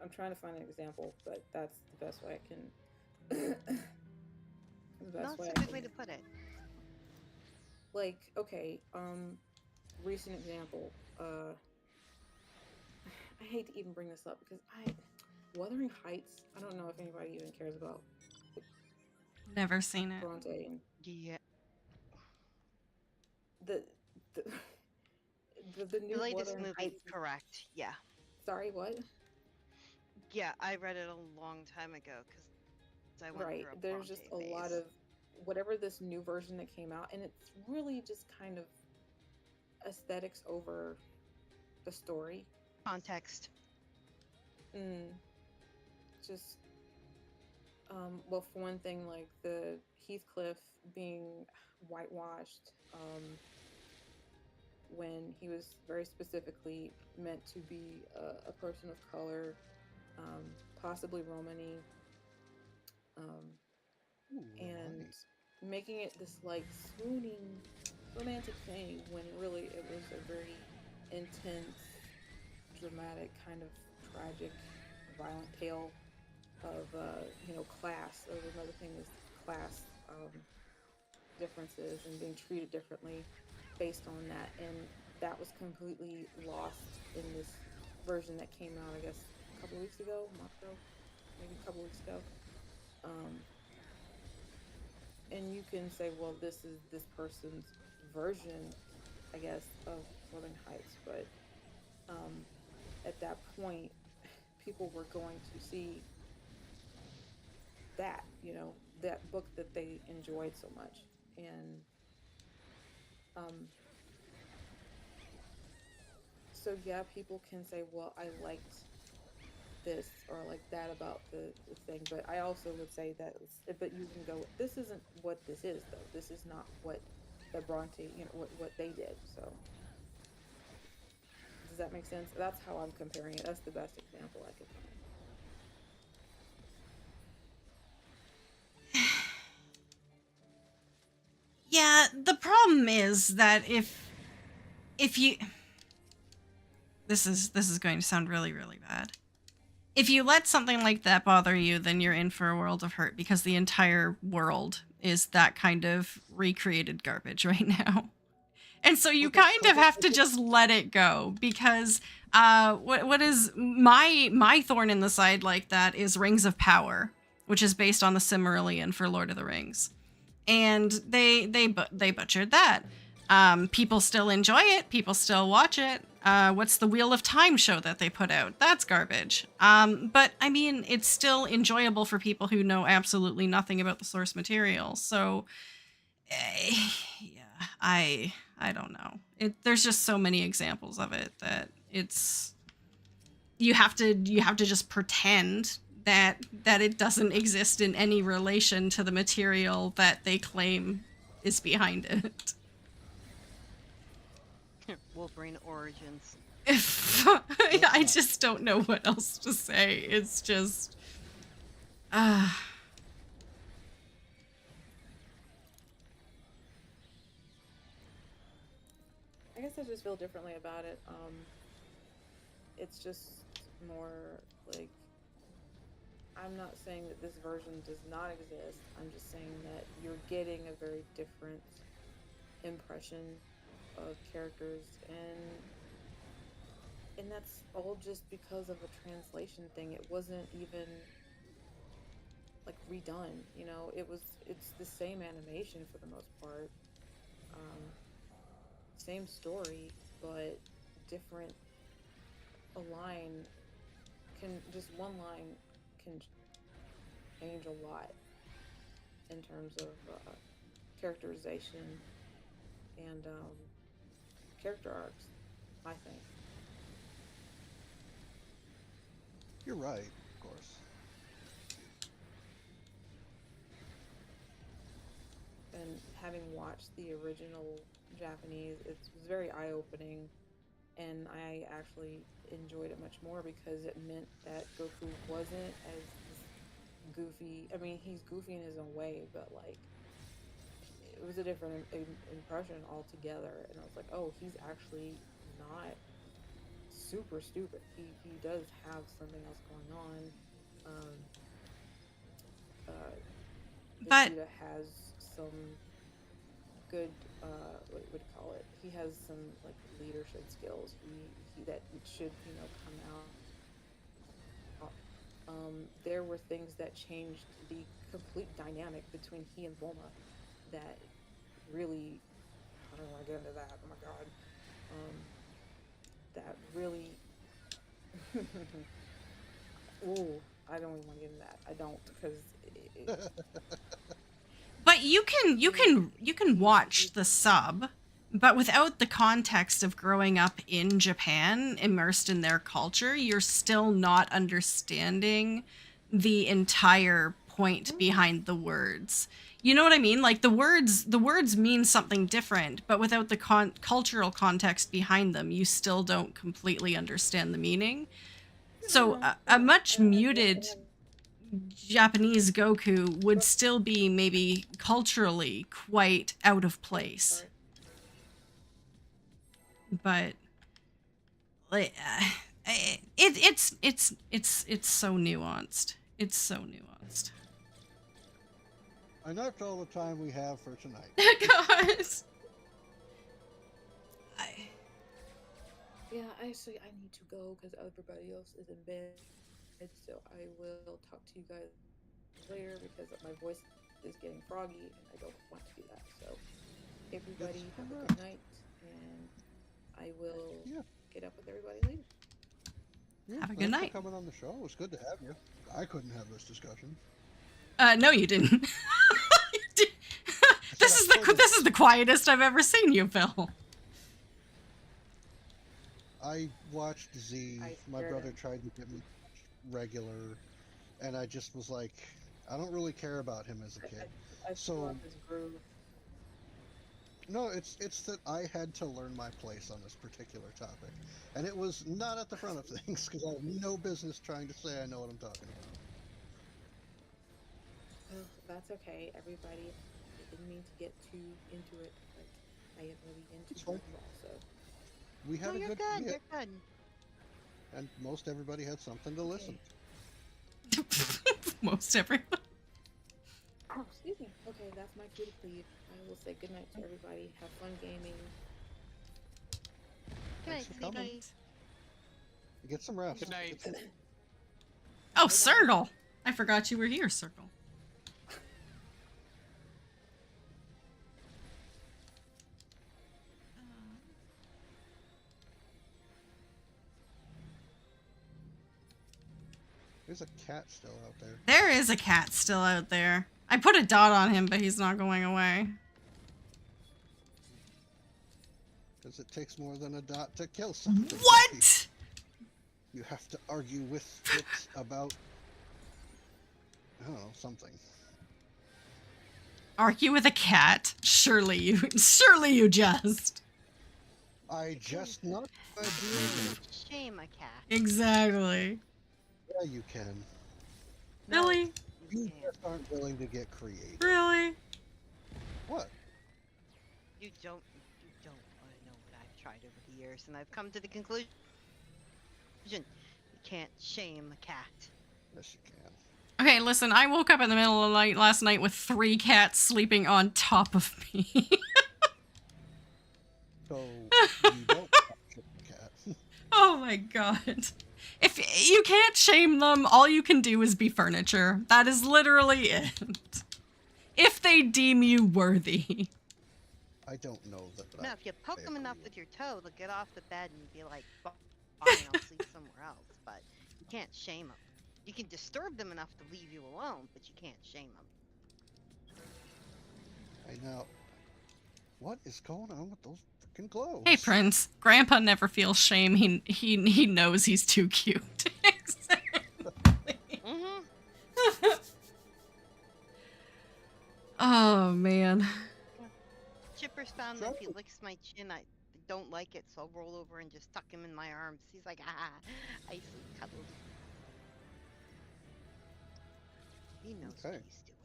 I'm trying to find an example, but that's the best way I can. The
No,
best way
it's a
I
good
can.
way to put it.
Like, okay, recent example. I hate to even bring this up because Wuthering Heights. I don't know if anybody even cares about
Never seen it.
Bronte and
Yeah.
the the the
The
new
latest
Wuthering
movie,
Heights.
correct. Yeah.
Sorry, what?
Yeah, I read it a long time ago because I went
Right.
through a
There's just
Bronte
a lot
phase.
of whatever this new version that came out, and it's really just kind of aesthetics over the story.
Context.
Mm, just well, for one thing, like the Heathcliff being whitewashed, when he was very specifically meant to be a person of color, um, possibly Romani, um,
Ooh,
and
Romani.
making it this like swooning romantic thing when really it was a very intense, dramatic, kind of tragic, violent tale. class. Another thing is class differences and being treated differently based on that, and that was completely lost in this version that came out, I guess, a couple of weeks ago, a month ago, maybe a couple of weeks ago. And you can say, well, this is this person's version, I guess, of Wuthering Heights, but at that point, people were going to see that, that book that they enjoyed so much. And so, yeah, people can say, well, I liked this or like that about the thing, but I also would say that but you can go, this isn't what this is, though. This is not what the Bronte, what they did. So does that make sense? That's how I'm comparing it. That's the best example I could find.
Yeah, the problem is that if you this is going to sound really, really bad. If you let something like that bother you, then you're in for a world of hurt, because the entire world is that kind of recreated garbage right now. And so you kind of have to just let it go, because what is my thorn in the side like that is Rings of Power, which is based on the Silmarillion for Lord of the Rings. And they butchered that. People still enjoy it. People still watch it. What's the Wheel of Time show that they put out? That's garbage. But I mean, it's still enjoyable for people who know absolutely nothing about the source material. So, yeah, I don't know. There's just so many examples of it that you have to just pretend that it doesn't exist in any relation to the material that they claim is behind it.
Wolverine Origins.
I just don't know what else to say. It's just I
guess I just feel differently about it. It's just more like, I'm not saying that this version does not exist. I'm just saying that you're getting a very different impression of characters, and that's all just because of a translation thing. It wasn't even like redone, it's the same animation for the most part, same story, but different. One line can change a lot in terms of characterization and character arcs, I think.
You're right, of course.
And having watched the original Japanese, it was very eye-opening, and I actually enjoyed it much more because it meant that Goku wasn't as goofy. I mean, he's goofy in his own way, but like, it was a different impression altogether. And I was like, oh, he's actually not super stupid. He does have something else going on.
But
Vegeta has some good what would you call it? He has some like leadership skills. He that should come out. There were things that changed the complete dynamic between he and Bulma that really, I don't want to get into that. Oh my god. That really. Ooh, I don't even want to get into that. I don't, because.
But you can watch the sub, but without the context of growing up in Japan, immersed in their culture, you're still not understanding the entire point behind the words. You know what I mean? Like the words mean something different, but without the cultural context behind them, you still don't completely understand the meaning. So a much muted Japanese Goku would still be maybe culturally quite out of place. But like it's so nuanced. It's so nuanced.
And that's all the time we have for tonight.
Guys.
Yeah, actually, I need to go because everybody else is in bed. So I will talk to you guys later because my voice is getting froggy and I don't want to do that. So everybody have a good night and I will get up with everybody later.
Yeah,
Have a good
thanks
night.
for coming on the show. It was good to have you. I couldn't have this discussion.
No, you didn't. You did- this is the quietest I've ever seen you, Phil.
I watched Z. My
scared
brother
him.
tried to get me regular, and I just was like, I don't really care about him as a kid.
I
So-
threw off his groove.
No, it's that I had to learn my place on this particular topic, and it was not at the front of things because I have no business trying to say I know what I'm talking about.
Well, that's okay. Everybody, I didn't mean to get too into it, but I am really into
It's fine.
football, so.
We had
No,
a
you're
good,
good.
we had-
You're good.
and most everybody had something to listen.
Most everyone.
Oh, excuse me. Okay, that's my cue to leave. I will say goodnight to everybody. Have fun gaming.
Good night,
Thanks for coming.
sweetie.
Get some rest.
Good night.
Get some-
Oh, Circle. I forgot you were here, Circle.
There's a cat still out there.
There is a cat still out there. I put a dot on him, but he's not going away.
Because it takes more than a dot to kill something.
What?
You have to argue with it about, I don't know, something.
Argue with a cat? Surely you just.
I just not
You
idea.
can shame a cat.
Exactly.
Yeah, you can.
Really?
You
You
just aren't willing to get creative.
Really?
What?
You don't want to know what I've tried over the years, and I've come to the conclusion you can't shame a cat.
Yes, you can.
Okay, listen, I woke up in the middle of the night last night with 3 cats sleeping on top of me.
So you don't touch a cat.
Oh my god. If you can't shame them, all you can do is be furniture. That is literally it. If they deem you worthy.
I don't know that.
No,
I
if you poke them
agree
enough
with
with your toe, they'll get off the bed and be like, fine, I'll sleep somewhere else. But you can't shame them. You can disturb them enough to leave you alone, but you can't shame them.
I know. What is going on with those freaking gloves?
Hey Prince, Grandpa never feels shame. He knows he's too cute. Exactly.
Mm-hmm.
Oh man.
Chipper's found that if he licks my chin, I don't like it, so I'll roll over and just tuck him in my arms. He's like, icy cuddles. He knows what
Okay.
he's doing.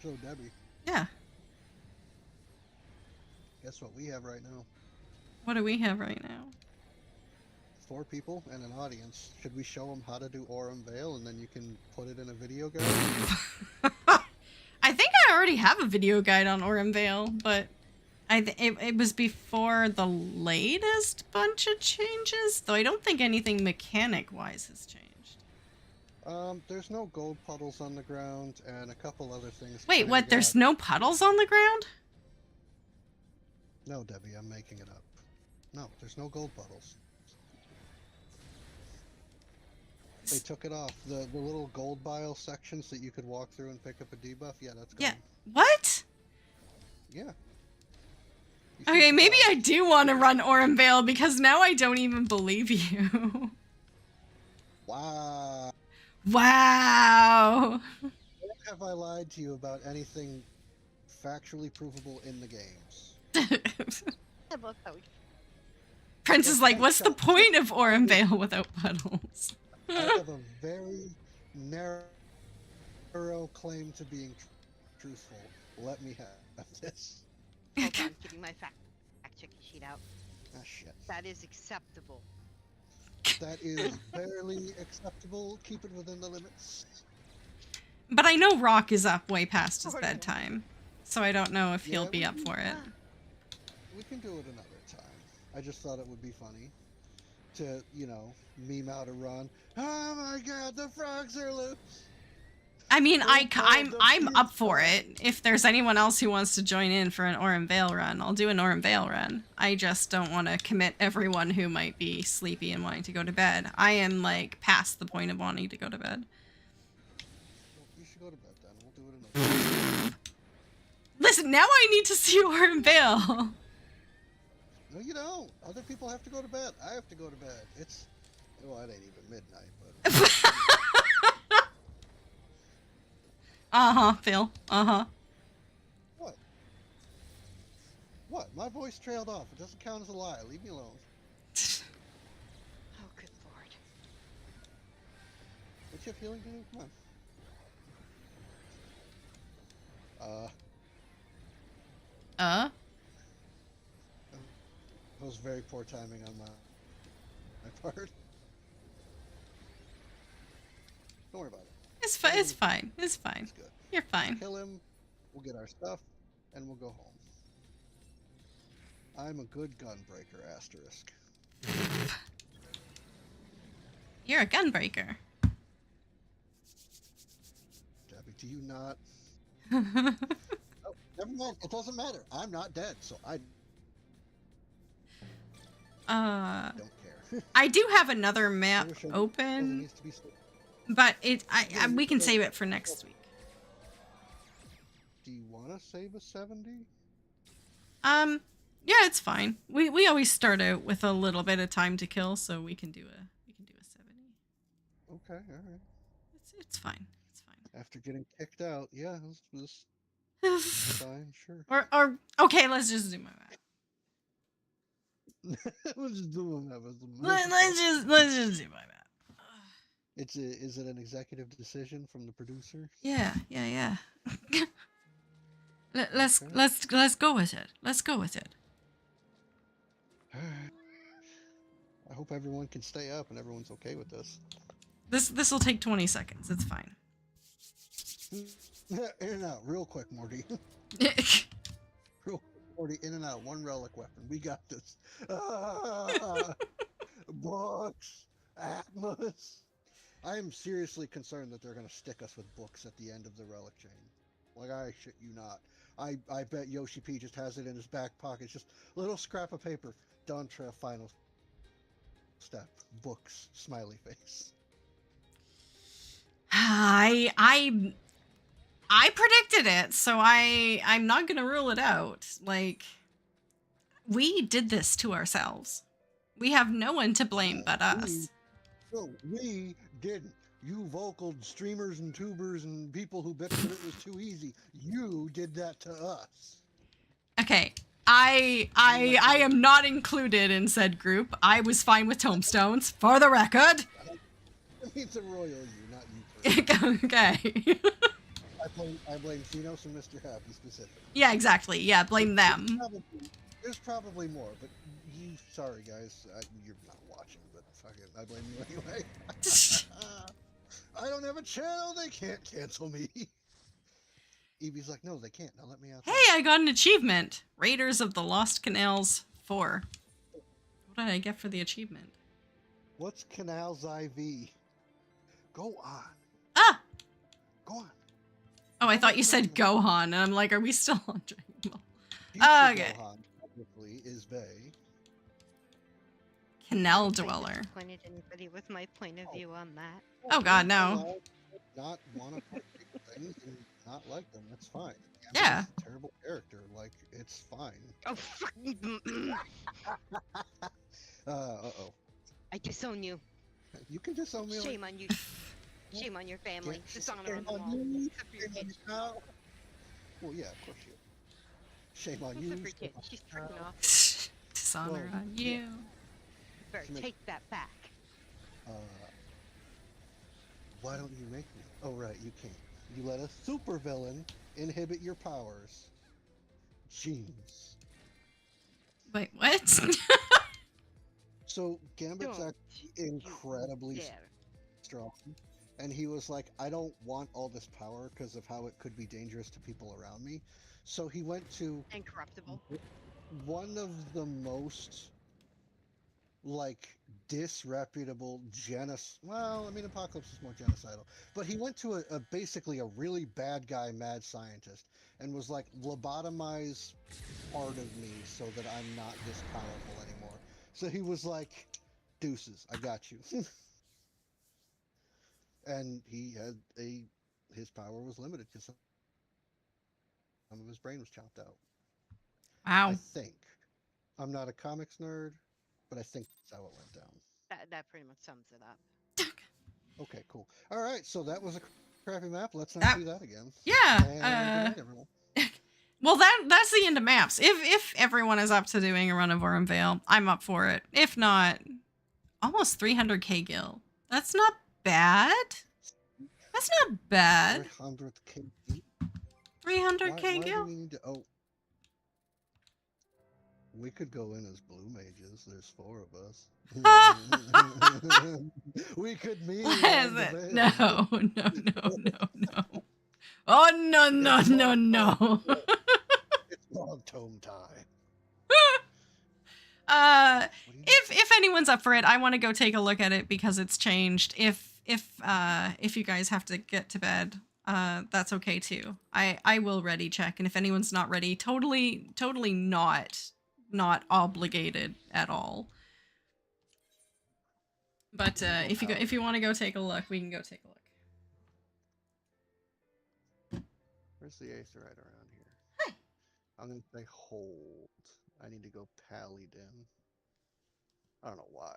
So Debbie,
Yeah.
guess what we have right now?
What do we have right now?
4 people and an audience. Should we show them how to do Aurum Veil and then you can put it in a video guide?
I think I already have a video guide on Aurum Vale, but it was before the latest bunch of changes, though I don't think anything mechanic-wise has changed.
There's no gold puddles on the ground and a couple other things.
Wait,
kinda
what? There's
got-
no puddles on the ground?
No, Debbie, I'm making it up. No, there's no gold puddles. They took it off. The little gold bile sections that you could walk through and pick up a debuff, yeah, that's gone.
Yeah. What?
Yeah. You should
Okay,
be
maybe I
glad.
do want to run Aurum Vale because now I don't even believe you.
Wow.
Wow.
When have I lied to you about anything factually provable in the games?
I love how he
Prince is like, what's the point of Aurum Vale without puddles?
I have a very narrow claim to being truthful. Let me have this.
Hold on, getting my fact check the sheet out.
Ah, shit.
That is acceptable.
That is barely acceptable. Keep it within the limits.
But I know Rock is up way past his
Oh, no.
bedtime, so I don't know if he'll
Yeah,
be up for it.
We can do it another time. I just thought it would be funny to, you know, meme out a run. Oh my god, the frogs are loose!
I mean,
Oh, God,
I'm
the
up for
pizza.
it. If there's anyone else who wants to join in for an Oran Vale run, I'll do an Oran Vale run. I just don't want to commit everyone who might be sleepy and wanting to go to bed. I am, like, past the point of wanting to go to bed.
Well, you should go to bed then. We'll do it another time.
Listen, now I need to see Oran Vale.
No, you don't. Other people have to go to bed. I have to go to bed. It's, well, it ain't even midnight, but...
Uh-huh, Phil. Uh-huh.
What? What? My voice trailed off. It doesn't count as a lie. Leave me alone.
Oh, good lord.
What you have healing to do? Come on. That was very poor timing on my part. Don't worry about it.
It's fine. It's fine. It's fine.
It's good.
You're fine.
Kill him. We'll get our stuff, and we'll go home. I'm a good gunbreaker, asterisk.
You're a gunbreaker.
Debbie, do you not? Oh, never mind. It doesn't matter. I'm not dead, so I don't care.
I do have another map
Wish I wasn't
open,
needs to be saved.
but we can save it for next week.
Do you want to save a 70?
Yeah, it's fine. We always start out with a little bit of time to kill, so we can do a 70.
Okay, all right.
It's fine. It's
After getting kicked out, yeah, this
fine.
fine, sure.
or okay, let's just do my map.
Let's just do one of us.
Let's just do my map.
Is it an executive decision from the producer?
Yeah. Let's go with it. Let's go with it.
I hope everyone can stay up and everyone's okay with this.
This will take 20 seconds. It's fine.
In and out, real quick, Morty. Real quick, Morty, in and out. One relic weapon. We got this. Books. Atlas. I am seriously concerned that they're going to stick us with books at the end of the relic chain. Like, I shit you not. I bet Yoshi P just has it in his back pocket. It's just a little scrap of paper. Dontra final step. Books. Smiley face.
I predicted it, so I'm not gonna rule it out. Like, we did this to ourselves. We have no one to blame but us.
No, we didn't. You vocal streamers and tubers and people who bitched that it was too easy. You did that to us.
Okay, I am not included in said group. I was fine with tombstones, for the record.
I mean, to royal you, not you.
Okay.
I blame Xenos and Mr. Happy specifically.
Yeah, exactly. Yeah, blame them.
There's probably more, but you, sorry guys, you're not watching, but fuck it, I blame you anyway. I don't have a channel, they can't cancel me. Evie's like, no, they can't. Now let me out.
Hey, I got an achievement. Raiders of the Lost Canals 4. What did I get for the achievement?
What's Canals IV? Go on.
Ah!
Go on.
Oh, I thought you said Gohan, and I'm like, are we still on Dragon Ball? Okay.
Gohan, technically, is Bay.
Canal
I
Dweller.
disappointed anybody with my point of view on that.
Oh god, no.
Not want to partake in things and not like them. That's fine.
Yeah.
He's a terrible character. Like, it's fine.
Oh, fucking.
Uh-oh.
I disown you.
You can disown me.
Shame on you. Shame on your family. Dishonor on
Shame
the
on
wall.
you.
Except for your
Shame on
kid.
you now. Well, yeah, of course you. Shame on you.
Except for your kid. She's freaking off.
Dishonor
Whoa.
on you.
Better
She make-
take that back.
Why don't you make me? Oh, right, you can't. You let a supervillain inhibit your powers. Genius.
Wait, what?
So Gambit's
Don't
actually
you
incredibly
dare.
strong, and he was like, I don't want all this power because of how it could be dangerous to people around me. So he went to
Incorruptible.
one of the most like disreputable well, I mean, Apocalypse is more genocidal, but he went to a basically a really bad guy mad scientist and was like, lobotomize part of me so that I'm not this powerful anymore. So he was like, deuces, I got you. And he had his power was limited because some of his brain was chopped out. I
Wow.
think. I'm not a comics nerd, but I think that's how it went down.
That pretty much sums it up.
Okay, cool. All right, so that was a crappy map. Let's not
That-
do that again.
Yeah.
And good night, everyone.
Well, that's the end of maps. If everyone is up to doing a run of Aurum Vale, I'm up for it. If not, almost 300k gil. That's not bad. That's not bad.
300 KD.
300k
Why do
gil.
we need to? Oh, we could go in as blue mages. There's 4 of us. We could meet.
What is it? No. Oh no.
It's long tome time.
Uh,
What do you
if anyone's up for it, I want to go take a look at it because it's changed. If you guys have to get to bed, that's okay too. I will ready check, and if anyone's not ready, totally not obligated at all. But if you want to go take a look, we can go take a look.
Where's the Aetherite around here?
Hi.
I'm gonna say hold. I need to go Paladin. I don't know why.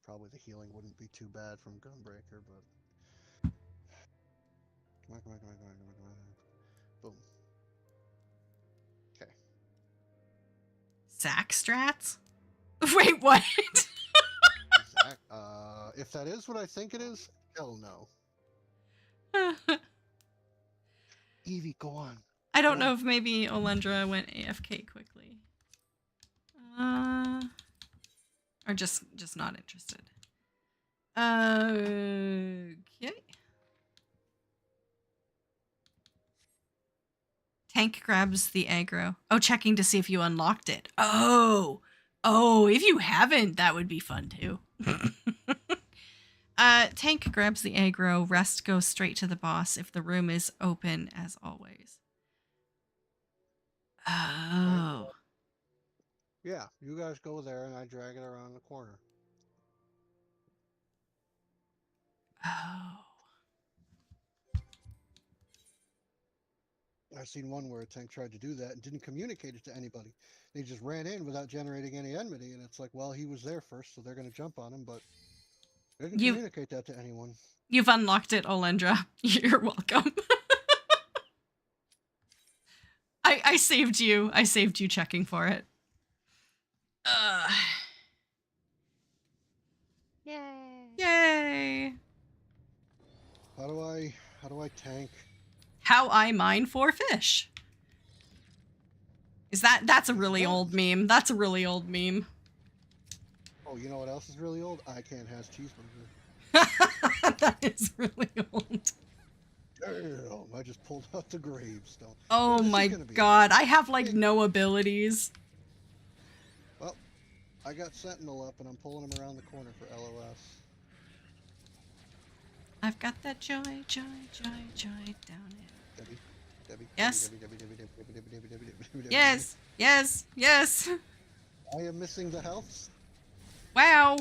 Probably the healing wouldn't be too bad from Gunbreaker, but come on. Boom. Okay.
Sack strats? Wait, what?
If that is what I think it is, hell no. Evie, go on.
I don't know if maybe Olendra went AFK quickly. Or just not interested. Okay. Tank grabs the aggro. Oh, checking to see if you unlocked it. Oh, if you haven't, that would be fun too. Tank grabs the aggro. Rest goes straight to the boss if the room is open as always. Oh.
Yeah, you guys go there and I drag it around the corner.
Oh.
I've seen one where a tank tried to do that and didn't communicate it to anybody. They just ran in without generating any enmity, and it's like, well, he was there first, so they're going to jump on him, but they didn't communicate that to anyone.
You've unlocked it, Olendra. You're welcome. I saved you. I saved you checking for it.
Yay!
Yay!
How do I tank?
How I mine for fish. That's a really old meme. That's a really old meme.
Oh, you know what else is really old? I can't has cheeseburger.
That is really old.
Damn, I just pulled out the gravestone.
Oh
This is
my
gonna be
god, I have like no abilities.
Well, I got Sentinel up and I'm pulling him around the corner for LOS.
I've got that joy down it.
Debbie.
Yes.
Debbie.
Yes.
I am missing the health.
Wow.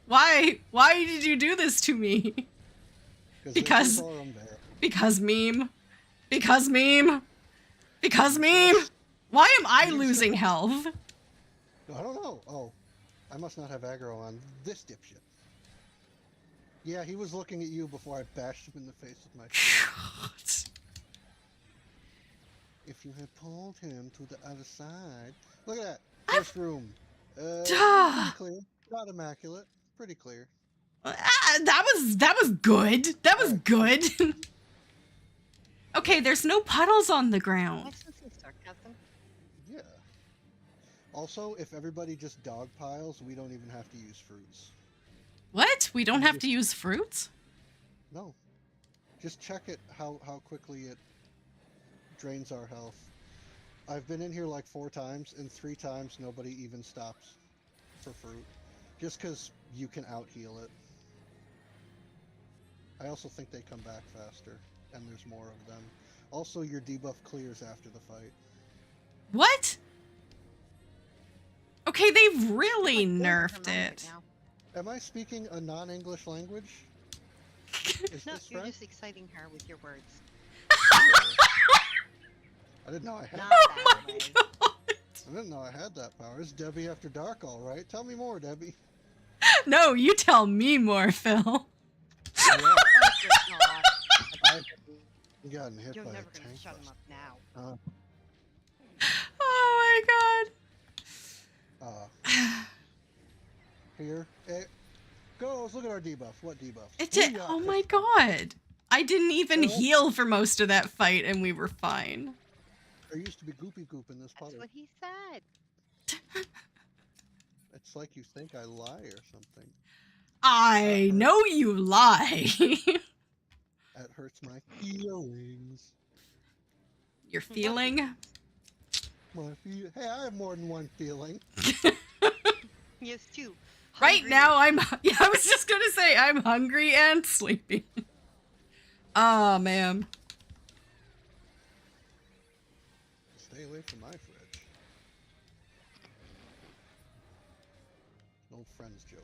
Why did you do this to me? Because meme. Why am I losing health?
I don't know. Oh, I must not have aggro on this dipshit. Yeah, he was looking at you before I bashed him in the face with my sword. If you had pulled him to the other side. Look at that. First room. Pretty clear. Not immaculate. Pretty clear.
That was good. That was good. Okay, there's no puddles on the ground.
That's some sarcasm.
Yeah. Also, if everybody just dog piles, we don't even have to use fruits.
What? We don't
You
have to
just-
use fruits?
No. Just check it how quickly it drains our health. I've been in here like 4 times, and 3 times nobody even stops for fruit. Just because you can out-heal it. I also think they come back faster, and there's more of them. Also, your debuff clears after the fight.
What? Okay, they've really
Like, blowing her
nerfed
mind right
it.
now.
Am I speaking a non-English language? Is
No,
this
you're
French?
just exciting her with your words.
I didn't know I had.
Not
Oh
that
my
way.
god.
I didn't know I had that power. It's Debbie After Dark, all right. Tell me more, Debbie.
No, you tell me more, Phil.
Yeah,
Oh, good God.
I've gotten hit
You're
by
never
a
gonna
tank
shut him
bus.
up now.
Oh my
Here. Girls, look at our debuff. What debuff?
It did.
Booyah,
Oh my
fist bump.
god. I didn't even
Phil?
heal for most of that fight and we were fine.
There used to be goopy goop in this
That's
puddle.
what he said.
It's like you think I lie or something.
I know you lie.
That hurts my feelings.
You're
What
feeling?
feelings?
Hey, I have more than one feeling.
Yes, two.
Right
Hungry.
now yeah, I was just gonna say I'm hungry and sleepy. Oh man.
Stay away from my fridge. No friends joke.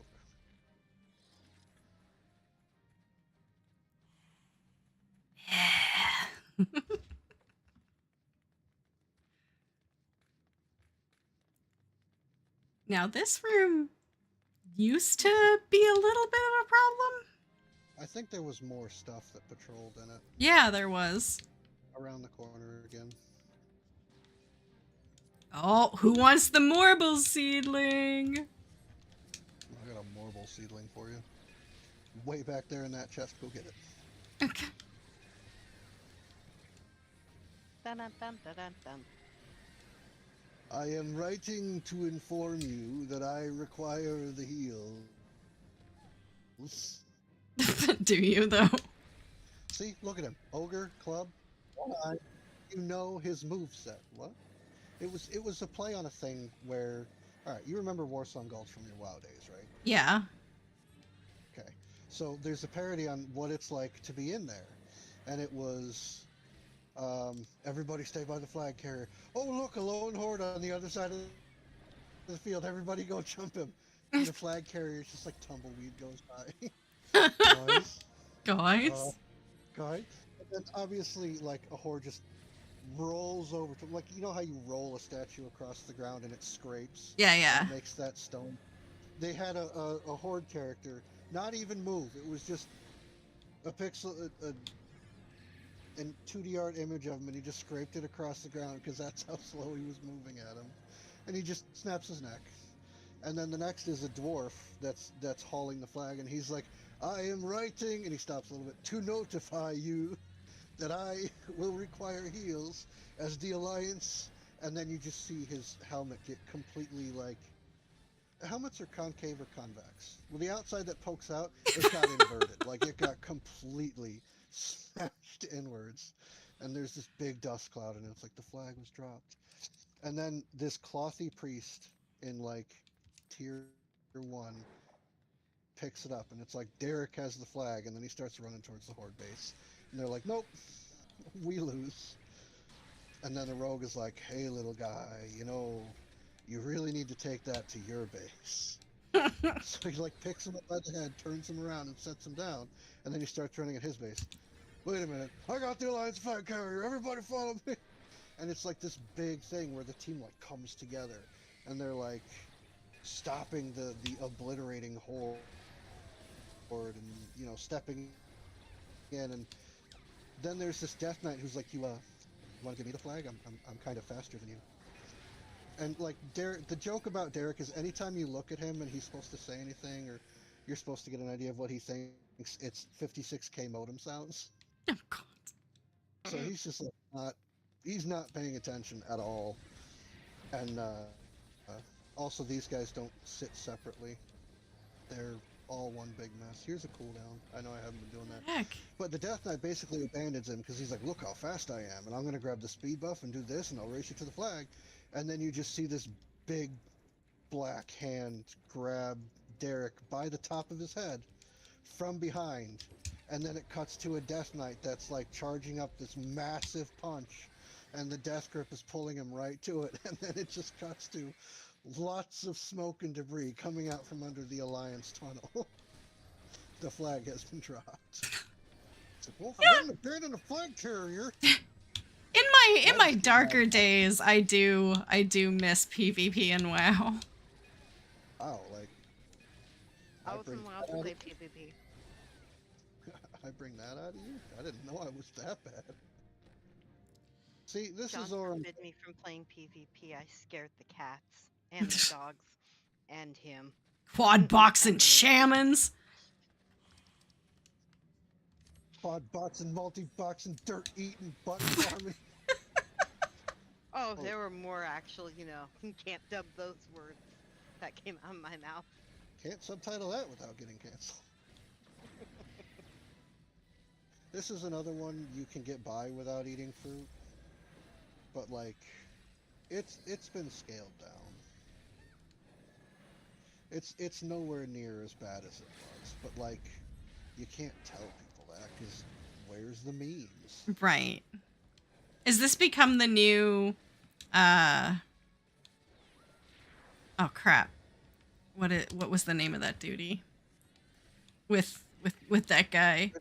Now this room used to be a little bit of a problem.
I think there was more stuff that patrolled in it.
Yeah, there was.
Around the corner again.
Oh, who wants the marble seedling?
I got a marble seedling for you. Way back there in that chest. Go get it.
Okay.
Dun, dun, dun, dun, dun, dun.
I am writing to inform you that I require the heals.
Do you though?
See, look at him. Ogre, club, one-eye. You know his moveset. What? It was a play on a thing where, alright, you remember Warsong Gulch from your WoW days, right?
Yeah.
Okay. So there's a parody on what it's like to be in there. And it was everybody stay by the flag carrier. Oh look, a lone horde on the other side of the field. Everybody go jump him. And the flag carrier is just like tumbleweed goes by. Guys.
Guys.
Guys. And then obviously like a horde just rolls over to, like, you know how you roll a statue across the ground and it scrapes?
Yeah,
And
yeah.
it makes that stone. They had a horde character not even move. It was just a pixel, and 2D art image of him, and he just scraped it across the ground because that's how slow he was moving at him. And he just snaps his neck. And then the next is a dwarf that's hauling the flag, and he's like, I am writing, and he stops a little bit, to notify you that I will require heals as the Alliance. And then you just see his helmet get completely like, helmets are concave or convex. Well, the outside that pokes out, it got inverted. Like it got completely smashed inwards. And there's this big dust cloud, and it's like the flag was dropped. And then this clothy priest in like tier 1 picks it up, and it's like Derek has the flag, and then he starts running towards the horde base. And they're like, nope, we lose. And then the rogue is like, hey, little guy, you know, you really need to take that to your base. So he like picks him up by the head, turns him around, and sets him down. And then he starts running at his base. Wait a minute, I got the Alliance flag carrier, everybody follow me. And it's like this big thing where the team like comes together, and they're like stopping the obliterating horde, and you know, stepping in. And then there's this Death Knight who's like, you want to give me the flag? I'm kind of faster than you. And like Derek, the joke about Derek is anytime you look at him and he's supposed to say anything, or you're supposed to get an idea of what he thinks, it's 56k modem sounds.
Oh god.
So he's just like he's not paying attention at all. And Also, these guys don't sit separately. They're all one big mess. Here's a cooldown. I know I haven't been doing that.
Heck.
But the Death Knight basically abandons him because he's like, look how fast I am, and I'm going to grab the speed buff and do this, and I'll race you to the flag. And then you just see this big black hand grab Derek by the top of his head from behind. And then it cuts to a Death Knight that's like charging up this massive punch, and the Death Grip is pulling him right to it. And then it just cuts to lots of smoke and debris coming out from under the Alliance tunnel. The flag has been dropped. It's like, well, I wouldn't abandon a flag carrier.
In my darker days, I do miss PvP and WoW.
Wow, like
I was
bring
in wild
that
to
out
play
of-
PvP.
I bring that out of you? I didn't know I was that bad. See, this
John
is our
forbid me from playing PvP. I scared the cats and the dogs and him.
Quad box and
Family.
shamans.
quad box and multi box and dirt eating button farming.
Oh, there were more actual, you can't dub those words that came out of my mouth.
Can't subtitle that without getting canceled. This is another one you can get by without eating fruit, but like, it's been scaled down. It's nowhere near as bad as it was, but like, you can't tell people that because where's the memes?
Right. Is this become the new oh crap. What was the name of that duty? With that guy.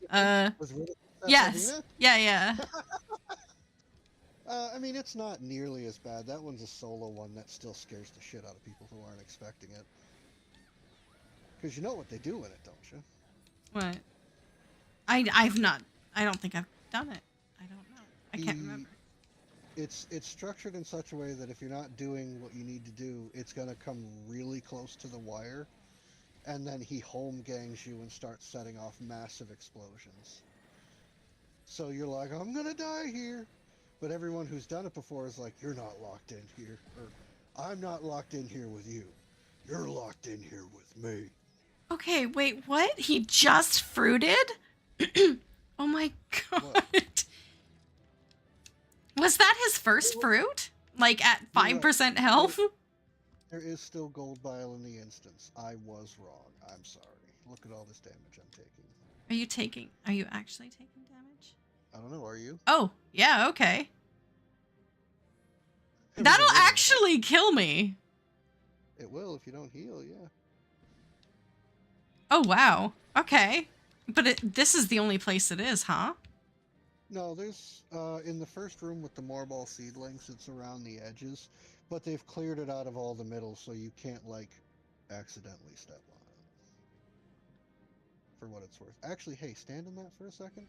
Was Riddick
Yes.
Pasadena?
Yeah.
I mean, it's not nearly as bad. That one's a solo one that still scares the shit out of people who aren't expecting it. Because you know what they do in it, don't you?
What? I've not. I don't think I've done it. I don't know. I can't remember.
It's structured in such a way that if you're not doing what you need to do, it's gonna come really close to the wire, and then he home gangs you and starts setting off massive explosions. So you're like, I'm gonna die here, but everyone who's done it before is like, you're not locked in here, or I'm not locked in here with you. You're locked in here with me.
Okay, wait, what? He just fruited? Oh my god.
What?
Was that his first fruit? Like at 5% health?
There is still gold bile in the instance. I was wrong. I'm sorry. Look at all this damage I'm taking.
Are you actually taking damage?
I don't know, are you?
Oh, yeah, okay.
I mean,
That'll
it will.
actually kill me.
It will if you don't heal, yeah.
Oh, wow. Okay. But this is the only place it is, huh?
No, there's, in the first room with the Morball seedlings, it's around the edges, but they've cleared it out of all the middle, so you can't, like, accidentally step on it. For what it's worth. Actually, hey, stand in that for a second.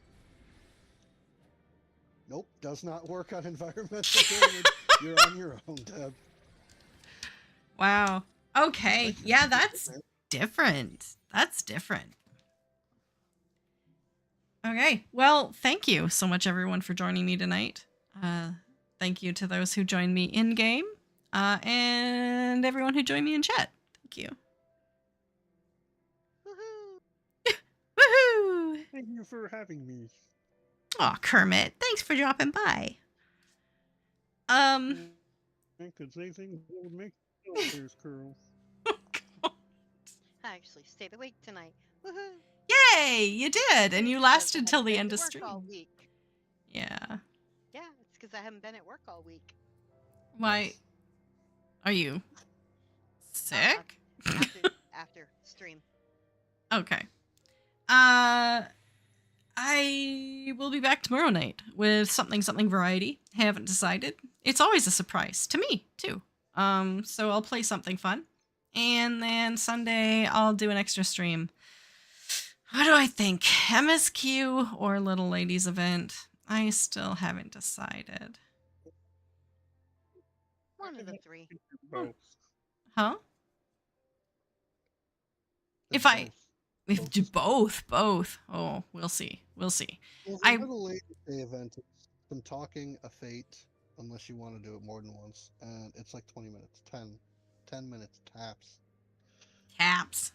Nope, does not work on environmental damage. You're on your own, Deb.
Wow. Okay. Yeah, that's different. That's different. Okay. Well, thank you so much, everyone, for joining me tonight. Thank you to those who joined me in game, and everyone who joined me in chat. Thank you.
Woohoo!
Woohoo!
Thank you for having me.
Aw, Kermit, thanks for dropping by.
I could say things that would make there's curl.
I actually stayed awake tonight. Woohoo!
Yay, you did, and you
Because I
lasted
haven't
till the
been
end
to
of
work
stream.
all week.
Yeah.
Yeah, it's because I haven't been at work all week.
Why? Are you sick?
After stream.
Okay. I will be back tomorrow night with something variety. Haven't decided. It's always a surprise to me too. So I'll play something fun, and then Sunday I'll do an extra stream. What do I think? MSQ or Little Ladies event? I still haven't decided.
One of the three.
Both.
Huh?
They're
If I
both.
do both. Oh, we'll see.
Well,
I-
the Little Ladies Day event, it's some talking, a fate, unless you want to do it more than once, and it's like 20 minutes, 10. 10 minutes taps.
Taps.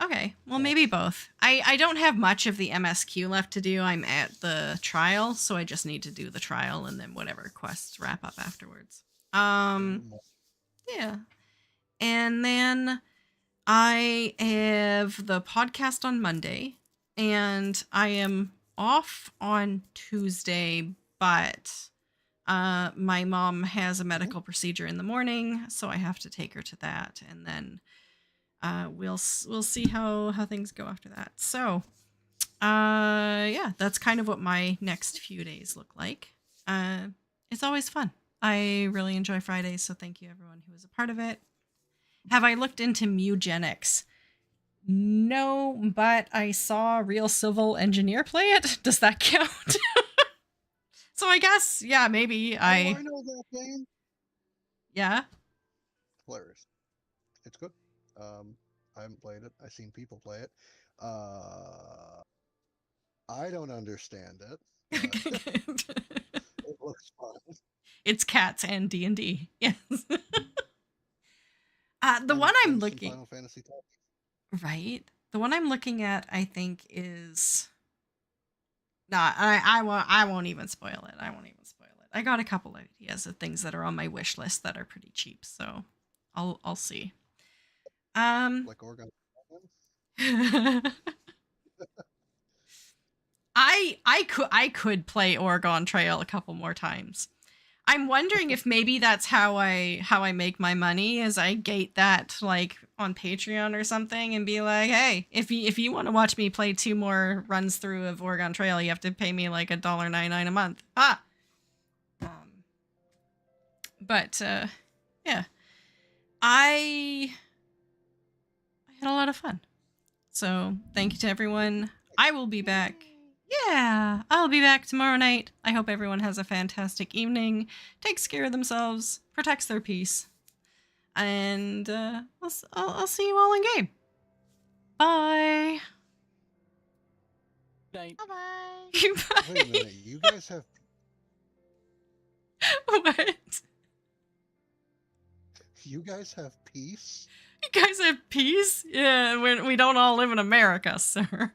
Okay, well,
Taps.
maybe both. I don't have much of the MSQ left to do. I'm at the trial, so I just need to do the trial and then whatever quests wrap up afterwards. Yeah. And then I have the podcast on Monday, and I am off on Tuesday, but my mom has a medical procedure in the morning, so I have to take her to that, and then we'll see how things go after that. So, yeah, that's kind of what my next few days look like. It's always fun. I really enjoy Fridays, so thank you everyone who was a part of it. Have I looked into Mugenics? No, but I saw a real civil engineer play it. Does that count? So I guess, yeah, maybe
I know that game.
Yeah.
Hilarious. It's good. I haven't played it. I've seen people play it. I don't understand it. It looks fun.
It's cats and D&D. Yes. The one I'm
And some
looking
Final Fantasy Tactics.
right. The one I'm looking at, I think, is not. I won't even spoil it. I won't even spoil it. I got a couple of ideas of things that are on my wish list that are pretty cheap, so I'll see.
Like Oregon.
I could play Oregon Trail a couple more times. I'm wondering if maybe that's how I make my money, is I gate that like on Patreon or something and be like, hey, if you want to watch me play 2 more runs through of Oregon Trail, you have to pay me like $1.99 a month. But yeah, I had a lot of fun. So thank you to everyone. I will be back. Yeah, I'll be back tomorrow night. I hope everyone has a fantastic evening, takes care of themselves, protects their peace, and I'll see you all in game. Bye.
Night.
Bye-bye.
Wait a minute. You guys have
What?
You guys have peace?
You guys have peace? Yeah, we don't all live in America, sir.